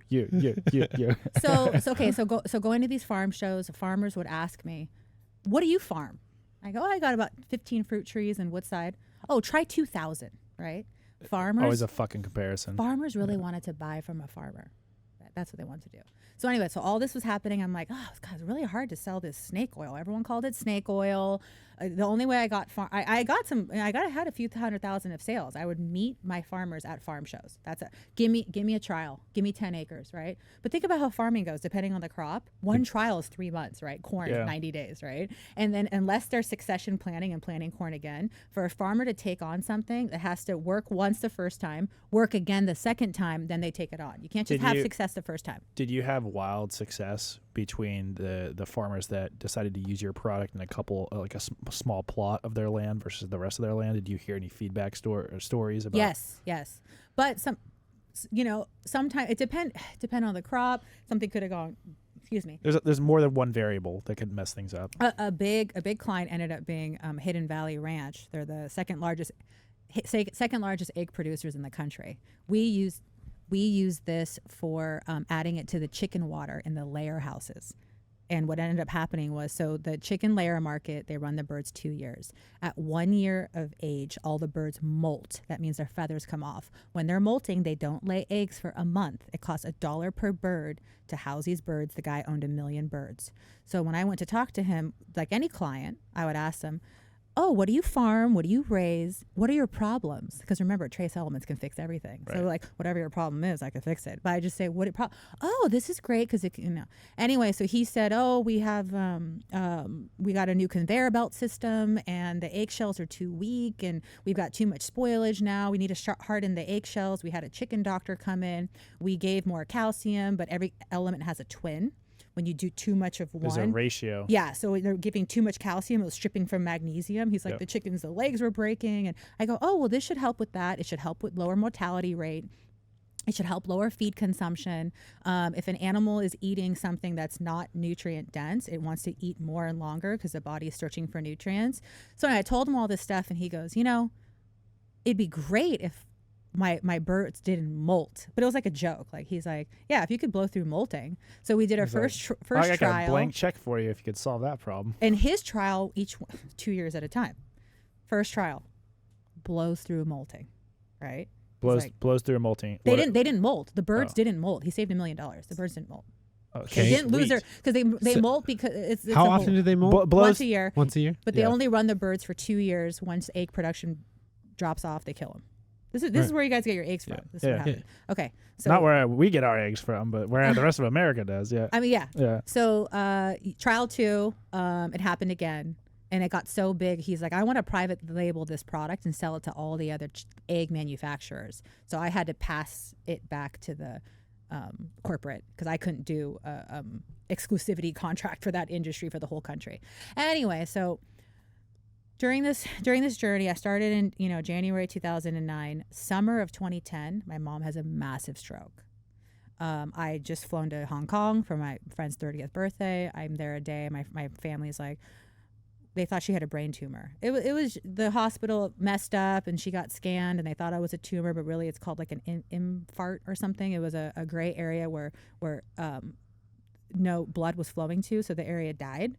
So going to these farm shows, farmers would ask me, what do you farm? I go, I got about 15 fruit trees in Woodside. Oh, try 2,000, right? Farmers. Always a fucking comparison. Farmers really wanted to buy from a farmer. That's what they wanted to do. So anyway, so all this was happening. I'm like, oh, God, it's really hard to sell this snake oil. Everyone called it snake oil. The only way I got I had a few 100,000 of sales. I would meet my farmers at farm shows. That's it. Give me a trial. Give me 10 acres, right? But think about how farming goes. Depending on the crop, one trial is 3 months, right? Corn, 90 days, right? And then unless there's succession planting and planting corn again, for a farmer to take on something, it has to work once the first time, work again the second time, then they take it on. You can't just have success the first time. Did you have wild success between the farmers that decided to use your product in a couple, like a small plot of their land versus the rest of their land? Did you hear any feedback stories about? Yes. But sometimes it depend on the crop. Something could have gone. Excuse me. There's more than one variable that could mess things up. A big client ended up being Hidden Valley Ranch. They're the second largest egg producers in the country. We use this for adding it to the chicken water in the layer houses. And what ended up happening was, so the chicken layer market, they run the birds 2 years. At 1 year of age, all the birds molt. That means their feathers come off. When they're molting, they don't lay eggs for a month. It costs $1 per bird to house these birds. The guy owned 1 million birds. So when I went to talk to him, like any client, I would ask them, oh, what do you farm? What do you raise? What are your problems? Because remember, trace elements can fix everything. Right. So like, whatever your problem is, I can fix it. But I just say, oh, this is great because it, Anyway, so he said, oh, we have, we got a new conveyor belt system, and the eggshells are too weak, and we've got too much spoilage now. We need to harden the eggshells. We had a chicken doctor come in. We gave more calcium, but every element has a twin. When you do too much of one. There's a ratio. Yeah, so they're giving too much calcium. It was stripping from magnesium. He's like, the chickens, the legs were breaking. And I go, oh, well, this should help with that. It should help with lower mortality rate. It should help lower feed consumption. If an animal is eating something that's not nutrient dense, it wants to eat more and longer because the body is searching for nutrients. So I told him all this stuff, and he goes, it'd be great if my birds didn't molt, but it was like a joke. Like, he's like, yeah, if you could blow through molting. So we did our first trial. I got a blank check for you if you could solve that problem. And his trial, 2 years at a time. First trial, blows through molting, right? Blows through molting. They didn't molt. The birds didn't molt. He saved $1 million. The birds didn't molt. Okay. They didn't lose their, because they molt because it's how often do they molt? Once a year. Once a year. But they only run the birds for 2 years. Once egg production drops off, they kill them. This is where you guys get your eggs from. This is what happened. Okay. So not where we get our eggs from, but where the rest of America does. Yeah. I mean, yeah. So trial 2, it happened again. And it got so big, he's like, I want to private label this product and sell it to all the other egg manufacturers. So I had to pass it back to the corporate because I couldn't do a exclusivity contract for that industry for the whole country. Anyway, so during this journey, I started in January 2009. Summer of 2010, my mom has a massive stroke. I just flown to Hong Kong for my friend's 30th birthday. I'm there a day. My family's like, they thought she had a brain tumor. It was the hospital messed up and she got scanned and they thought I was a tumor, but really it's called like an infart or something. It was a gray area where no blood was flowing to, so the area died.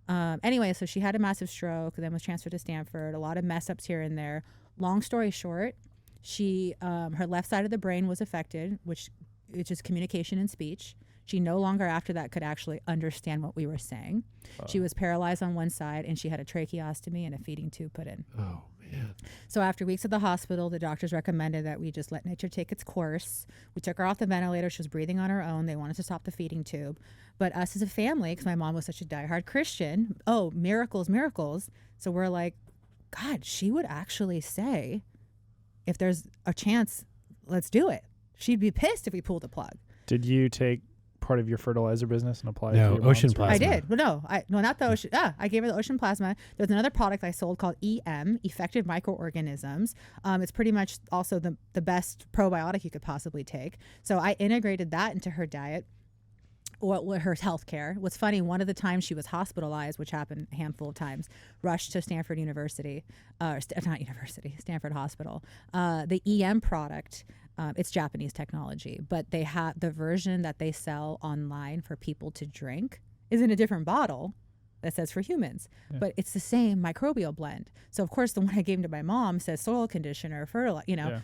Anyway, so she had a massive stroke, then was transferred to Stanford. A lot of mess ups here and there. Long story short, she her left side of the brain was affected, which is communication and speech. She no longer after that could actually understand what we were saying. She was paralyzed on one side and she had a tracheostomy and a feeding tube put in. Oh, man. So after weeks at the hospital, the doctors recommended that we just let nature take its course. We took her off the ventilator. She was breathing on her own. They wanted to stop the feeding tube. But us as a family, because my mom was such a diehard Christian, miracles, miracles. So we're like, God, she would actually say, if there's a chance, let's do it. She'd be pissed if we pulled the plug. Did you take part of your fertilizer business and apply it to your ocean mom's plasma? I did. Well, no, not the ocean. I gave her the ocean plasma. There's another product I sold called EM, Effective Microorganisms. It's pretty much also the best probiotic you could possibly take. So I integrated that into her diet or her health care. What's funny, one of the times she was hospitalized, which happened a handful of times, rushed to Stanford University, Stanford Hospital. The EM product, it's Japanese technology, but they have the version that they sell online for people to drink is in a different bottle that says for humans, but it's the same microbial blend. So of course the one I gave to my mom says soil conditioner,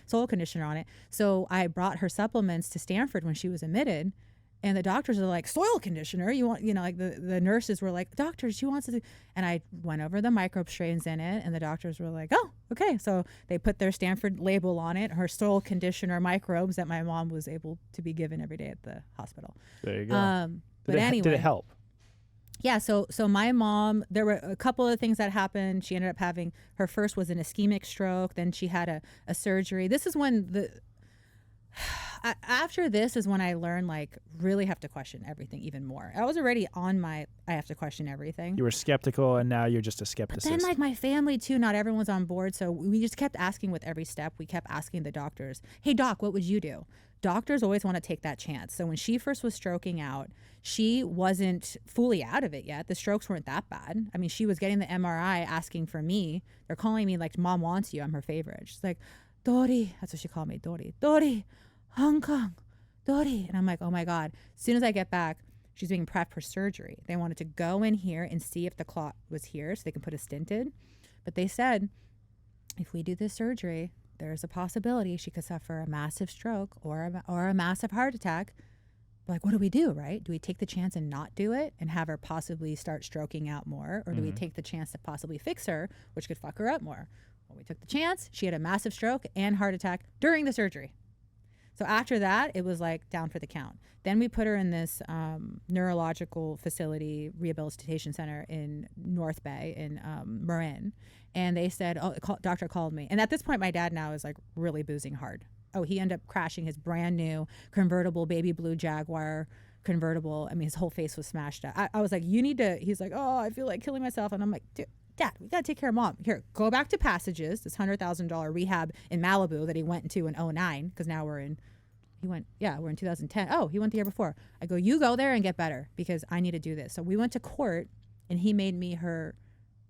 soil conditioner on it. So I brought her supplements to Stanford when she was admitted. And the doctors are like, soil conditioner, you want, like the nurses were like, doctor, she wants to, and I went over the microbe strains in it, and the doctors were like, oh, okay. So they put their Stanford label on it, her soil conditioner microbes that my mom was able to be given every day at the hospital. There you go. Anyway. Did it help? Yeah, so my mom, there were a couple of things that happened. She ended up having, her first was an ischemic stroke, then she had a surgery. This is when after this is when I learned, like, really have to question everything even more. I was already on I have to question everything. You were skeptical, and now you're just a skepticist. But then, like, my family, too, not everyone's on board. So we just kept asking with every step. We kept asking the doctors, hey, doc, what would you do? Doctors always want to take that chance. So when she first was stroking out, she wasn't fully out of it yet. The strokes weren't that bad. I mean, she was getting the MRI asking for me. They're calling me, like, Mom wants you. I'm her favorite. She's like, Dori. That's what she called me, Dori. Dori. Hong Kong, Dori. And I'm like, oh my God. As soon as I get back, she's being prepped for surgery. They wanted to go in here and see if the clot was here so they can put a stent in. But they said, if we do this surgery, there's a possibility she could suffer a massive stroke or a massive heart attack. Like, what do we do, right? Do we take the chance and not do it and have her possibly start stroking out more? Or do we take the chance to possibly fix her, which could fuck her up more? Well, we took the chance. She had a massive stroke and heart attack during the surgery. So after that, it was like down for the count. Then we put her in this neurological facility rehabilitation center in North Bay in Marin. And they said, doctor called me. And at this point, my dad now is like really boozing hard. He ended up crashing his brand new convertible baby blue Jaguar convertible. I mean, his whole face was smashed up. I was like, you need to, he's like, I feel like killing myself. And I'm like, dude, Dad, we got to take care of Mom. Here, go back to Passages, this $100,000 rehab in Malibu that he went into in 2009, because now we're in 2010. Oh, he went the year before. I go, you go there and get better because I need to do this. So we went to court and he made me her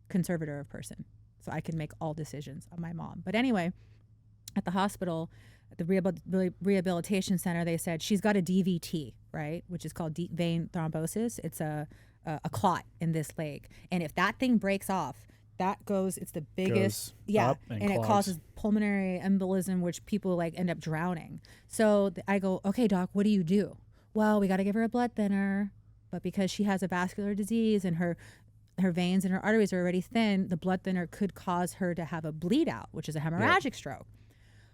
conservator of person so I could make all decisions of my mom. But anyway, at the hospital, at the rehabilitation center, they said she's got a DVT, right, which is called deep vein thrombosis. It's a clot in this leg. And if that thing breaks off, that goes, it's the biggest, and it causes pulmonary embolism, which people like end up drowning. So I go, okay, doc, what do you do? Well, we got to give her a blood thinner, but because she has a vascular disease and her veins and her arteries are already thin, the blood thinner could cause her to have a bleed out, which is a hemorrhagic stroke.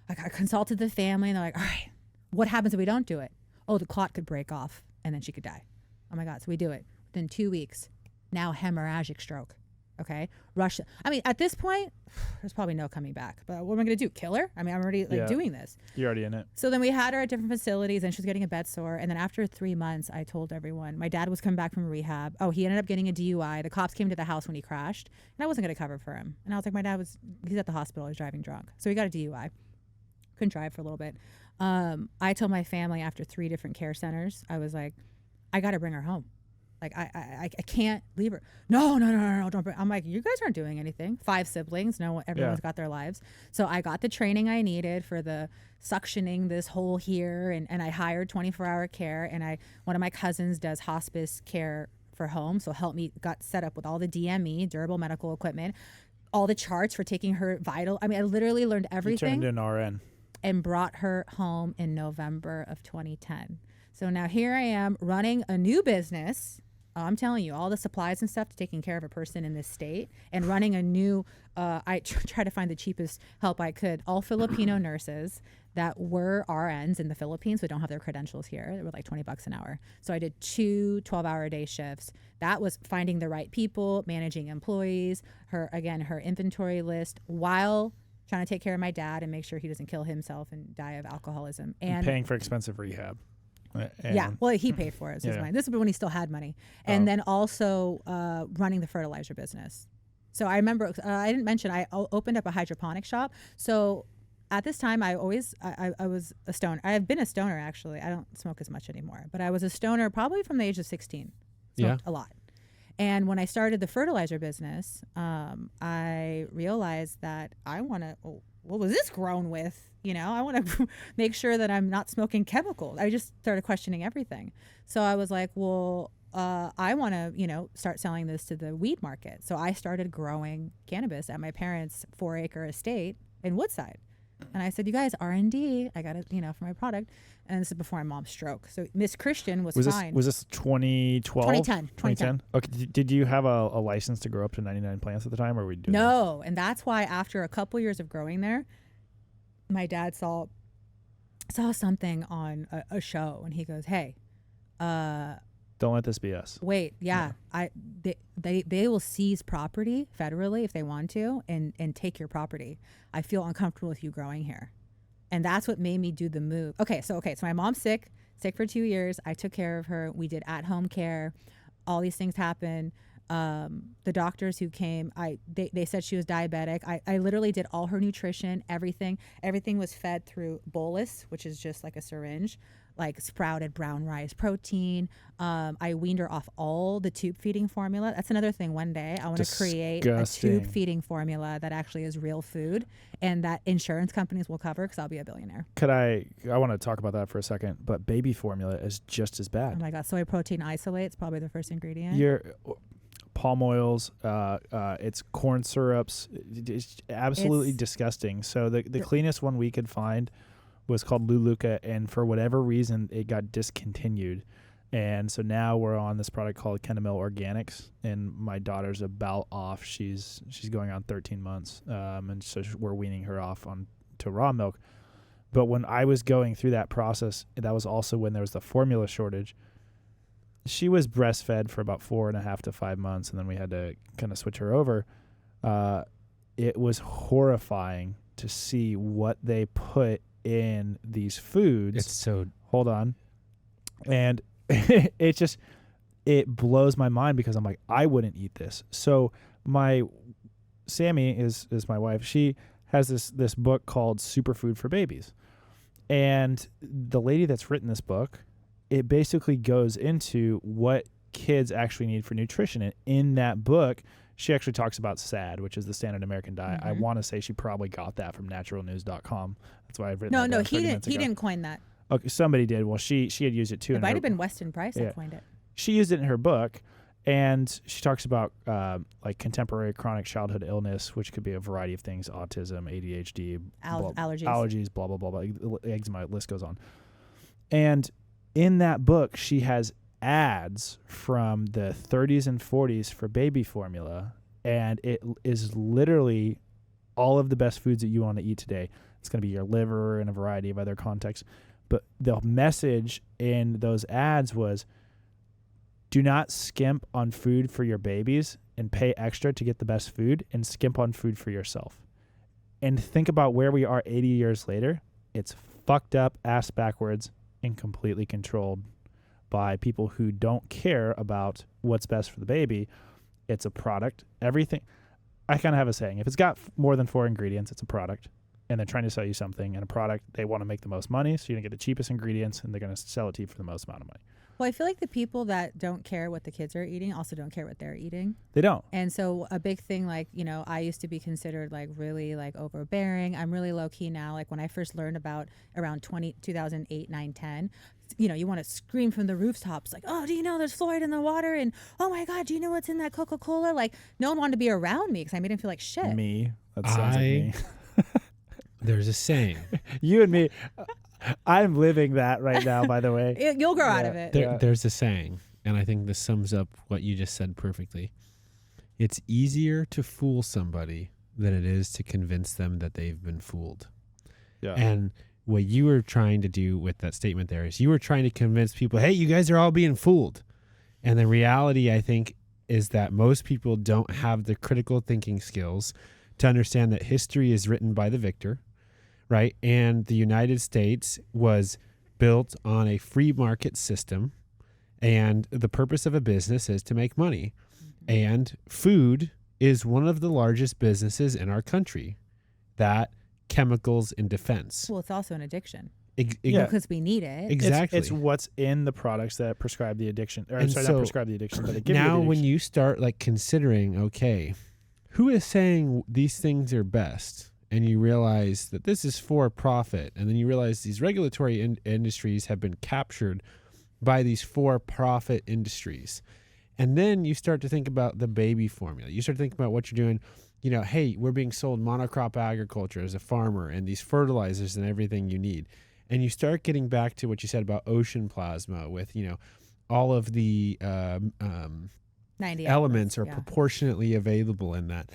I consulted the family and they're like, all right, what happens if we don't do it? Oh, the clot could break off and then she could die. Oh my God. So we do it. Within 2 weeks, now hemorrhagic stroke. Okay. Russia. I mean, at this point, there's probably no coming back. But what am I going to do? Kill her? I mean, I'm already doing this. You're already in it. So then we had her at different facilities, and she was getting a bed sore. And then after 3 months, I told everyone, my dad was coming back from rehab. Oh, he ended up getting a DUI. The cops came to the house when he crashed, and I wasn't going to cover for him. And I was like, he's at the hospital. He's driving drunk. So he got a DUI. Couldn't drive for a little bit. I told my family after 3 different care centers, I was like, I got to bring her home. Like, I can't leave her. No, don't bring. I'm like, you guys aren't doing anything. 5 siblings. No, everyone's got their lives. So I got the training I needed for the suctioning this hole here. And I hired 24-hour care. And one of my cousins does hospice care for home. So helped me, got set up with all the DME, durable medical equipment, all the charts for taking her vital. I mean, I literally learned everything. You turned into an RN. And brought her home in November of 2010. So now here I am running a new business. I'm telling you, all the supplies and stuff to taking care of a person in this state, and running a new, I try to find the cheapest help I could, all Filipino nurses that were RNs in the Philippines but don't have their credentials here. They were like $20 an hour. So I did 2 12-hour day shifts. That was finding the right people, managing employees, her inventory list, while trying to take care of my dad and make sure he doesn't kill himself and die of alcoholism. And paying for expensive rehab. Yeah, well, he paid for it. So this was when he still had money. And then also running the fertilizer business. So I remember, I didn't mention, I opened up a hydroponic shop. So at this time, I was a stoner. I have been a stoner, actually. I don't smoke as much anymore. But I was a stoner probably from the age of 16. Smoked a lot. And when I started the fertilizer business, I realized that I want to, what was this grown with? You know, I want to make sure that I'm not smoking chemicals. I just started questioning everything. So I was like, well, I want to, start selling this to the weed market. So I started growing cannabis at my parents' 4-acre estate in Woodside. And I said, you guys, R&D, I got it, for my product. And this is before my mom's stroke. So Miss Christian was fine. Was this 2012? 2010. Okay. Did you have a license to grow up to 99 plants at the time, or were we doing No. And that's why after a couple years of growing there, my dad saw something on a show, and he goes, hey, don't let this be us. Wait, they will seize property federally if they want to and take your property. I feel uncomfortable with you growing here. And that's what made me do the move. Okay, so my mom's sick for 2 years. I took care of her. We did at-home care. All these things happened. The doctors who came, they said she was diabetic. I literally did all her nutrition, everything. Everything was fed through bolus, which is just like a syringe, like sprouted brown rice protein. I weaned her off all the tube feeding formula. That's another thing. One day I want to create a tube feeding formula that actually is real food and that insurance companies will cover, because I'll be a billionaire. I want to talk about that for a second, but baby formula is just as bad. Oh my God. Soy protein isolate, it's probably the first ingredient. Palm oils, it's corn syrups. It's absolutely disgusting. So the cleanest one we could find was called Luluca, and for whatever reason it got discontinued. And so now we're on this product called Kendamil Organics, and my daughter's about off. She's going on 13 months, and so we're weaning her off to raw milk. But when I was going through that process, that was also when there was the formula shortage. She was breastfed for about 4.5 to 5 months, and then we had to kind of switch her over. It was horrifying to see what they put in these foods. Hold on. And it blows my mind, because I'm like, I wouldn't eat this. So Sammy is my wife. She has this book called Superfood for Babies. And the lady that's written this book, it basically goes into what kids actually need for nutrition. And in that book, she actually talks about SAD, which is the Standard American Diet. Mm-hmm. I want to say she probably got that from naturalnews.com. That's why I've written No, he didn't coin that. Okay, somebody did. Well, she had used it too. It might have been Weston Price that coined it. She used it in her book, and she talks about like contemporary chronic childhood illness, which could be a variety of things: autism, ADHD, allergies, blah blah blah blah. Eczema, list goes on. And in that book, she has ads from the 30s and 40s for baby formula, and it is literally all of the best foods that you want to eat today. It's going to be your liver and a variety of other contexts. But the message in those ads was, do not skimp on food for your babies. and pay extra to get the best food and skimp on food for yourself. And think about where we are 80 years later. It's fucked up, ass backwards, and completely controlled by people who don't care about what's best for the baby. It's a product. Everything. I kind of have a saying. If it's got more than 4 ingredients, it's a product. And they're trying to sell you something. And a product, they want to make the most money. So you're going to get the cheapest ingredients, and they're going to sell it to you for the most amount of money. Well, I feel like the people that don't care what the kids are eating also don't care what they're eating. They don't. And so a big thing, like, you know, I used to be considered like really like overbearing. I'm really low key now. Like when I first learned about around 2008, 9, 10, you know, you want to scream from the rooftops like, oh, do you know there's fluoride in the water? And oh my God, do you know what's in that Coca-Cola? Like no one wanted to be around me because I made him feel like shit. Me. That sounds like me. There's a saying. You and me. I'm living that right now, by the way. You'll grow out of it. There's a saying, and I think this sums up what you just said perfectly. It's easier to fool somebody than it is to convince them that they've been fooled. Yeah. And what you were trying to do with that statement there is you were trying to convince people, hey, you guys are all being fooled. And the reality, I think, is that most people don't have the critical thinking skills to understand that history is written by the victor. Right. And the United States was built on a free market system. And the purpose of a business is to make money. And food is one of the largest businesses in our country. That, chemicals, and defense. Well, it's also an addiction. Yeah. Because we need it. Exactly. It's what's in the products that prescribe the addiction. Or And sorry, so not prescribe the addiction, but they give you now the addiction. when you start like considering, okay, who is saying these things are best? And you realize that this is for profit. And then you realize these regulatory industries have been captured by these for-profit industries. And then you start to think about the baby formula. You start to think about what you're doing. You know, hey, we're being sold monocrop agriculture as a farmer and these fertilizers and everything you need. And you start getting back to what you said about ocean plasma with, you know, all of the 90 elements are proportionately available in that.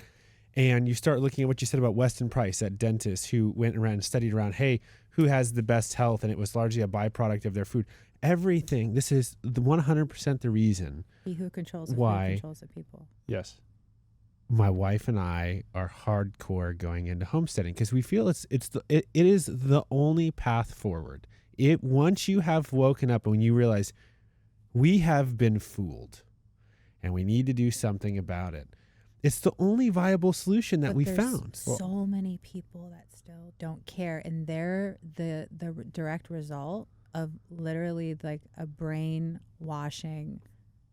And you start looking at what you said about Weston Price, that dentist who went around and studied around, hey, who has the best health? And it was largely a byproduct of their food. Everything, this is the 100% the reason. He who controls the why food controls the people. Yes. My wife and I are hardcore going into homesteading because we feel it is the only path forward. Once you have woken up and when you realize we have been fooled and we need to do something about it. It's the only viable solution that we found. So many people that still don't care, and they're the direct result of literally like a brainwashing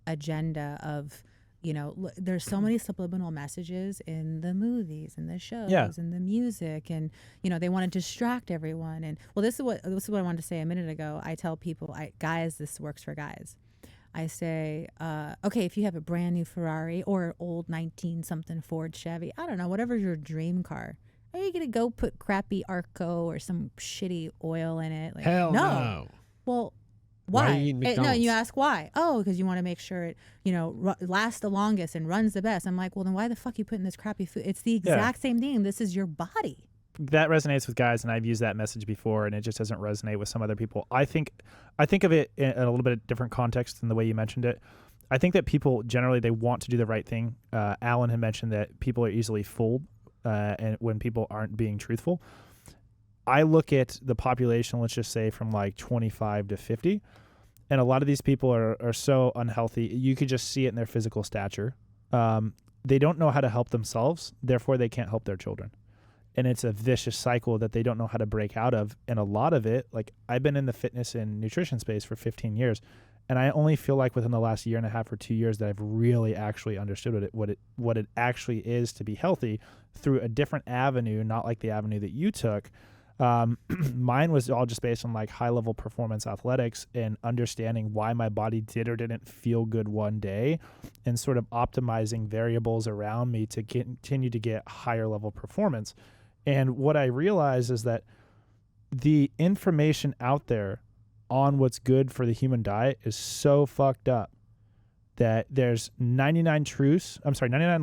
agenda of, you know, there's so many subliminal messages in the movies and the shows and the music, and you know they want to distract everyone. And well, this is what I wanted to say a minute ago. I tell people, guys, this works for guys. I say, okay, if you have a brand new Ferrari or an old 19-something Ford Chevy, I don't know, whatever's your dream car, are you going to go put crappy Arco or some shitty oil in it? Like, Hell no. Well, Why why? are you eating McDonald's? No, you ask why. Oh, because you want to make sure it, you know, lasts the longest and runs the best. I'm like, well, then why the fuck are you putting this crappy food? It's the exact same thing. This is your body. That resonates with guys, and I've used that message before, and it just doesn't resonate with some other people. I think of it in a little bit different context than the way you mentioned it. I think that people generally, they want to do the right thing. Alan had mentioned that people are easily fooled and when people aren't being truthful. I look at the population, let's just say from like 25 to 50, and a lot of these people are so unhealthy. You could just see it in their physical stature. They don't know how to help themselves, therefore they can't help their children. And it's a vicious cycle that they don't know how to break out of. And a lot of it, like I've been in the fitness and nutrition space for 15 years. And I only feel like within the last 1.5 or 2 years that I've really actually understood what it actually is to be healthy through a different avenue, not like the avenue that you took. Mine was all just based on like high level performance athletics and understanding why my body did or didn't feel good one day and sort of optimizing variables around me to continue to get higher level performance. And what I realized is that the information out there on what's good for the human diet is so fucked up that there's 99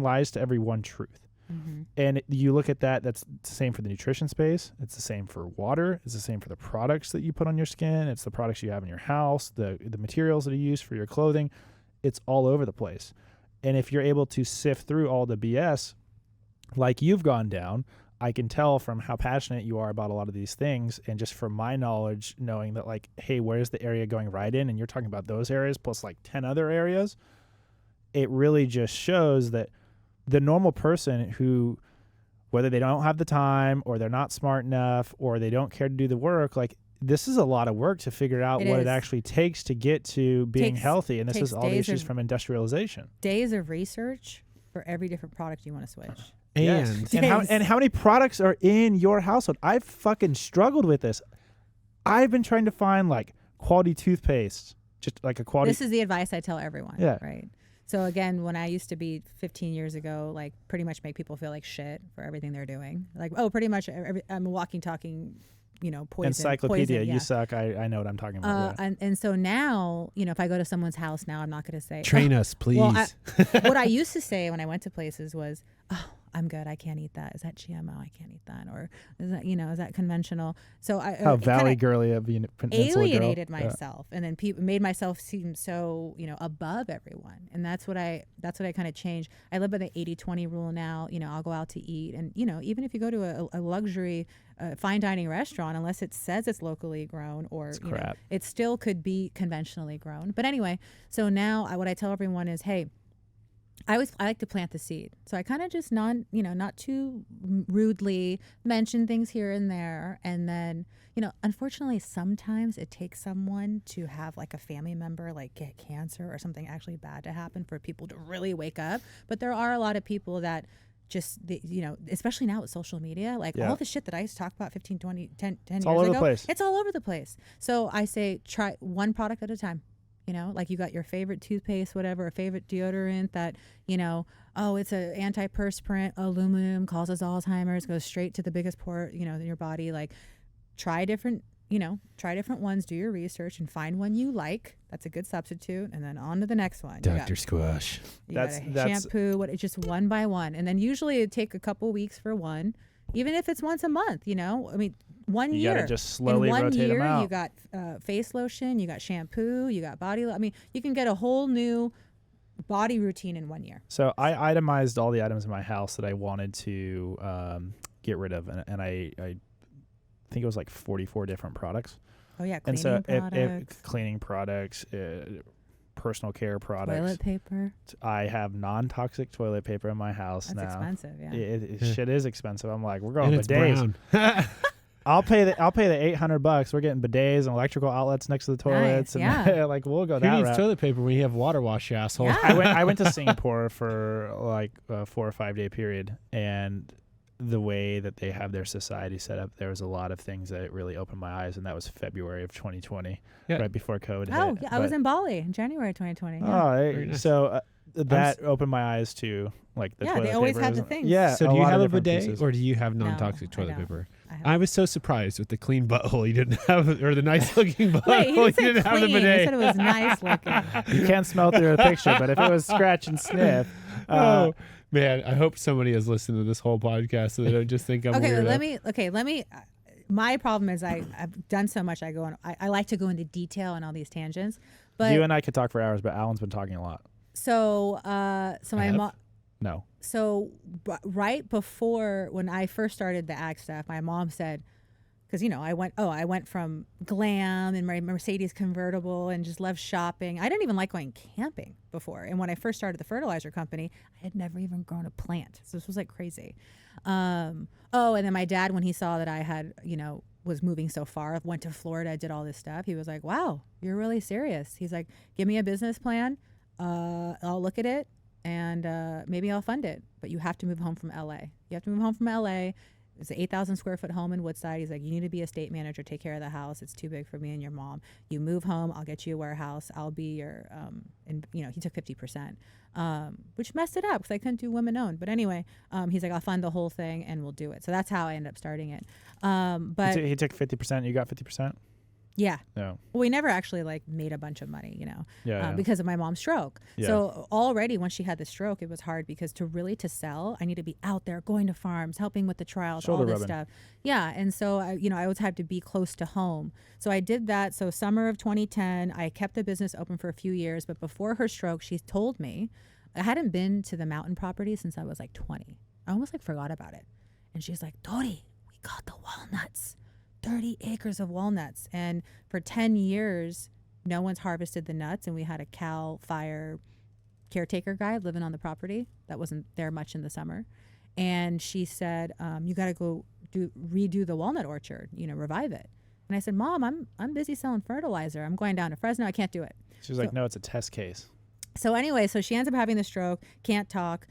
lies to every one truth. Mm-hmm. And you look at that, that's the same for the nutrition space. It's the same for water. It's the same for the products that you put on your skin. It's the products you have in your house, the materials that you use for your clothing. It's all over the place. And if you're able to sift through all the BS like you've gone down, I can tell from how passionate you are about a lot of these things, and just from my knowledge, knowing that like, hey, where's the area going right in? And you're talking about those areas plus like 10 other areas. It really just shows that the normal person who, whether they don't have the time or they're not smart enough or they don't care to do the work, like this is a lot of work to figure out what it actually takes to get to being healthy. And this is all the issues from industrialization. Days of research for every different product you want to switch. And how many products are in your household? I've fucking struggled with this. I've been trying to find like quality toothpaste, just like a quality. This is the advice I tell everyone. Yeah. Right. So again, when I used to be 15 years ago, like pretty much make people feel like shit for everything they're doing. Like, oh, pretty much I'm a walking, talking, poison. Encyclopedia, poison, you suck. I know what I'm talking about. And so now, if I go to someone's house now, I'm not going to say, train us, please. Well, what I used to say when I went to places was, oh, I'm good. I can't eat that. Is that GMO? I can't eat that. Or is that, is that conventional? So how Valley girly of the alienated myself, and then made myself seem so, above everyone. And that's what I kind of changed. I live by the 80-20 rule now. I'll go out to eat, and even if you go to a luxury fine dining restaurant, unless it says it's locally grown or it still could be conventionally grown. But anyway, so now what I tell everyone is, hey, I like to plant the seed. So I kind of just not too rudely mention things here and there. And then, unfortunately, sometimes it takes someone to have like a family member like get cancer or something actually bad to happen for people to really wake up. But there are a lot of people that just, especially now with social media, like all the shit that I used to talk about 15, 20, 10 years ago. It's all over the place. It's all over the place. So I say try one product at a time. Like you got your favorite toothpaste, whatever, a favorite deodorant that, it's an antiperspirant, aluminum, causes Alzheimer's, goes straight to the biggest port, in your body. Like try different ones, do your research and find one you like. That's a good substitute. And then on to the next one. Dr. Squash. That's shampoo, just one by one. And then usually it'd take a couple weeks for one, even if it's once a month, 1 year. You gotta just slowly rotate them out. You got face lotion, you got shampoo, you got body. You can get a whole new body routine in 1 year. So I itemized all the items in my house that I wanted to get rid of, and I think it was like 44 different products. Oh yeah, cleaning products. Cleaning products, personal care products. Toilet paper. I have non-toxic toilet paper in my house now. That's expensive, yeah. Shit is expensive. I'm like, we're going bidets. I'll pay the $800. We're getting bidets and electrical outlets next to the toilets. Nice, and like we'll go that route. Who needs toilet paper when you have water wash, you asshole? Yeah. I went to Singapore for like a 4 or 5 day period, and the way that they have their society set up, there was a lot of things that really opened my eyes, and that was February of 2020, right before COVID hit. Oh, yeah, I was in Bali in January 2020. Yeah. Oh, so that opened my eyes to like the toilet paper. Yeah, they always have the things. Yeah. So do you have a bidet or do you have non-toxic toilet paper? I was so surprised with the clean butthole you didn't have, or the nice looking butthole. Wait, you didn't have a bidet. He said it was nice looking. You can't smell through the picture, but if it was scratch and sniff. Oh man, I hope somebody has listened to this whole podcast so they don't just think I'm weird. Let me. My problem is I've done so much. I like to go into detail and all these tangents. But you and I could talk for hours, but Alan's been talking a lot. So my mom. No. So right before when I first started the ag stuff, my mom said, because I went from glam and my Mercedes convertible and just loved shopping. I didn't even like going camping before. And when I first started the fertilizer company, I had never even grown a plant. So this was like crazy. And then my dad, when he saw that I had, was moving so far, went to Florida, did all this stuff. He was like, wow, you're really serious. He's like, give me a business plan. I'll look at it. And maybe I'll fund it, but you have to move home from LA. You have to move home from LA. It's an 8,000 square foot home in Woodside. He's like, you need to be a state manager, take care of the house. It's too big for me and your mom. You move home, I'll get you a warehouse. I'll be your, he took 50%, which messed it up because I couldn't do women owned. But anyway, he's like, I'll fund the whole thing and we'll do it. So that's how I ended up starting it. But he took 50%, you got 50%? Yeah. No. Well, we never actually made a bunch of money, yeah. Because of my mom's stroke. Yeah. So already when she had the stroke, it was hard because to sell, I need to be out there going to farms, helping with the trials, shoulder all this rubbing stuff. Yeah. And so, I always had to be close to home. So I did that. So summer of 2010, I kept the business open for a few years. But before her stroke, she told me, I hadn't been to the mountain property since I was like 20. I almost like forgot about it. And she's like, Dori, we got the walnuts, 30 acres of walnuts. And for 10 years, no one's harvested the nuts. And we had a Cal Fire caretaker guy living on the property that wasn't there much in the summer. And she said, you got to go redo the walnut orchard, revive it. And I said, Mom, I'm busy selling fertilizer. I'm going down to Fresno. I can't do it. She was like, no, it's a test case. So anyway, so she ends up having the stroke, can't talk.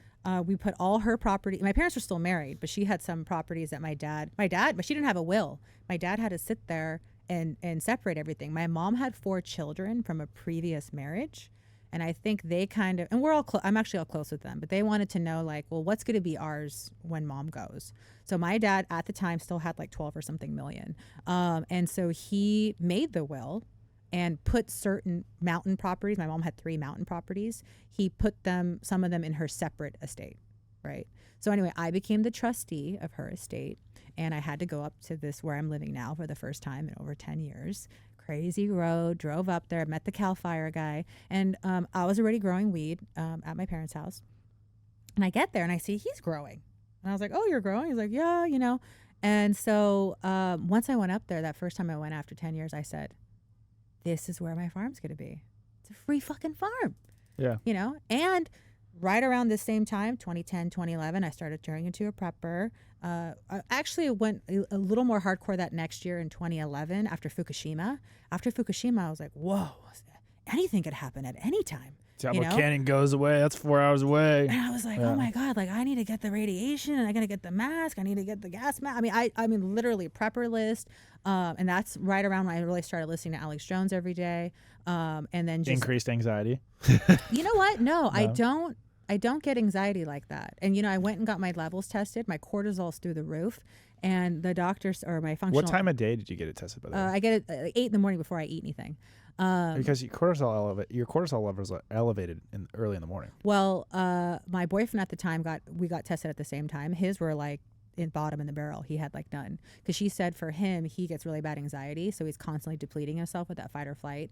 We put all her property. My parents were still married, but she had some properties that my dad, but she didn't have a will. My dad had to sit there and separate everything. My mom had 4 children from a previous marriage. And I think they kind of, and we're all I'm actually all close with them, but they wanted to know like, well, what's going to be ours when mom goes? So my dad at the time still had like 12 or something million. And so he made the will and put certain mountain properties. My mom had 3 mountain properties. He put some of them in her separate estate, right? So anyway, I became the trustee of her estate, and I had to go up to this where I'm living now for the first time in over 10 years. Crazy road, drove up there, met the Cal Fire guy, and I was already growing weed at my parents' house. And I get there and I see he's growing. And I was like, oh, you're growing? He's like, yeah, And so once I went up there, that first time I went after 10 years, I said, this is where my farm's going to be. It's a free fucking farm. Yeah. And right around the same time, 2010, 2011, I started turning into a prepper. I actually went a little more hardcore that next year in 2011 after Fukushima. After Fukushima, I was like, whoa, anything could happen at any time. Diablo Canyon goes away. That's 4 hours away. And I was like, oh my God, like I need to get the radiation, and I got to get the mask. I need to get the gas mask. I mean, literally prepper list. And that's right around when I really started listening to Alex Jones every day. And then just increased anxiety. You know what? No, I don't get anxiety like that. And, I went and got my levels tested. My cortisol's through the roof. And the doctors, or my functional... What time of day did you get it tested, by the way? I get it at 8 in the morning before I eat anything. Because your cortisol levels are elevated early in the morning. Well, my boyfriend at the time we got tested at the same time. His were like in bottom in the barrel. He had like none. Because she said for him, he gets really bad anxiety. So he's constantly depleting himself with that fight or flight,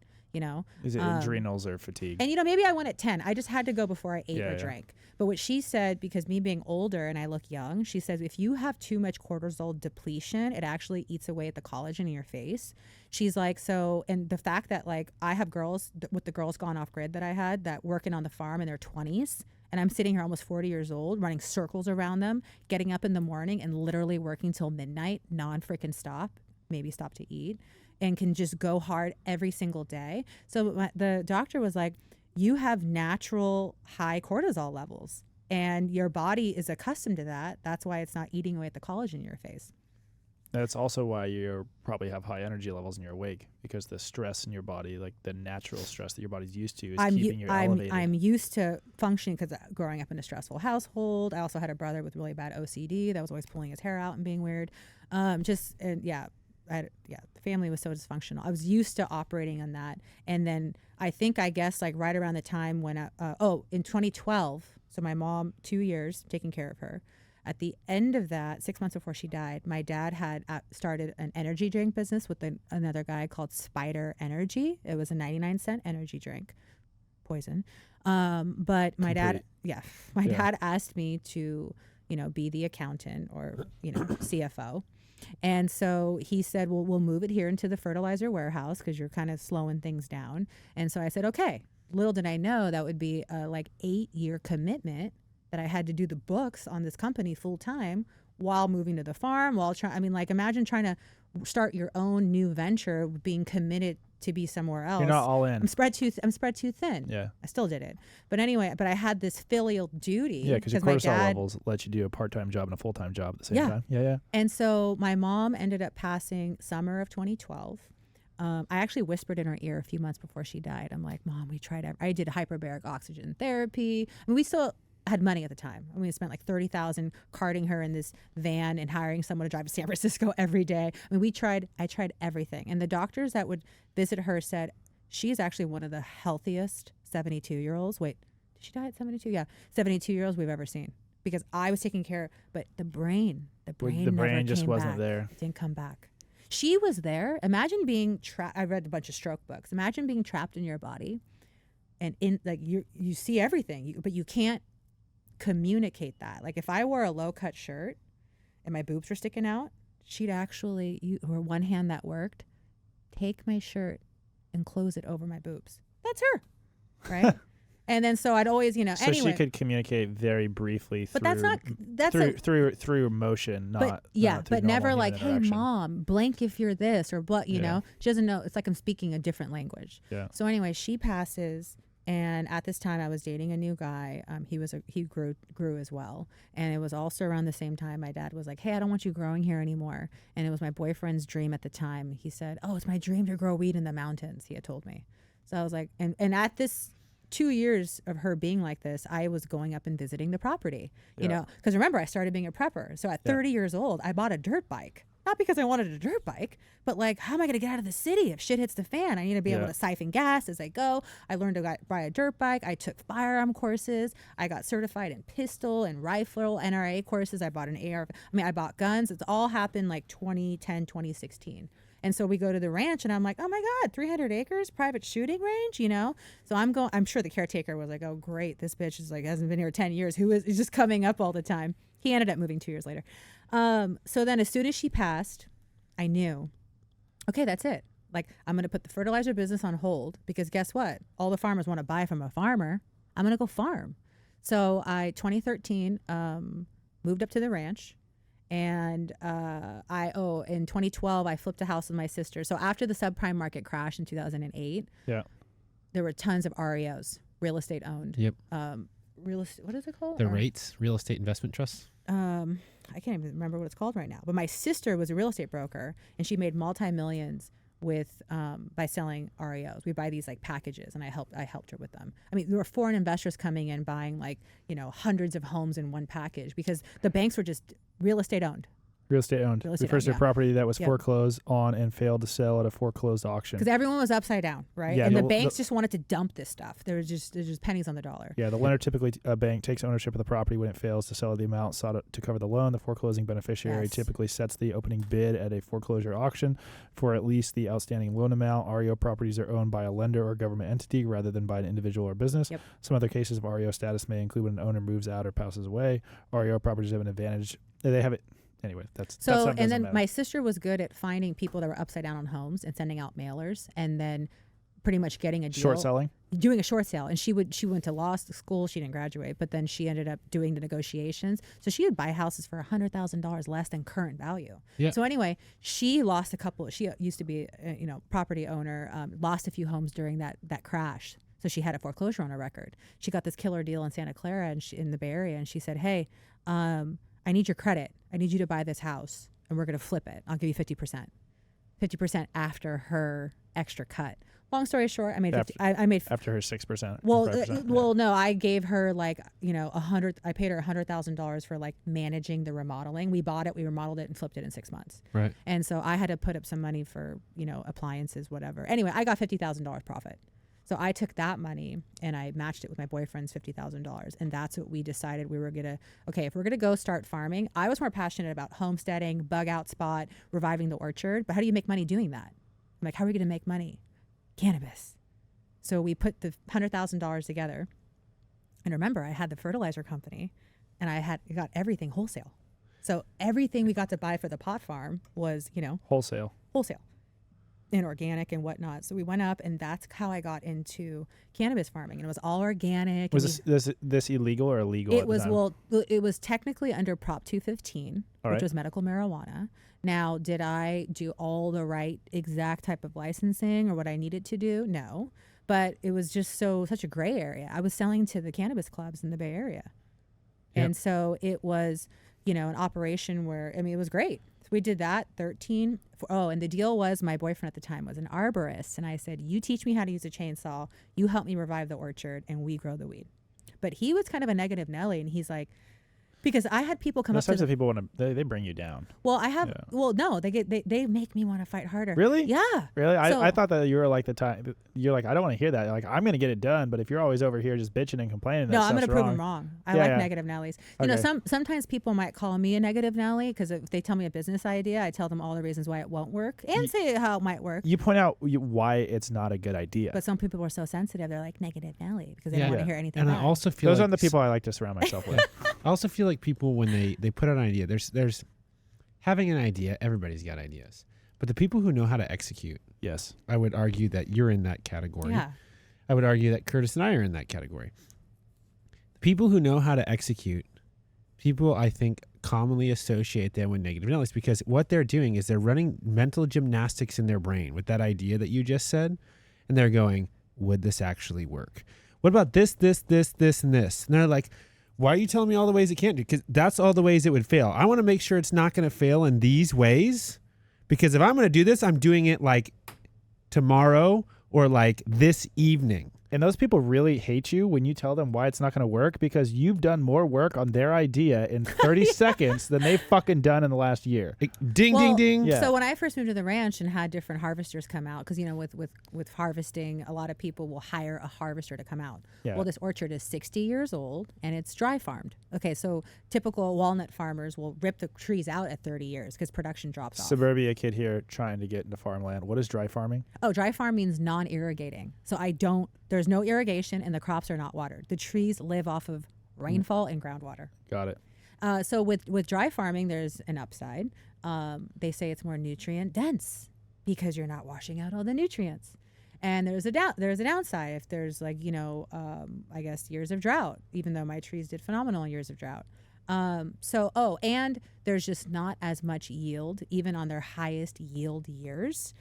Is it adrenals or fatigue? And, maybe I went at 10. I just had to go before I ate or drank. But what she said, because me being older and I look young, she says if you have too much cortisol depletion, it actually eats away at the collagen in your face. She's like, and the fact that like I have girls with the girls gone off grid that I had that working on the farm in their 20s, and I'm sitting here almost 40 years old, running circles around them, getting up in the morning and literally working till midnight, non-freaking stop, maybe stop to eat, and can just go hard every single day. So the doctor was like, you have natural high cortisol levels and your body is accustomed to that. That's why it's not eating away at the collagen in your face. That's also why you probably have high energy levels and you're awake, because the stress in your body, like the natural stress that your body's used to, is keeping you elevated. I'm used to functioning because growing up in a stressful household. I also had a brother with really bad OCD that was always pulling his hair out and being weird. The family was so dysfunctional. I was used to operating on that. And then I guess like right around the time when, in 2012, so my mom, 2 years taking care of her. At the end of that, 6 months before she died, my dad had started an energy drink business with another guy called Spider Energy. It was a 99-cent energy drink, poison. But my dad asked me to, be the accountant or, CFO. And so he said, well, we'll move it here into the fertilizer warehouse because you're kind of slowing things down. And so I said, okay. Little did I know that would be a 8-year commitment that I had to do the books on this company full time while moving to the farm, imagine trying to start your own new venture, being committed to be somewhere else. You're not all in. I'm spread too thin. Yeah. I still did it. But anyway, I had this filial duty. Yeah, because your cortisol levels let you do a part-time job and a full-time job at the same time. Yeah. And so my mom ended up passing summer of 2012. I actually whispered in her ear a few months before she died. I'm like, Mom, I did hyperbaric oxygen therapy. We still had money at the time. We spent like $30,000 carting her in this van and hiring someone to drive to San Francisco every day. I tried everything. And the doctors that would visit her said, she's actually one of the healthiest 72-year-olds. Wait, did she die at 72? Yeah, 72-year-olds we've ever seen. Because I was taking care, but the brain just wasn't there. It didn't come back. She was there. Imagine being trapped. I read a bunch of stroke books. Imagine being trapped in your body and in like you see everything, but you can't communicate that. Like if I wore a low cut shirt and my boobs were sticking out, she'd actually, or one hand that worked, take my shirt and close it over my boobs. That's her, right? And then so I'd always, so anyway. She could communicate very briefly but through motion, but never like, hey mom, blank if you're this or what, you know. She doesn't know. It's like I'm speaking a different language. Yeah. So anyway, she passes, and at this time I was dating a new guy. He grew as well, and it was also around the same time my dad was like, hey, I don't want you growing here anymore. And it was my boyfriend's dream at the time. He said, oh, it's my dream to grow weed in the mountains. He had told me. So I was like, and at this 2 years of her being like this, I was going up and visiting the property, you know, because remember, I started being a prepper. So at 30 years old, I bought a dirt bike, not because I wanted a dirt bike, but like, how am I going to get out of the city if shit hits the fan? I need to be able to siphon gas as I go. I learned to buy a dirt bike. I took firearm courses. I got certified in pistol and rifle NRA courses. I bought an AR. I bought guns. It's all happened like 2010, 2016. And so we go to the ranch, and I'm like, oh my God, 300 acres, private shooting range, you know? So I'm sure the caretaker was like, oh great, this bitch is like, hasn't been here 10 years. Is just coming up all the time. He ended up moving 2 years later. So then as soon as she passed, I knew, okay, that's it. Like, I'm going to put the fertilizer business on hold, because guess what? All the farmers want to buy from a farmer. I'm going to go farm. So 2013, moved up to the ranch. And in 2012, I flipped a house with my sister. So after the subprime market crash in 2008, there were tons of REOs, real estate owned. Yep. Real estate, what is it called? The REITs, real estate investment trusts. I can't even remember what it's called right now. But my sister was a real estate broker, and she made multi-millions with by selling REOs. We buy these like packages, and I helped her with them. I mean, there were foreign investors coming in buying like, hundreds of homes in one package, because the banks were just real estate owned. Real estate owned. Refers to a property that was foreclosed on and failed to sell at a foreclosed auction. Because everyone was upside down, right? Yeah, and the banks just wanted to dump this stuff. There's just pennies on the dollar. Yeah, the lender, typically a bank, takes ownership of the property when it fails to sell at the amount sought to cover the loan. The foreclosing beneficiary typically sets the opening bid at a foreclosure auction for at least the outstanding loan amount. REO properties are owned by a lender or government entity rather than by an individual or business. Yep. Some other cases of REO status may include when an owner moves out or passes away. REO properties have an advantage. They have it. Anyway, that's and then my sister was good at finding people that were upside down on homes and sending out mailers, and then pretty much getting a deal. Short selling? Doing a short sale. And she went to law school. She didn't graduate, but then she ended up doing the negotiations. So she would buy houses for $100,000 less than current value. Yeah. So anyway, she lost a couple. She used to be a property owner, lost a few homes during that crash. So she had a foreclosure on her record. She got this killer deal in Santa Clara and in the Bay Area, and she said, hey, I need your credit. I need you to buy this house, and we're going to flip it. I'll give you 50%. 50% after her extra cut. Long story short, I made after her 6%. Well, no, I gave her like $100. I paid her $100,000 for like managing the remodeling. We bought it, we remodeled it, and flipped it in 6 months. Right. And so I had to put up some money for appliances, whatever. Anyway, I got $50,000 profit. So I took that money and I matched it with my boyfriend's $50,000. And that's what we decided we were going to, if we're going to go start farming. I was more passionate about homesteading, bug out spot, reviving the orchard. But how do you make money doing that? I'm like, how are we going to make money? Cannabis. So we put the $100,000 together. And remember, I had the fertilizer company and I got everything wholesale. So everything we got to buy for the pot farm was, wholesale. And organic and whatnot. So we went up, and that's how I got into cannabis farming. And it was all organic. Was this illegal or illegal? It was technically under Prop 215, which was medical marijuana. Now, did I do all the right exact type of licensing or what I needed to do? No, but it was just such a gray area. I was selling to the cannabis clubs in the Bay Area, and so it was an operation where it was great. We did that 13. And the deal was my boyfriend at the time was an arborist. And I said, you teach me how to use a chainsaw. You help me revive the orchard and we grow the weed. But he was kind of a negative Nelly. And he's like, Because I had people come Those up to types of people want to, they bring you down. Well, I have, well, no, they make me want to fight harder. Really? Yeah. Really? I thought that you were like the type, you're like, I don't want to hear that. Like, I'm going to get it done. But if you're always over here just bitching and complaining, no, I'm going to prove them wrong. I like negative Nellies. You know, sometimes people might call me a negative Nelly because if they tell me a business idea, I tell them all the reasons why it won't work and say how it might work. You point out why it's not a good idea. But some people are so sensitive, they're like negative Nelly because they don't want to hear anything. And bad. I also feel those aren't the people I like to surround myself with. I also feel like people, when they put out an idea, there's having an idea, everybody's got ideas. But the people who know how to execute, yes, I would argue that you're in that category. Yeah. I would argue that Curtis and I are in that category. People who know how to execute, people I think commonly associate them with negative Nellies because what they're doing is they're running mental gymnastics in their brain with that idea that you just said. And they're going, would this actually work? What about this, and this? And they're like, why are you telling me all the ways it can't do? Because that's all the ways it would fail. I want to make sure it's not going to fail in these ways. Because if I'm going to do this, I'm doing it like tomorrow or like this evening. And those people really hate you when you tell them why it's not going to work because you've done more work on their idea in 30 seconds than they've fucking done in the last year. Like, ding, ding. Yeah. So when I first moved to the ranch and had different harvesters come out, because, you know, with harvesting, a lot of people will hire a harvester to come out. Yeah. Well, this orchard is 60 years old and it's dry farmed. Okay, so typical walnut farmers will rip the trees out at 30 years because production drops off. Suburbia kid here trying to get into farmland. What is dry farming? Oh, dry farm means non-irrigating. So there's no irrigation and the crops are not watered. The trees live off of rainfall and groundwater. Got it. So with dry farming, there's an upside. They say it's more nutrient dense because you're not washing out all the nutrients. And there's a downside if there's like, you know, I guess years of drought, even though my trees did phenomenal in years of drought. And there's just not as much yield, even on their highest yield years.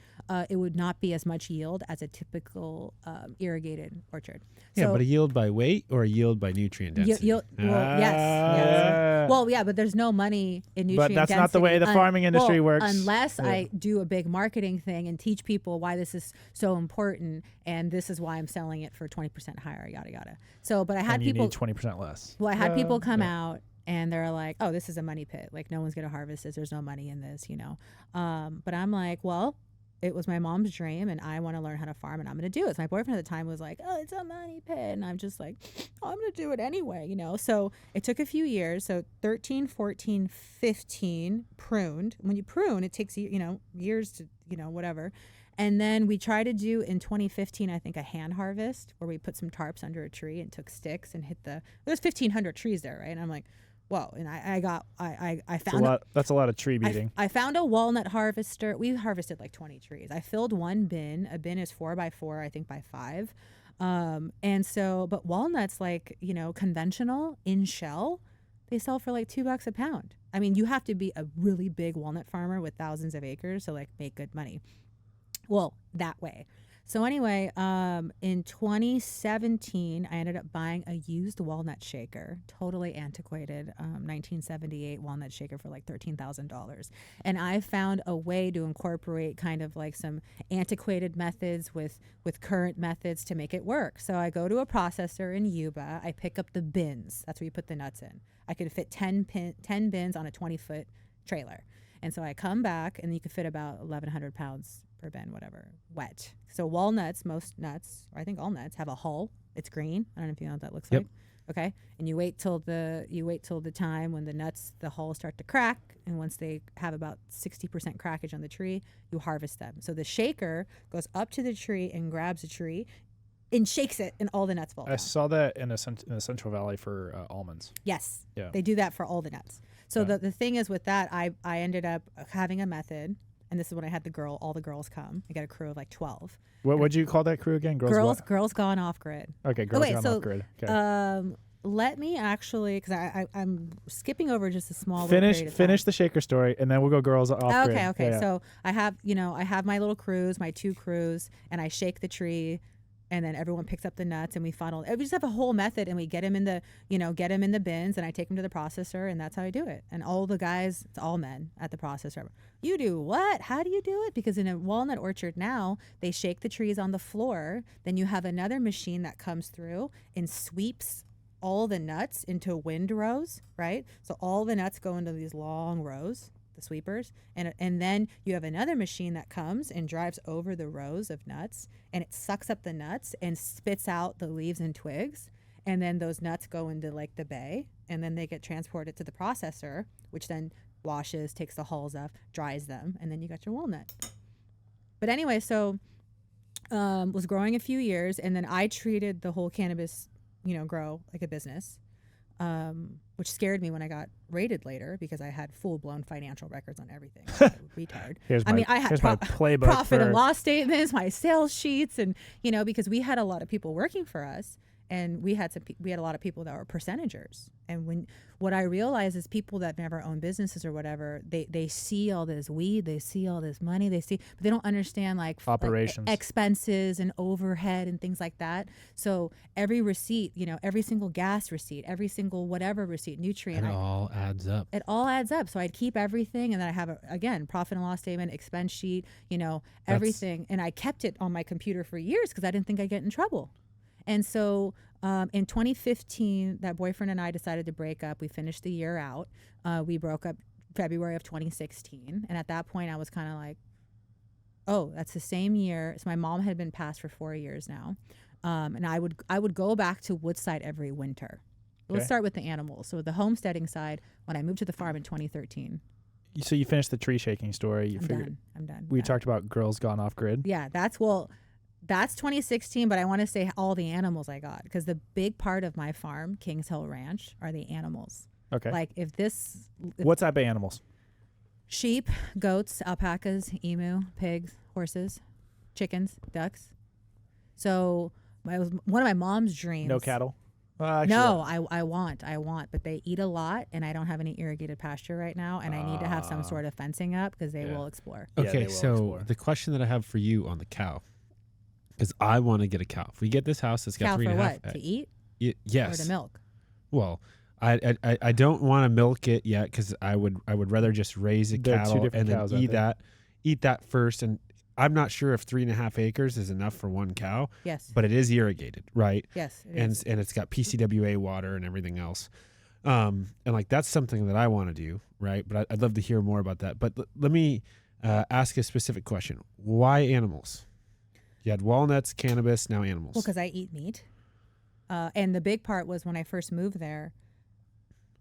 It would not be as much yield as a typical irrigated orchard. Yeah, so, but a yield by weight or a yield by nutrient density? Yes. Well, yeah, but there's no money in nutrient density. But that's not the way the farming industry works. Unless I do a big marketing thing and teach people why this is so important and this is why I'm selling it for 20% higher, yada, yada. So, but I had people... need 20% less. Well, I had people come out and they're like, oh, this is a money pit. Like, no one's going to harvest this. There's no money in this, you know. But I'm like, well, it was my mom's dream and I want to learn how to farm and I'm going to do it. So my boyfriend at the time was like, oh, it's a money pit. And I'm just like, oh, I'm going to do it anyway, you know. So it took a few years. So 13, 14, 15 pruned. When you prune, it takes, you know, years to, you know, whatever. And then we tried to do in 2015, I think, a hand harvest where we put some tarps under a tree and took sticks and hit there's 1,500 trees there, right? And I'm like, whoa. And I found that's a lot of tree beating. I found a walnut harvester. We harvested like 20 trees. I filled one bin. A bin is 4x4, I think by 5. But walnuts, like, you know, conventional in shell, they sell for like $2 a pound. I mean, you have to be a really big walnut farmer with thousands of acres to like make good money. Well, that way. So anyway, in 2017, I ended up buying a used walnut shaker, totally antiquated, 1978 walnut shaker for like $13,000. And I found a way to incorporate kind of like some antiquated methods with current methods to make it work. So I go to a processor in Yuba. I pick up the bins. That's where you put the nuts in. I could fit 10 bins on a 20-foot trailer. And so I come back, and you could fit about 1,100 pounds per bin, whatever, wet. So walnuts, most nuts, or I think all nuts, have a hull. It's green. I don't know if you know what that looks like. Okay. And you wait till the time when the hulls start to crack, and once they have about 60% crackage on the tree, you harvest them. So the shaker goes up to the tree and grabs a tree and shakes it, and all the nuts fall down. I saw that in the Central Valley for almonds. Yes. Yeah. They do that for all the nuts. So the thing is with that, I ended up having a method, and this is when I had all the girls come. I got a crew of like 12. What'd you call that crew again? Girls Gone Off Grid. Okay, Girls Gone Off Grid. Okay. Let me actually, because I'm skipping over just a small finish the shaker story, and then we'll go Girls Off Grid. Okay. Yeah. So I have my little crews, my 2 crews, and I shake the tree. And then everyone picks up the nuts, and we funnel. We just have a whole method, and we get them in the bins, and I take them to the processor, and that's how I do it. And all the guys, it's all men at the processor. You do what? How do you do it? Because in a walnut orchard now, they shake the trees on the floor. Then you have another machine that comes through and sweeps all the nuts into wind rows, right? So all the nuts go into these long rows, the sweepers, and then you have another machine that comes and drives over the rows of nuts, and it sucks up the nuts and spits out the leaves and twigs, and then those nuts go into like the bay, and then they get transported to the processor, which then washes, takes the hulls off, dries them, and then you got your walnut. But anyway, so was growing a few years, and then I treated the whole cannabis, grow like a business, which scared me when I got raided later because I had full-blown financial records on everything. Retard. I had profit and loss statements, my sales sheets, and because we had a lot of people working for us, and we had a lot of people that were percentagers. And what I realize is people that never own businesses or whatever, they see all this weed, they see all this money, but they don't understand like operations, expenses and overhead and things like that. So every receipt, every single gas receipt, every single whatever receipt, nutrient, it all adds up. It all adds up. So I'd keep everything, and then I have again profit and loss statement, expense sheet, everything, and I kept it on my computer for years because I didn't think I'd get in trouble. And so in 2015, that boyfriend and I decided to break up. We finished the year out. We broke up February of 2016. And at that point, I was kind of like, oh, that's the same year. So my mom had been passed for 4 years now. And I would go back to Woodside every winter. Okay. Let's start with the animals. So the homesteading side, when I moved to the farm in 2013. So you finished the tree shaking story. I'm done. We talked about girls gone off grid. Yeah, that's 2016, but I want to say all the animals I got, because the big part of my farm, Kings Hill Ranch, are the animals. Okay. Like what type of animals? Sheep, goats, alpacas, emu, pigs, horses, chickens, ducks. So it was one of my mom's dreams. No cattle? No, I want, but they eat a lot, and I don't have any irrigated pasture right now, and I need to have some sort of fencing up because they will explore. Okay, the question that I have for you on the cow, because I want to get a cow. If we get this house, it's got cow 3.5. For what? To eat? Yes. Or to milk? Well, I don't want to milk it yet because I would rather just raise a cattle and then eat that first. And I'm not sure if 3.5 acres is enough for one cow. Yes. But it is irrigated, right? Yes. And it's got PCWA water and everything else. And like that's something that I want to do, right? But I'd love to hear more about that. But let me ask a specific question. Why animals? You had walnuts, cannabis, now animals. Well, because I eat meat. And the big part was when I first moved there,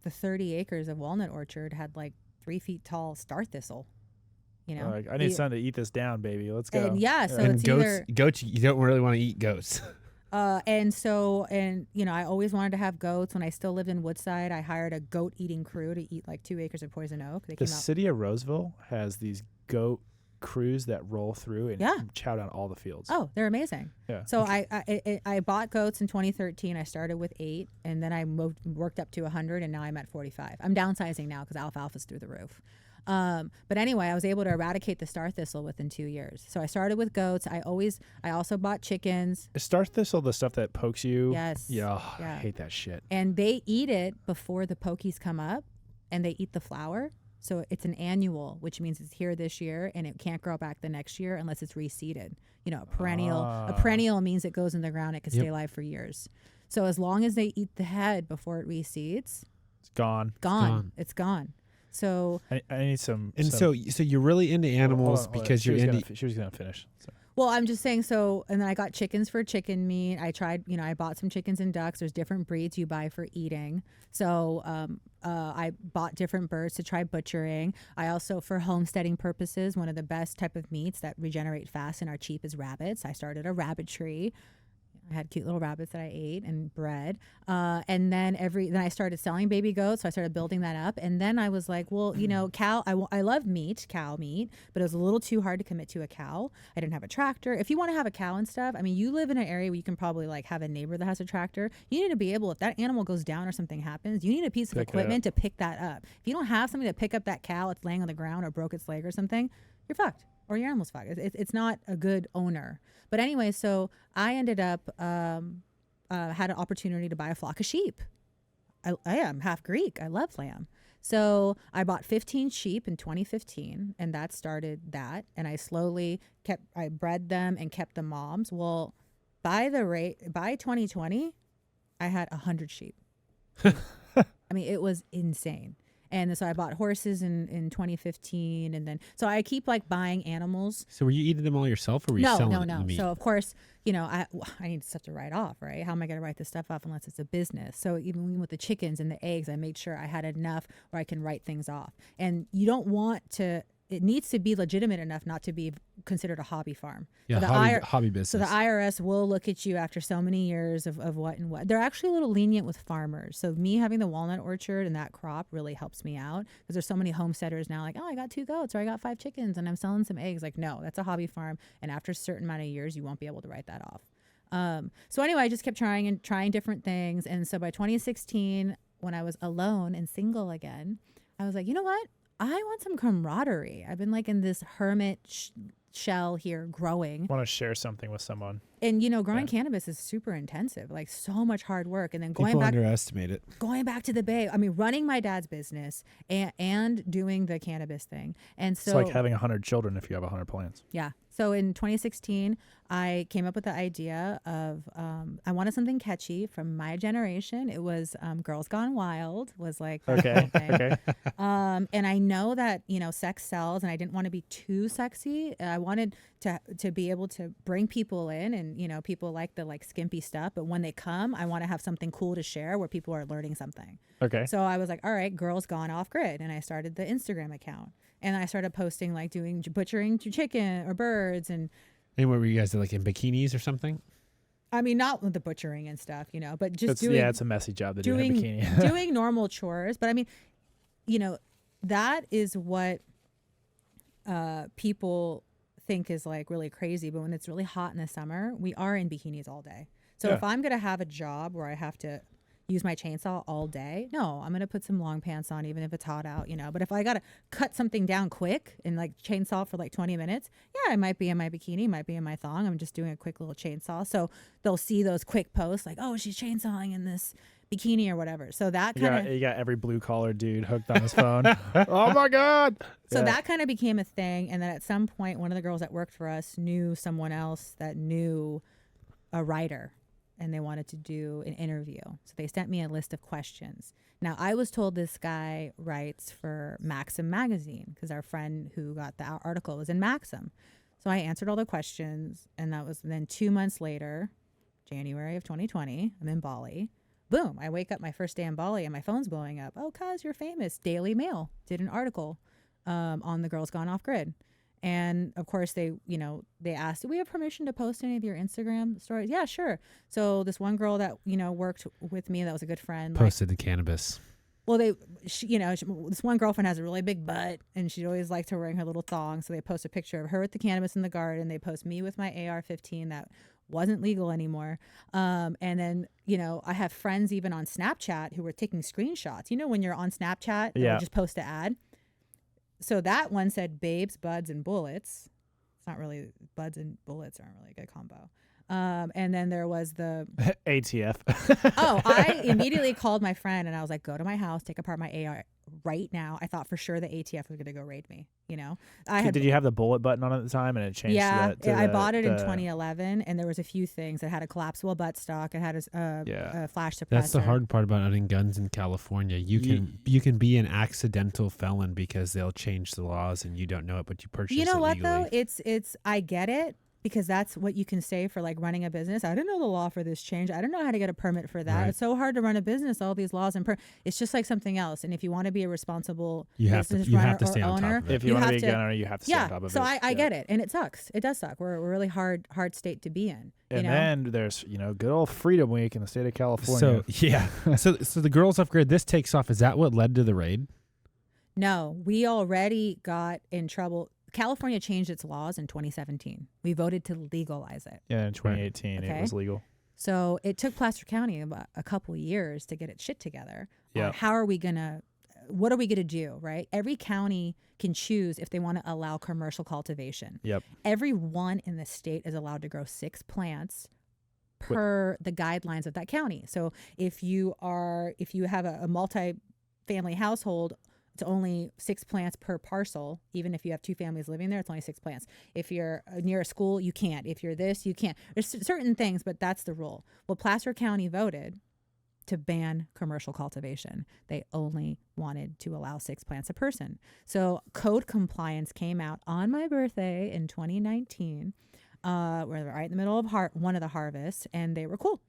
the 30 acres of walnut orchard had like 3 feet tall star thistle. I need something to eat this down, baby. Let's go. And so and it's goats, you don't really want to eat goats. I always wanted to have goats. When I still lived in Woodside, I hired a goat eating crew to eat like 2 acres of poison oak. The city of Roseville has these goat crews that roll through and chow down all the fields. Oh, they're amazing. Yeah. So I bought goats in 2013. I started with 8, and then I worked up to 100, and now I'm at 45. I'm downsizing now because alfalfa's through the roof. But anyway, I was able to eradicate the star thistle within 2 years. So I started with goats. I also bought chickens. Is star thistle the stuff that pokes you? Yes. Yeah. I hate that shit. And they eat it before the pokies come up, and they eat the flower. So it's an annual, which means it's here this year, and it can't grow back the next year unless it's reseeded. A perennial means it goes in the ground. It can stay alive for years. So as long as they eat the head before it reseeds, it's gone. It's gone. So I need some. So you're really into animals because you're into. She was gonna finish. So. Well, I'm just saying. So, and then I got chickens for chicken meat. I tried. I bought some chickens and ducks. There's different breeds you buy for eating. So, I bought different birds to try butchering. I also, for homesteading purposes, one of the best type of meats that regenerate fast and are cheap is rabbits. I started a rabbit tree. I had cute little rabbits that I ate and bred. And then I started selling baby goats. So I started building that up. And then I was like, well, cow, I love cow meat, but it was a little too hard to commit to a cow. I didn't have a tractor. If you want to have a cow and stuff, you live in an area where you can probably like have a neighbor that has a tractor. You need to be able, if that animal goes down or something happens, you need a piece of equipment to pick that up. If you don't have something to pick up that cow that's laying on the ground or broke its leg or something, you're fucked. Or your animal's fucked. It's not a good owner. But anyway, so I ended up had an opportunity to buy a flock of sheep. I am half Greek. I love lamb. So I bought 15 sheep in 2015, and that started that. And I slowly I bred them and kept the moms. Well, by 2020, I had 100 sheep. I mean, it was insane. And so I bought horses in 2015, and then so I keep like buying animals. So were you eating them all yourself, or were you selling the meat? So of course, I need stuff to write off, right? How am I going to write this stuff off unless it's a business? So even with the chickens and the eggs, I made sure I had enough where I can write things off. And you don't want to. It needs to be legitimate enough not to be considered a hobby farm. Yeah, so hobby business. So the IRS will look at you after so many years of what and what. They're actually a little lenient with farmers. So me having the walnut orchard and that crop really helps me out, because there's so many homesteaders now like, oh, I got 2 goats or I got 5 chickens and I'm selling some eggs. Like, no, that's a hobby farm. And after a certain amount of years, you won't be able to write that off. So anyway, I just kept trying different things. And so by 2016, when I was alone and single again, I was like, you know what? I want some camaraderie. I've been like in this hermit shell here growing. Want to share something with someone. And growing cannabis is super intensive, like so much hard work. And then People underestimate it. Going back to the Bay. I mean, running my dad's business and doing the cannabis thing. And so it's like having 100 children if you have 100 plants. Yeah. So in 2016, I came up with the idea of I wanted something catchy from my generation. It was Girls Gone Wild was like the whole thing. Okay. And I know that sex sells, and I didn't want to be too sexy. I wanted to be able to bring people in, and people like the skimpy stuff. But when they come, I want to have something cool to share where people are learning something. Okay. So I was like, all right, Girls Gone Off Grid, and I started the Instagram account. And I started posting doing butchering chicken or birds and what were you guys like in bikinis or something? I mean, not with the butchering and stuff, but just doing. Yeah, it's a messy job to do in a bikini. Doing normal chores, but I mean, that is what people think is like really crazy. But when it's really hot in the summer, we are in bikinis all day. So if I'm gonna have a job where I have to use my chainsaw all day, no, I'm gonna put some long pants on even if it's hot out, but if I gotta cut something down quick and chainsaw for 20 minutes, I might be in my bikini, might be in my thong. I'm just doing a quick little chainsaw, so they'll see those quick posts like, oh, she's chainsawing in this bikini or whatever. So that kind of you got every blue collar dude hooked on his phone. Oh my god. So that kind of became a thing. And then at some point, one of the girls that worked for us knew someone else that knew a writer, and they wanted to do an interview. So they sent me a list of questions. Now, I was told this guy writes for Maxim magazine, because our friend who got the article was in Maxim. So I answered all the questions, and that was then 2 months later, January of 2020, I'm in Bali. Boom, I wake up my first day in Bali and my phone's blowing up. Oh, cuz you're famous. Daily Mail did an article on the Girls Gone Off Grid. And of course they asked, do we have permission to post any of your Instagram stories? Yeah, sure. So this one girl that, worked with me, that was a good friend. Posted the cannabis. Well, this one girlfriend has a really big butt, and she always liked to wearing her little thong. So they post a picture of her with the cannabis in the garden. They post me with my AR-15 that wasn't legal anymore. And then, I have friends even on Snapchat who were taking screenshots. When you're on Snapchat, they'll just post an ad. So that one said babes, buds, and bullets. It's not really, buds and bullets aren't really a good combo. And then there was the ATF. I immediately called my friend and I was like, go to my house, take apart my AR right now. I thought for sure the ATF was going to go raid me. Did you have the bullet button on at the time and it changed? Yeah, I bought it in 2011, and there was a few things. It had a collapsible buttstock. It had a flash suppressor. That's the hard part about owning guns in California. You can be an accidental felon because they'll change the laws and you don't know it, but you purchase it legally. You know what though? It's I get it. Because that's what you can say for running a business. I didn't know the law for this change. I don't know how to get a permit for that. Right. It's so hard to run a business, all these laws and it's just like something else. And if you want to be a responsible business runner or owner, if you want to be a gun owner, you have to stay on top of it. So I get it, and it sucks. It does suck. We're a really hard state to be in. And then there's good old Freedom Week in the state of California. So so the Girls Off Grid, this takes off. Is that what led to the raid? No, we already got in trouble. California changed its laws in 2017. We voted to legalize it. Yeah, in 2018 it was legal. So it took Placer County about a couple of years to get its shit together. Yeah. What are we going to do, right? Every county can choose if they want to allow commercial cultivation. Yep. Everyone in the state is allowed to grow 6 plants per the guidelines of that county. So if you have a multi-family household, it's only 6 plants per parcel. Even if you have 2 families living there, it's only 6 plants. If you're near a school, you can't. If you're this, you can't. There's certain things, but that's the rule. Well, Placer County voted to ban commercial cultivation. They only wanted to allow 6 plants a person. So code compliance came out on my birthday in 2019. We're right in the middle of one of the harvests, and they were cool.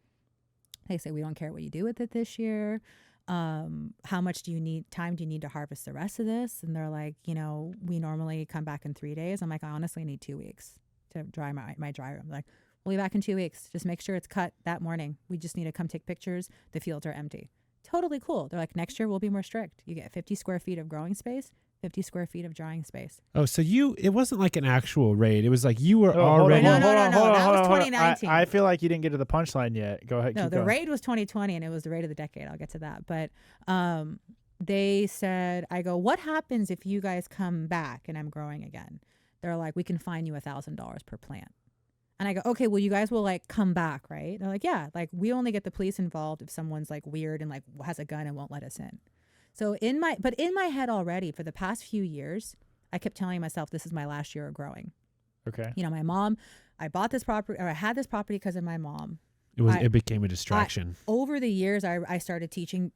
They say, we don't care what you do with it this year. How much time do you need to harvest the rest of this? And they're like, we normally come back in 3 days. I'm like, I honestly need 2 weeks to dry my dry room. Like, we'll be back in 2 weeks. Just make sure it's cut that morning. We just need to come take pictures. The fields are empty. Totally cool. They're like, next year we'll be more strict. You get 50 square feet of growing space, 50 square feet of drying space. Oh, so it wasn't like an actual raid. It was like you were already. No. That was 2019. I feel like you didn't get to the punchline yet. Go ahead. No, the raid was 2020, and it was the raid of the decade. I'll get to that. But they said, I go, what happens if you guys come back and I'm growing again? They're like, we can fine you $1,000 per plant. And I go, okay, well, you guys will like come back, right? They're like, yeah, like we only get the police involved if someone's like weird and like has a gun and won't let us in. So in my head already for the past few years, I kept telling myself this is my last year of growing. Okay. My mom, I bought this property, or I had this property because of my mom. It became a distraction. Over the years, I started teaching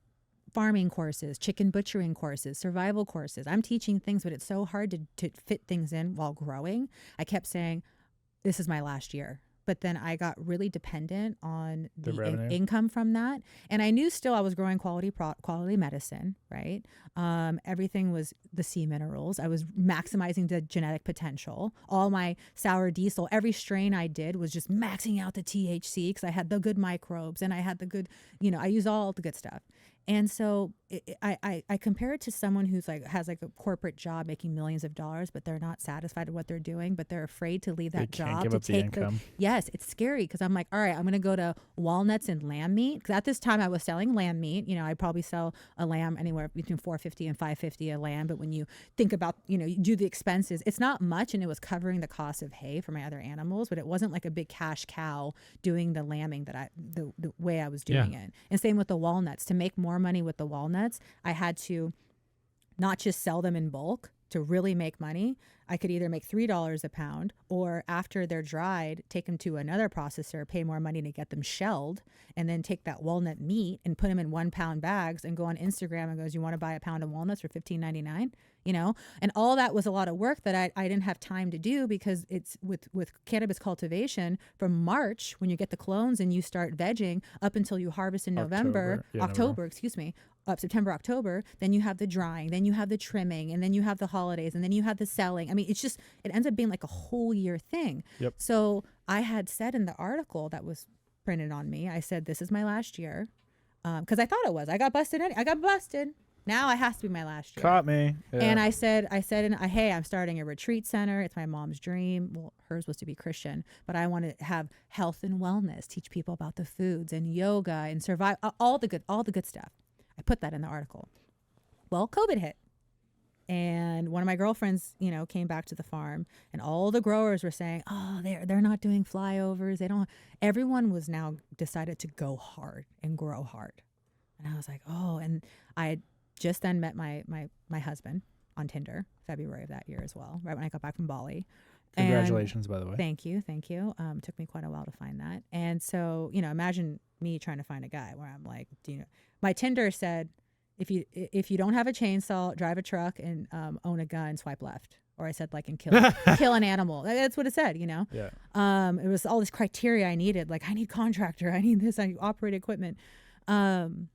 farming courses, chicken butchering courses, survival courses. I'm teaching things, but it's so hard to fit things in while growing. I kept saying, this is my last year. But then I got really dependent on the income from that. And I knew still I was growing quality medicine, right? Everything was the sea minerals. I was maximizing the genetic potential. All my sour diesel, every strain I did was just maxing out the THC because I had the good microbes and I had the good, I used all the good stuff. And so I compare it to someone who's like has like a corporate job making millions of dollars, but they're not satisfied with what they're doing, but they're afraid to leave that job to take the income. Yes, it's scary because I'm like, all right, I'm going to go to walnuts and lamb meat. Because at this time I was selling lamb meat. I probably sell a lamb anywhere between $4.50 and $5.50 a lamb. But when you think about, you do the expenses, it's not much, and it was covering the cost of hay for my other animals, but it wasn't like a big cash cow doing the lambing that the way I was doing it. And same with the walnuts. To make more money with the walnuts, I had to not just sell them in bulk. To really make money, I could either make $3 a pound, or after they're dried, take them to another processor, pay more money to get them shelled, and then take that walnut meat and put them in 1 pound bags and go on Instagram and goes, you want to buy a pound of walnuts for $15.99? And all that was a lot of work that I didn't have time to do, because it's with cannabis cultivation from March, when you get the clones and you start vegging, up until you harvest in November, September, October, then you have the drying, then you have the trimming, and then you have the holidays, and then you have the selling. I mean, it ends up being like a whole year thing. Yep. So I had said in the article that was printed on me, I said, this is my last year. Because I thought it was. I got busted. Now it has to be my last year. Caught me. Yeah. And I said, hey, I'm starting a retreat center. It's my mom's dream. Well, hers was to be Christian, but I want to have health and wellness, teach people about the foods and yoga and survive, all the good stuff. I put that in the article. Well, COVID hit. And one of my girlfriends, came back to the farm, and all the growers were saying, oh, they're not doing flyovers. Everyone was now decided to go hard and grow hard. And I was like, oh, and I had just then met my husband on Tinder, February of that year as well, right when I got back from Bali. Congratulations, by the way. Thank you. Took me quite a while to find that. And so, imagine me trying to find a guy where I'm like, my Tinder said, if you don't have a chainsaw, drive a truck, and own a gun, swipe left. Or I said, like, and kill an animal. That's what it said, Yeah. It was all this criteria I needed. Like, I need contractor. I need this. I need operate equipment. And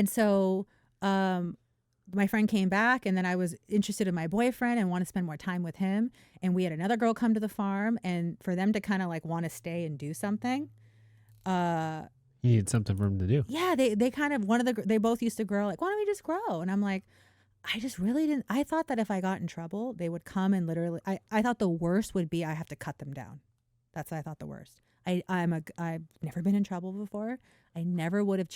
so my friend came back, and then I was interested in my boyfriend and want to spend more time with him. And we had another girl come to the farm, and for them to kind of like want to stay and do something. You needed something for them to do. Yeah, they kind of, they both used to grow, like, why don't we just grow? And I'm like, I just really didn't, I thought that if I got in trouble, they would come and literally, I thought the worst would be I have to cut them down. That's what I thought the worst. I've never been in trouble before. I never would have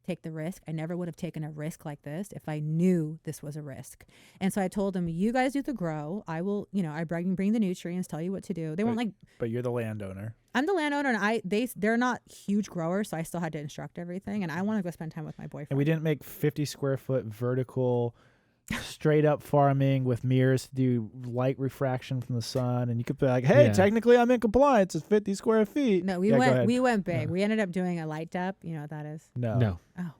take the risk. I never would have taken a risk like this if I knew this was a risk. And so I told them, you guys do the grow. I will, I bring the nutrients, tell you what to do. They weren't like, but you're the landowner. I'm the landowner, and they're not huge growers, so I still had to instruct everything. And I want to go spend time with my boyfriend. And we didn't make 50 square foot vertical straight up farming with mirrors to do light refraction from the sun, and you could be like, hey, technically I'm in compliance. It's 50 square feet. No, we went big. Yeah. We ended up doing a light depth. You know what that is? No. Oh,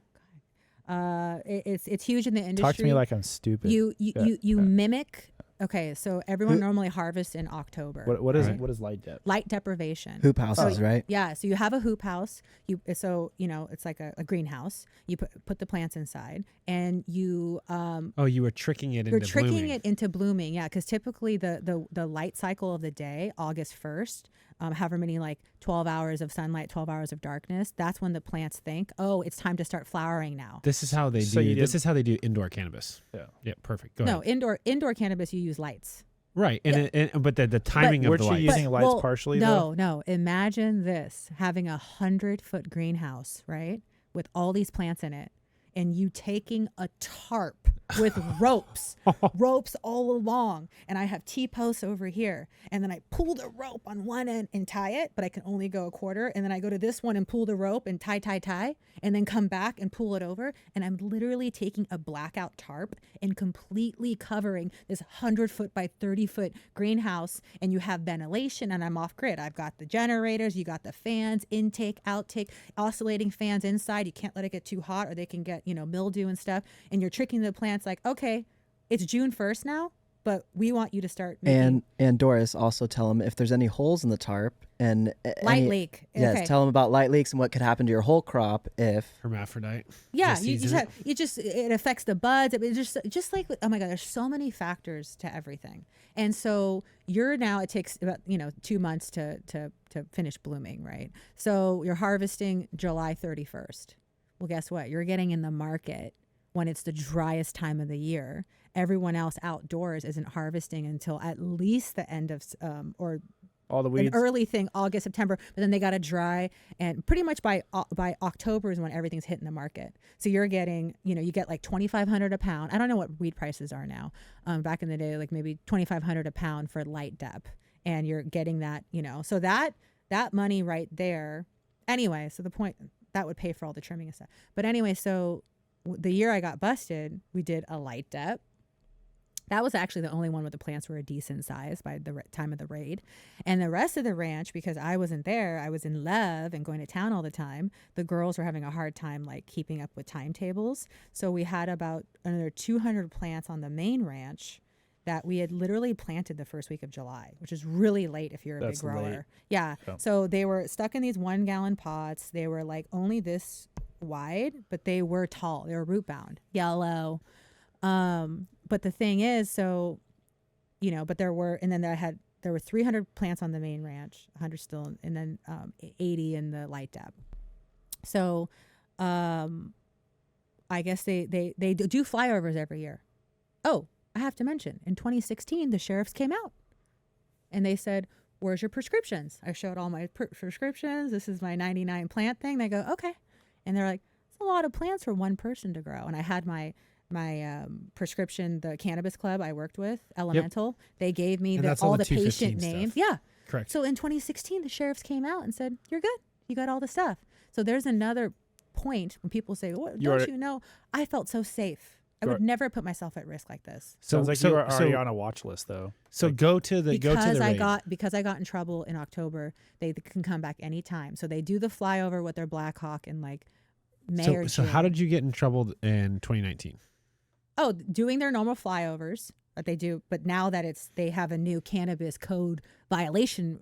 God. It's huge in the industry. Talk to me like I'm stupid. You mimic. Okay, so everyone normally harvests in October. What is light depth? Light deprivation. Hoop houses, right? Yeah, so you have a hoop house. It's like a greenhouse. You put the plants inside, and you you were tricking it into blooming. You're tricking it into blooming, yeah, because typically the light cycle of the day, August 1st, however many, like 12 hours of sunlight, 12 hours of darkness, that's when the plants think, oh, it's time to start flowering now. This is how they This is how they do indoor cannabis. Yeah, perfect. Go ahead. No, indoor cannabis, you use lights. Right, but the timing of the lights. Weren't you using lights partially, though? No. Imagine this, having 100-foot greenhouse, right, with all these plants in it, and you taking a tarp with ropes all along, and I have T-posts over here, and then I pull the rope on one end and tie it, but I can only go a quarter, and then I go to this one and pull the rope and tie, and then come back and pull it over, and I'm literally taking a blackout tarp and completely covering this 100-foot by 30-foot greenhouse, and you have ventilation, and I'm off grid. I've got the generators, you got the fans, intake, outtake, oscillating fans inside. You can't let it get too hot or they can get, mildew and stuff, and you're tricking the plants like, okay, it's June 1st now, but we want you to start making... And Doris, also tell them if there's any holes in the tarp and light leak. Yes, okay. Tell them about light leaks and what could happen to your whole crop if hermaphrodite. Yeah, it affects the buds. It just like, oh my God, there's so many factors to everything, and so it takes about 2 months to finish blooming, right? So you're harvesting July 31st. Well, guess what? You're getting in the market when it's the driest time of the year. Everyone else outdoors isn't harvesting until at least the end of or all the weeds. An early thing, August, September, but then they got to dry, and pretty much by October is when everything's hitting the market. So you're getting, you get like $2,500 a pound. I don't know what weed prices are now. Back in the day, like maybe $2,500 a pound for light dep, and you're getting that, so that money right there. Anyway, so the point that would pay for all the trimming and stuff. But anyway, so the year I got busted, we did a light dep. That was actually the only one where the plants were a decent size by the time of the raid. And the rest of the ranch, because I wasn't there, I was in love and going to town all the time. The girls were having a hard time like keeping up with timetables. So we had about another 200 plants on the main ranch that we had literally planted the first week of July, which is really late if you're a big grower. Late. Yeah. So they were stuck in these 1-gallon pots. They were like only this wide, but they were tall. They were root bound, yellow. But the thing is, but there were 300 plants on the main ranch, 100 still, and then 80 in the light dep. So I guess they do flyovers every year. Oh, I have to mention, in 2016, the sheriffs came out and they said, where's your prescriptions? I showed all my prescriptions. This is my 99 plant thing. They go, okay. And they're like, it's a lot of plants for one person to grow. And I had my prescription, the cannabis club I worked with, Elemental. Yep. They gave me all the patient names. Stuff. Yeah. Correct. So in 2016, the sheriffs came out and said, you're good. You got all the stuff. So there's another point when people say, well, don't you know, I felt so safe. I would never put myself at risk like this. Sounds like you were already on a watch list, though. So go to the raid. Because I got in trouble in October, they can come back anytime. So they do the flyover with their Black Hawk in like May or June. So how did you get in trouble in 2019? Oh, doing their normal flyovers that they do, but now that they have a new cannabis code cultivation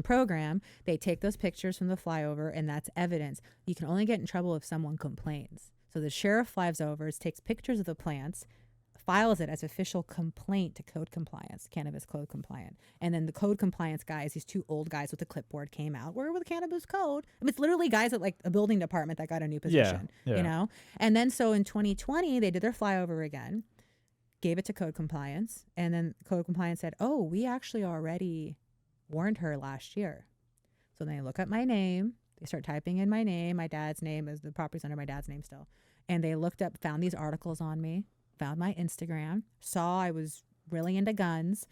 program, they take those pictures from the flyover, and that's evidence. You can only get in trouble if someone complains. So the sheriff flies over, takes pictures of the plants, files it as official complaint to code compliance, cannabis code compliant. And then the code compliance guys, these two old guys with a clipboard, came out. We're with cannabis code. I mean, it's literally guys at like a building department that got a new position, And then so in 2020, they did their flyover again, gave it to code compliance. And then code compliance said, oh, we actually already warned her last year. So they look up my name. They start typing in my name. My dad's name is the property's under my dad's name still. And they looked up, found these articles on me, found my Instagram, saw I was really into guns.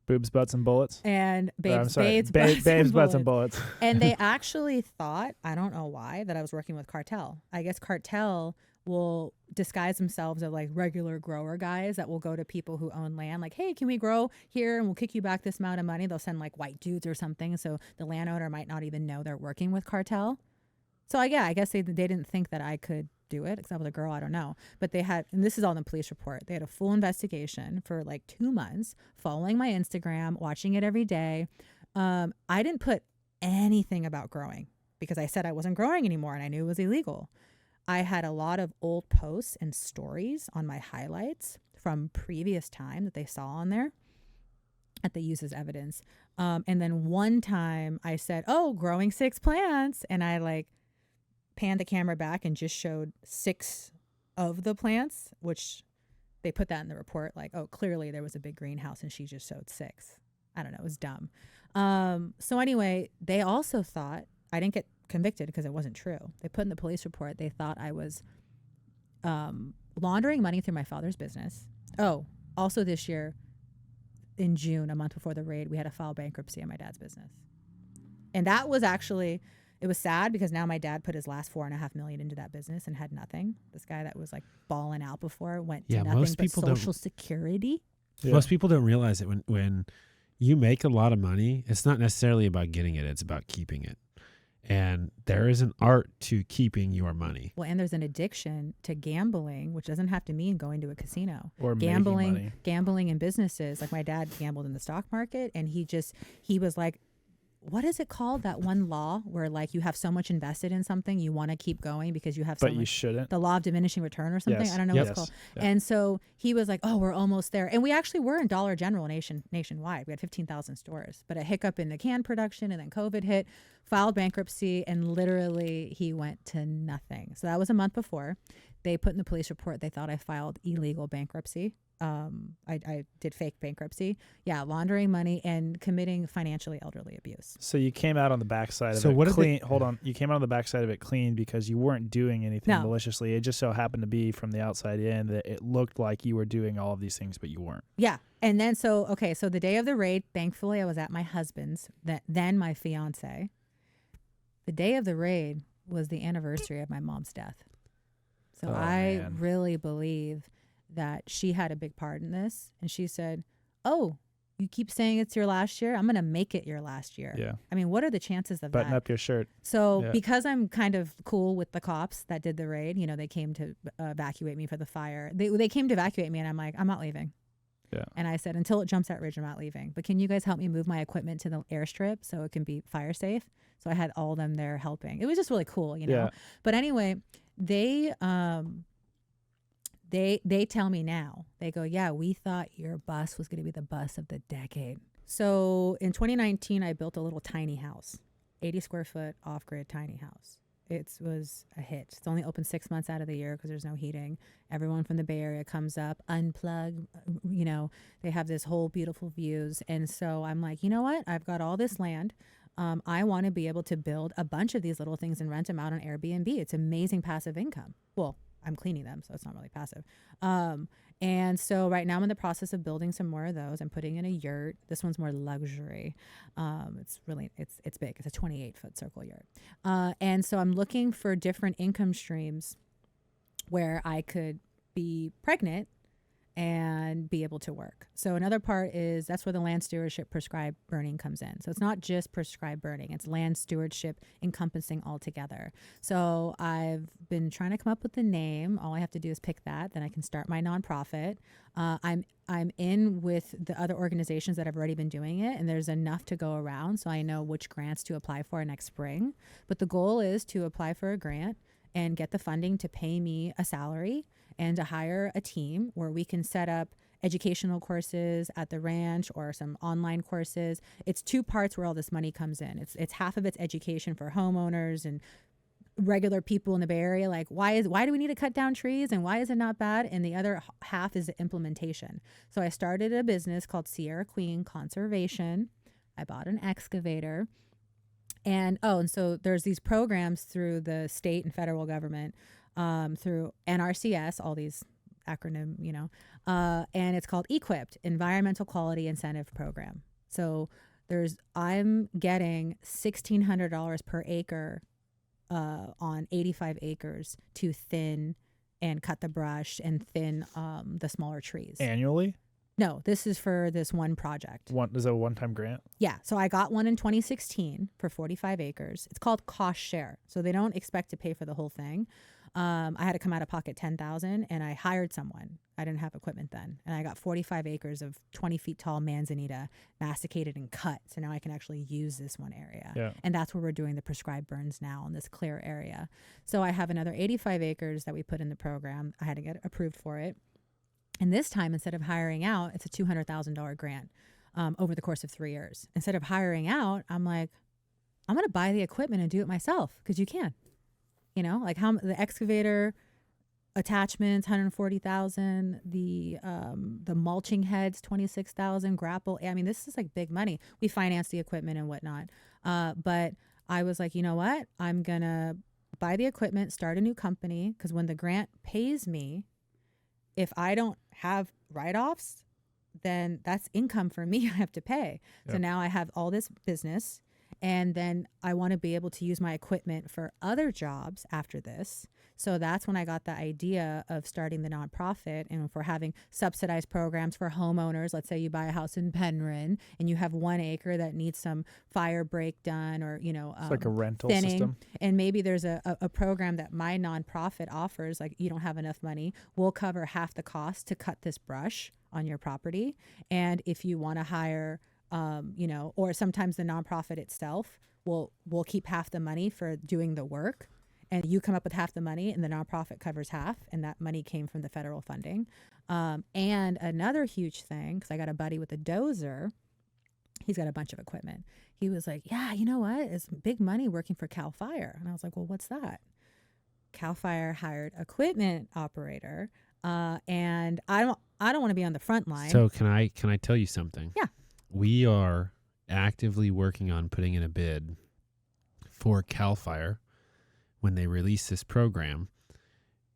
Boobs, butts, and bullets. And babes, butts, and bullets. And they actually thought, I don't know why, that I was working with Cartel. I guess Cartel will disguise themselves as like regular grower guys that will go to people who own land. Like, hey, can we grow here? And we'll kick you back this amount of money. They'll send like white dudes or something. So the landowner might not even know they're working with cartel. So I guess they didn't think that I could do it because I was a girl. I don't know. But they had, and this is all in the police report. They had a full investigation for like 2 months, following my Instagram, watching it every day. I didn't put anything about growing because I said I wasn't growing anymore and I knew it was illegal. I had a lot of old posts and stories on my highlights from previous time that they saw on there that they use as evidence. And then one time I said, oh, growing 6 plants. And I like panned the camera back and just showed 6 of the plants, which they put that in the report. Like, oh, clearly there was a big greenhouse and she just showed 6. I don't know. It was dumb. So anyway, they also thought I didn't get convicted because it wasn't true. They put in the police report, they thought I was laundering money through my father's business. Oh, also this year in June, a month before the raid, we had to file bankruptcy on my dad's business. And that was actually, it was sad because now my dad put his last $4.5 million into that business and had nothing. This guy that was like balling out before went to nothing but Social Security. Yeah. Most people don't realize it when you make a lot of money, it's not necessarily about getting it, it's about keeping it. And there is an art to keeping your money. Well, and there's an addiction to gambling, which doesn't have to mean going to a casino. Or gambling in businesses. Like my dad gambled in the stock market, and he was like, what is it called? That one law where like you have so much invested in something, you want to keep going because you have so much. But you shouldn't. The law of diminishing return or something. Yes. I don't know what it's called. Yeah. And so he was like, oh, we're almost there. And we actually were in Dollar General nationwide. We had 15,000 stores. But a hiccup in the can production and then COVID hit, filed bankruptcy, and literally he went to nothing. So that was a month before. They put in the police report they thought I filed illegal bankruptcy. I did fake bankruptcy. Yeah, laundering money and committing financially elderly abuse. So you came out on the backside of it clean. Hold on. You came out on the backside of it clean because you weren't doing anything maliciously. It just so happened to be from the outside in that it looked like you were doing all of these things, but you weren't. Yeah. And then so the day of the raid, thankfully I was at my husband's, then my fiance. The day of the raid was the anniversary of my mom's death. So I really believe that she had a big part in this. And she said, oh, you keep saying it's your last year? I'm going to make it your last year. Yeah. I mean, what are the chances of that? Button up your shirt. So because I'm kind of cool with the cops that did the raid, they came to evacuate me for the fire. They came to evacuate me and I'm like, I'm not leaving. Yeah. And I said, until it jumps that ridge, I'm not leaving. But can you guys help me move my equipment to the airstrip so it can be fire safe? So I had all of them there helping. It was just really cool, Yeah. But anyway, they tell me now, they go, yeah, we thought your bus was going to be the bus of the decade. So in 2019, I built a little tiny house, 80 square foot off-grid tiny house. It was a hit. It's only open 6 months out of the year because there's no heating. Everyone from the Bay Area comes up, unplug, they have this whole beautiful views. And so I'm like, you know what? I've got all this land. I want to be able to build a bunch of these little things and rent them out on Airbnb. It's amazing passive income. Well, I'm cleaning them, so it's not really passive. And so right now I'm in the process of building some more of those. I'm putting in a yurt. This one's more luxury. It's big. It's a 28-foot circle yurt. And so I'm looking for different income streams where I could be pregnant and be able to work. So another part is that's where the land stewardship prescribed burning comes in. So it's not just prescribed burning, it's land stewardship encompassing all together. So I've been trying to come up with the name. All I have to do is pick that, then I can start my nonprofit. I'm in with the other organizations that have already been doing it, and there's enough to go around, so I know which grants to apply for next spring. But the goal is to apply for a grant and get the funding to pay me a salary and to hire a team where we can set up educational courses at the ranch or some online courses. It's 2 parts where all this money comes in. It's half of it's education for homeowners and regular people in the Bay Area, like why do we need to cut down trees and why is it not bad? And the other half is the implementation. So I started a business called Sierra Queen Conservation. I bought an excavator. And so there's these programs through the state and federal government, through NRCS, all these acronym, and it's called Equipped, Environmental Quality Incentive Program. So I'm getting $1,600 per acre on 85 acres to thin and cut the brush and thin the smaller trees. Annually? No, this is for this one project. Is it a one-time grant? Yeah. So I got one in 2016 for 45 acres. It's called cost share. So they don't expect to pay for the whole thing. I had to come out of pocket $10,000 and I hired someone. I didn't have equipment then. And I got 45 acres of 20 feet tall manzanita masticated and cut. So now I can actually use this one area. Yeah. And that's where we're doing the prescribed burns now in this clear area. So I have another 85 acres that we put in the program. I had to get approved for it. And this time, instead of hiring out, it's a $200,000 grant over the course of 3 years. Instead of hiring out, I'm like, I'm going to buy the equipment and do it myself because you can. You know, like how the excavator attachments, $140,000, the mulching heads, $26,000, grapple. I mean, this is like big money. We finance the equipment and whatnot. But I was like, you know what? I'm going to buy the equipment, start a new company, because when the grant pays me, if I don't have write-offs, then that's income for me I have to pay. Yep. So now I have all this business. And then I want to be able to use my equipment for other jobs after this. So that's when I got the idea of starting the nonprofit and for having subsidized programs for homeowners. Let's say you buy a house in Penryn and you have 1 acre that needs some fire break done or, you know, it's like a rental thinning. System. And maybe there's a program that my nonprofit offers, like you don't have enough money. We'll cover half the cost to cut this brush on your property. And if you want to hire you know, or sometimes the nonprofit itself will keep half the money for doing the work, and you come up with half the money, and the nonprofit covers half, and that money came from the federal funding. And another huge thing, because I got a buddy with a dozer, he's got a bunch of equipment. He was like, "Yeah, you know what? It's big money working for Cal Fire," and I was like, "Well, what's that?" Cal Fire hired equipment operator, and I don't want to be on the front line. So can I tell you something? Yeah. We are actively working on putting in a bid for CAL FIRE when they release this program.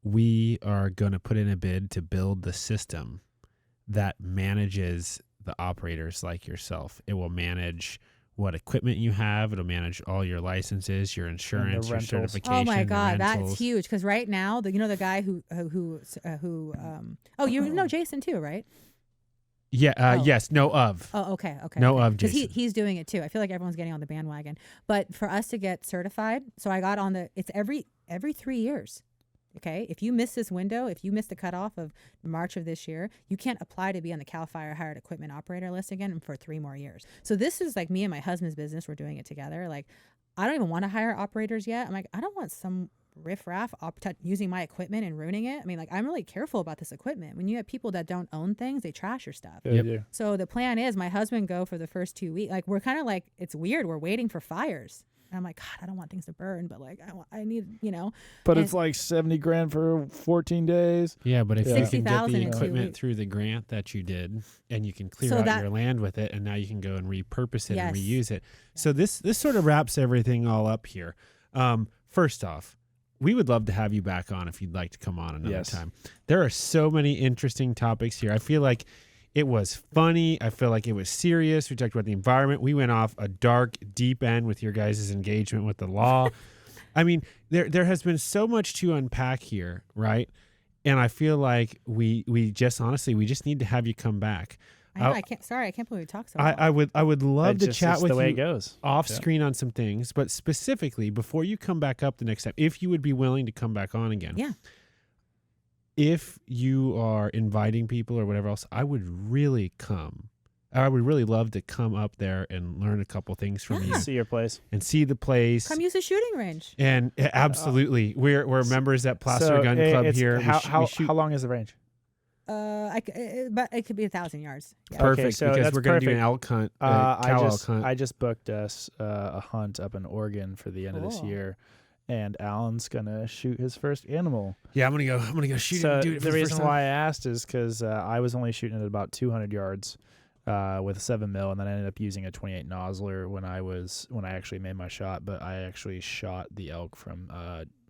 We are going to put in a bid to build the system that manages the operators like yourself. It will manage what equipment you have. It'll manage all your licenses, your insurance, your certification. Oh my God, that's huge. Because right now, the guy who you know Jason too, right? Yeah. Yes. Know of. Oh, okay. Know of Jason. Because he's doing it too. I feel like everyone's getting on the bandwagon. But for us to get certified, so I got on it's every 3 years. Okay. If you miss this window, if you miss the cutoff of March of this year, you can't apply to be on the CAL FIRE hired equipment operator list again for 3 more years. So this is like me and my husband's business. We're doing it together. Like, I don't even want to hire operators yet. I'm like, I don't want some riffraff using my equipment and ruining it. I mean, like, I'm really careful about this equipment. When you have people that don't own things, they trash your stuff. Yep. So the plan is my husband go for the first 2 weeks. Like, we're kind of like, it's weird. We're waiting for fires. And I'm like, God, I don't want things to burn, but like, I need, you know. But it's like $70,000 for 14 days. Yeah, but if you can get the in 2 equipment weeks. through the grant that you did, and you can clear out your land with it, and now you can go and repurpose it and reuse it. Yeah. So this sort of wraps everything all up here. First off, we would love to have you back on if you'd like to come on another time. There are so many interesting topics here. I feel like it was funny. I feel like it was serious. We talked about the environment. We went off a dark, deep end with your guys' engagement with the law. I mean, there has been so much to unpack here, right? And I feel like we just need to have you come back. I can't believe we talked so long. I would love to chat with the way you it goes. off screen on some things, but specifically before you come back up the next time, if you would be willing to come back on again. Yeah. If you are inviting people or whatever else, I would really love to come up there and learn a couple things from you. See your place. And see the place. Come use the shooting range. And absolutely. We're members at Placer Gun Club here. How long is the range? But it could be 1,000 yards. Yeah. Perfect, okay, so because we're going to do an elk hunt, elk hunt. I just booked us a hunt up in Oregon for the end of this year, and Alan's gonna shoot his first animal. Yeah, I'm gonna go shoot it. And do it for the reason first why time. I asked is because I was only shooting at about 200 yards with a 7mm, and then I ended up using a 28 nozzler when I actually made my shot. But I actually shot the elk from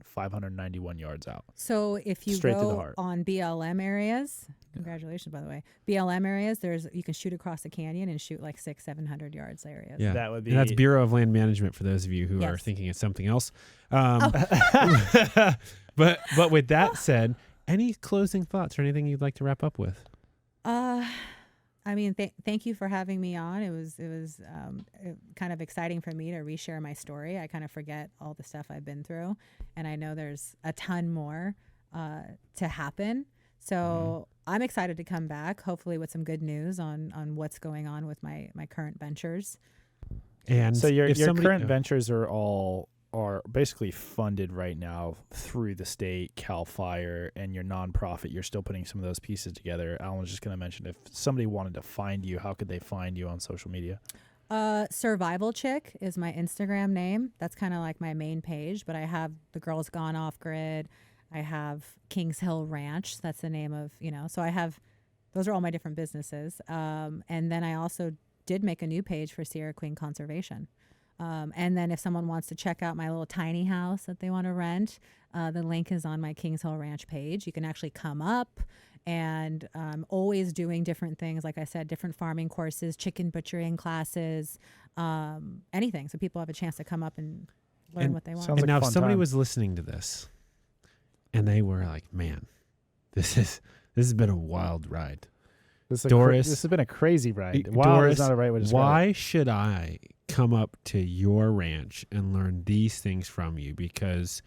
591 yards out. So if you Straight through the go heart. on BLM areas, congratulations, by the way, BLM areas, you can shoot across the canyon and shoot like 600-700 yards areas. Yeah, that would be. And that's Bureau of Land Management for those of you who are thinking it's something else. But with that said, Any closing thoughts or anything you'd like to wrap up with? I mean, thank you for having me on. It was kind of exciting for me to reshare my story. I kind of forget all the stuff I've been through, and I know there's a ton more to happen. So I'm excited to come back, hopefully with some good news on what's going on with my current ventures. And so your current ventures are basically funded right now through the state, CAL FIRE, and your nonprofit. You're still putting some of those pieces together. Alan was just going to mention, if somebody wanted to find you, how could they find you on social media? Survival Chick is my Instagram name. That's kind of like my main page, but I have the Girls Gone Off Grid. I have Kings Hill Ranch. That's the name of, so I have, those are all my different businesses. And then I also did make a new page for Sierra Queen Conservation. And then if someone wants to check out my little tiny house that they want to rent, the link is on my Kings Hill Ranch page. You can actually come up, and always doing different things. Like I said, different farming courses, chicken butchering classes, anything. So people have a chance to come up and learn what they want. And now if somebody was listening to this and they were like, man, this has been a wild ride. Doris, this has been a crazy ride. Doris, is not a right way to describe why should I come up to your ranch and learn these things from you? Because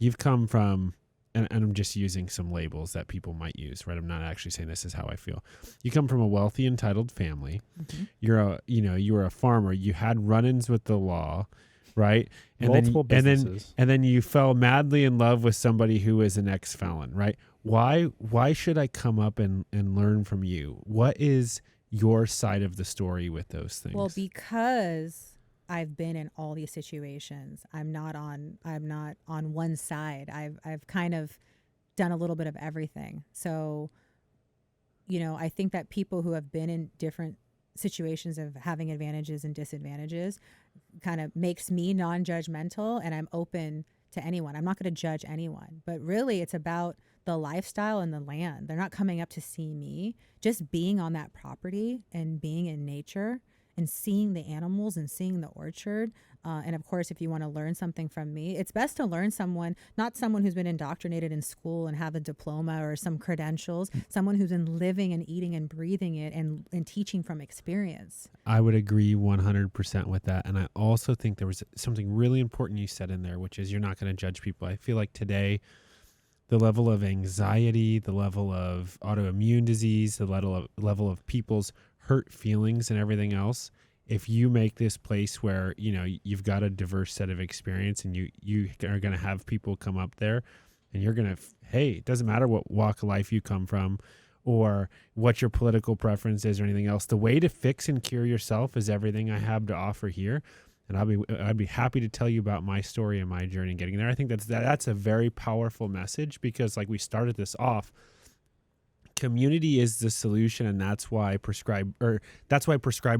you've come from, and I'm just using some labels that people might use, right? I'm not actually saying this is how I feel. You come from a wealthy, entitled family. Mm-hmm. You were a farmer. You had run-ins with the law, right? And multiple businesses. And then you fell madly in love with somebody who is an ex-felon, right? Why should I come up and learn from you? What is your side of the story with those things? Well, because I've been in all these situations. I'm not on one side. I've kind of done a little bit of everything. So, I think that people who have been in different situations of having advantages and disadvantages kind of makes me non-judgmental, and I'm open to anyone. I'm not going to judge anyone, but really it's about the lifestyle and the land. They're not coming up to see me. Just being on that property and being in nature and seeing the animals and seeing the orchard. And of course, if you want to learn something from me, it's best to learn not someone who's been indoctrinated in school and have a diploma or some credentials, someone who's been living and eating and breathing it and teaching from experience. I would agree 100% with that. And I also think there was something really important you said in there, which is you're not going to judge people. I feel like today, the level of anxiety, the level of autoimmune disease, the level of people's hurt feelings and everything else, if you make this place where, you've got a diverse set of experience and you are going to have people come up there and you're going to, hey, it doesn't matter what walk of life you come from or what your political preference is or anything else. The way to fix and cure yourself is everything I have to offer here. And I'd be happy to tell you about my story and my journey getting there. I think that's a very powerful message because, like we started this off, community is the solution, and that's why prescribed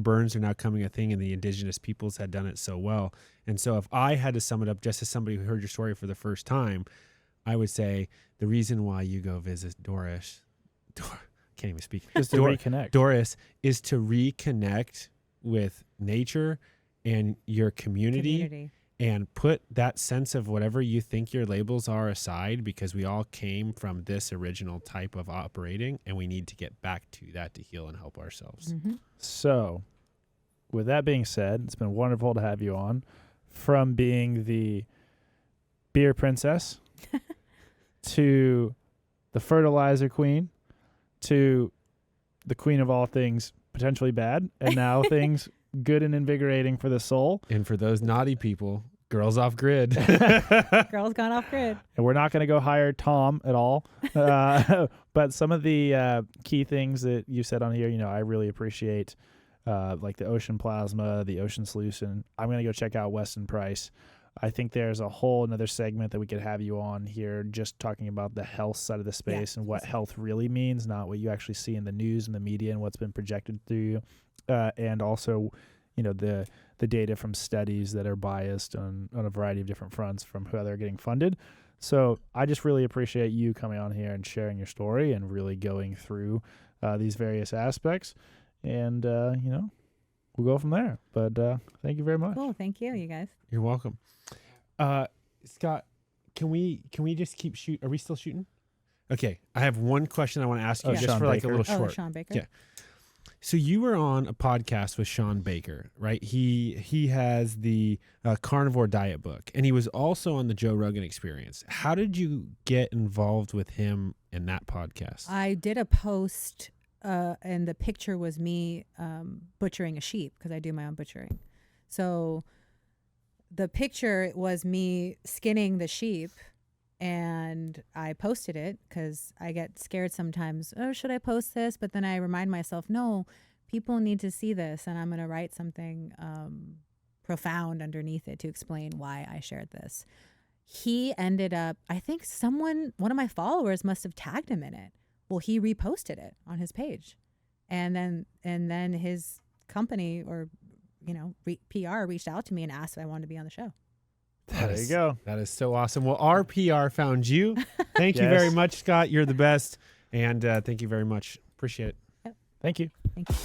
burns are now coming a thing, and the indigenous peoples had done it so well. And so, if I had to sum it up, just as somebody who heard your story for the first time, I would say the reason why you go visit Doris, can't even speak, is to reconnect. Doris is to reconnect with nature and your community and put that sense of whatever you think your labels are aside, because we all came from this original type of operating and we need to get back to that to heal and help ourselves. Mm-hmm. So with that being said, it's been wonderful to have you on. From being the beer princess to the fertilizer queen to the queen of all things potentially bad, and now things good and invigorating for the soul. And for those naughty people, girls off grid. Girls gone off grid. And we're not going to go hire Tom at all. But some of the key things that you said on here, I really appreciate, like the ocean plasma, the ocean solution. I'm going to go check out Weston Price. I think there's a whole another segment that we could have you on here just talking about the health side of the space and what health really means, not what you actually see in the news and the media and what's been projected through you. And also, the data from studies that are biased on a variety of different fronts from how they're getting funded. So I just really appreciate you coming on here and sharing your story and really going through these various aspects. And, we'll go from there. But thank you very much. Cool. Thank you, you guys. You're welcome. Scott, can we just keep shooting? Are we still shooting? Okay, I have one question I want to ask you, just Sean for like Baker. a little short. Sean Baker. Yeah. So you were on a podcast with Sean Baker, right? He has the Carnivore Diet book, and he was also on the Joe Rogan Experience. How did you get involved with him in that podcast? I did a post, and the picture was me butchering a sheep because I do my own butchering. So the picture was me skinning the sheep, and I posted it because I get scared sometimes. Oh, should I post this? But then I remind myself, no, people need to see this, and I'm going to write something profound underneath it to explain why I shared this. He ended up, I think one of my followers must have tagged him in it. Well, he reposted it on his page, and then his company or PR reached out to me and asked if I wanted to be on the show. There you go. That is so awesome. Well, our PR found you. Thank you very much, Scott. You're the best. And thank you very much. Appreciate it. Thank you. Thank you.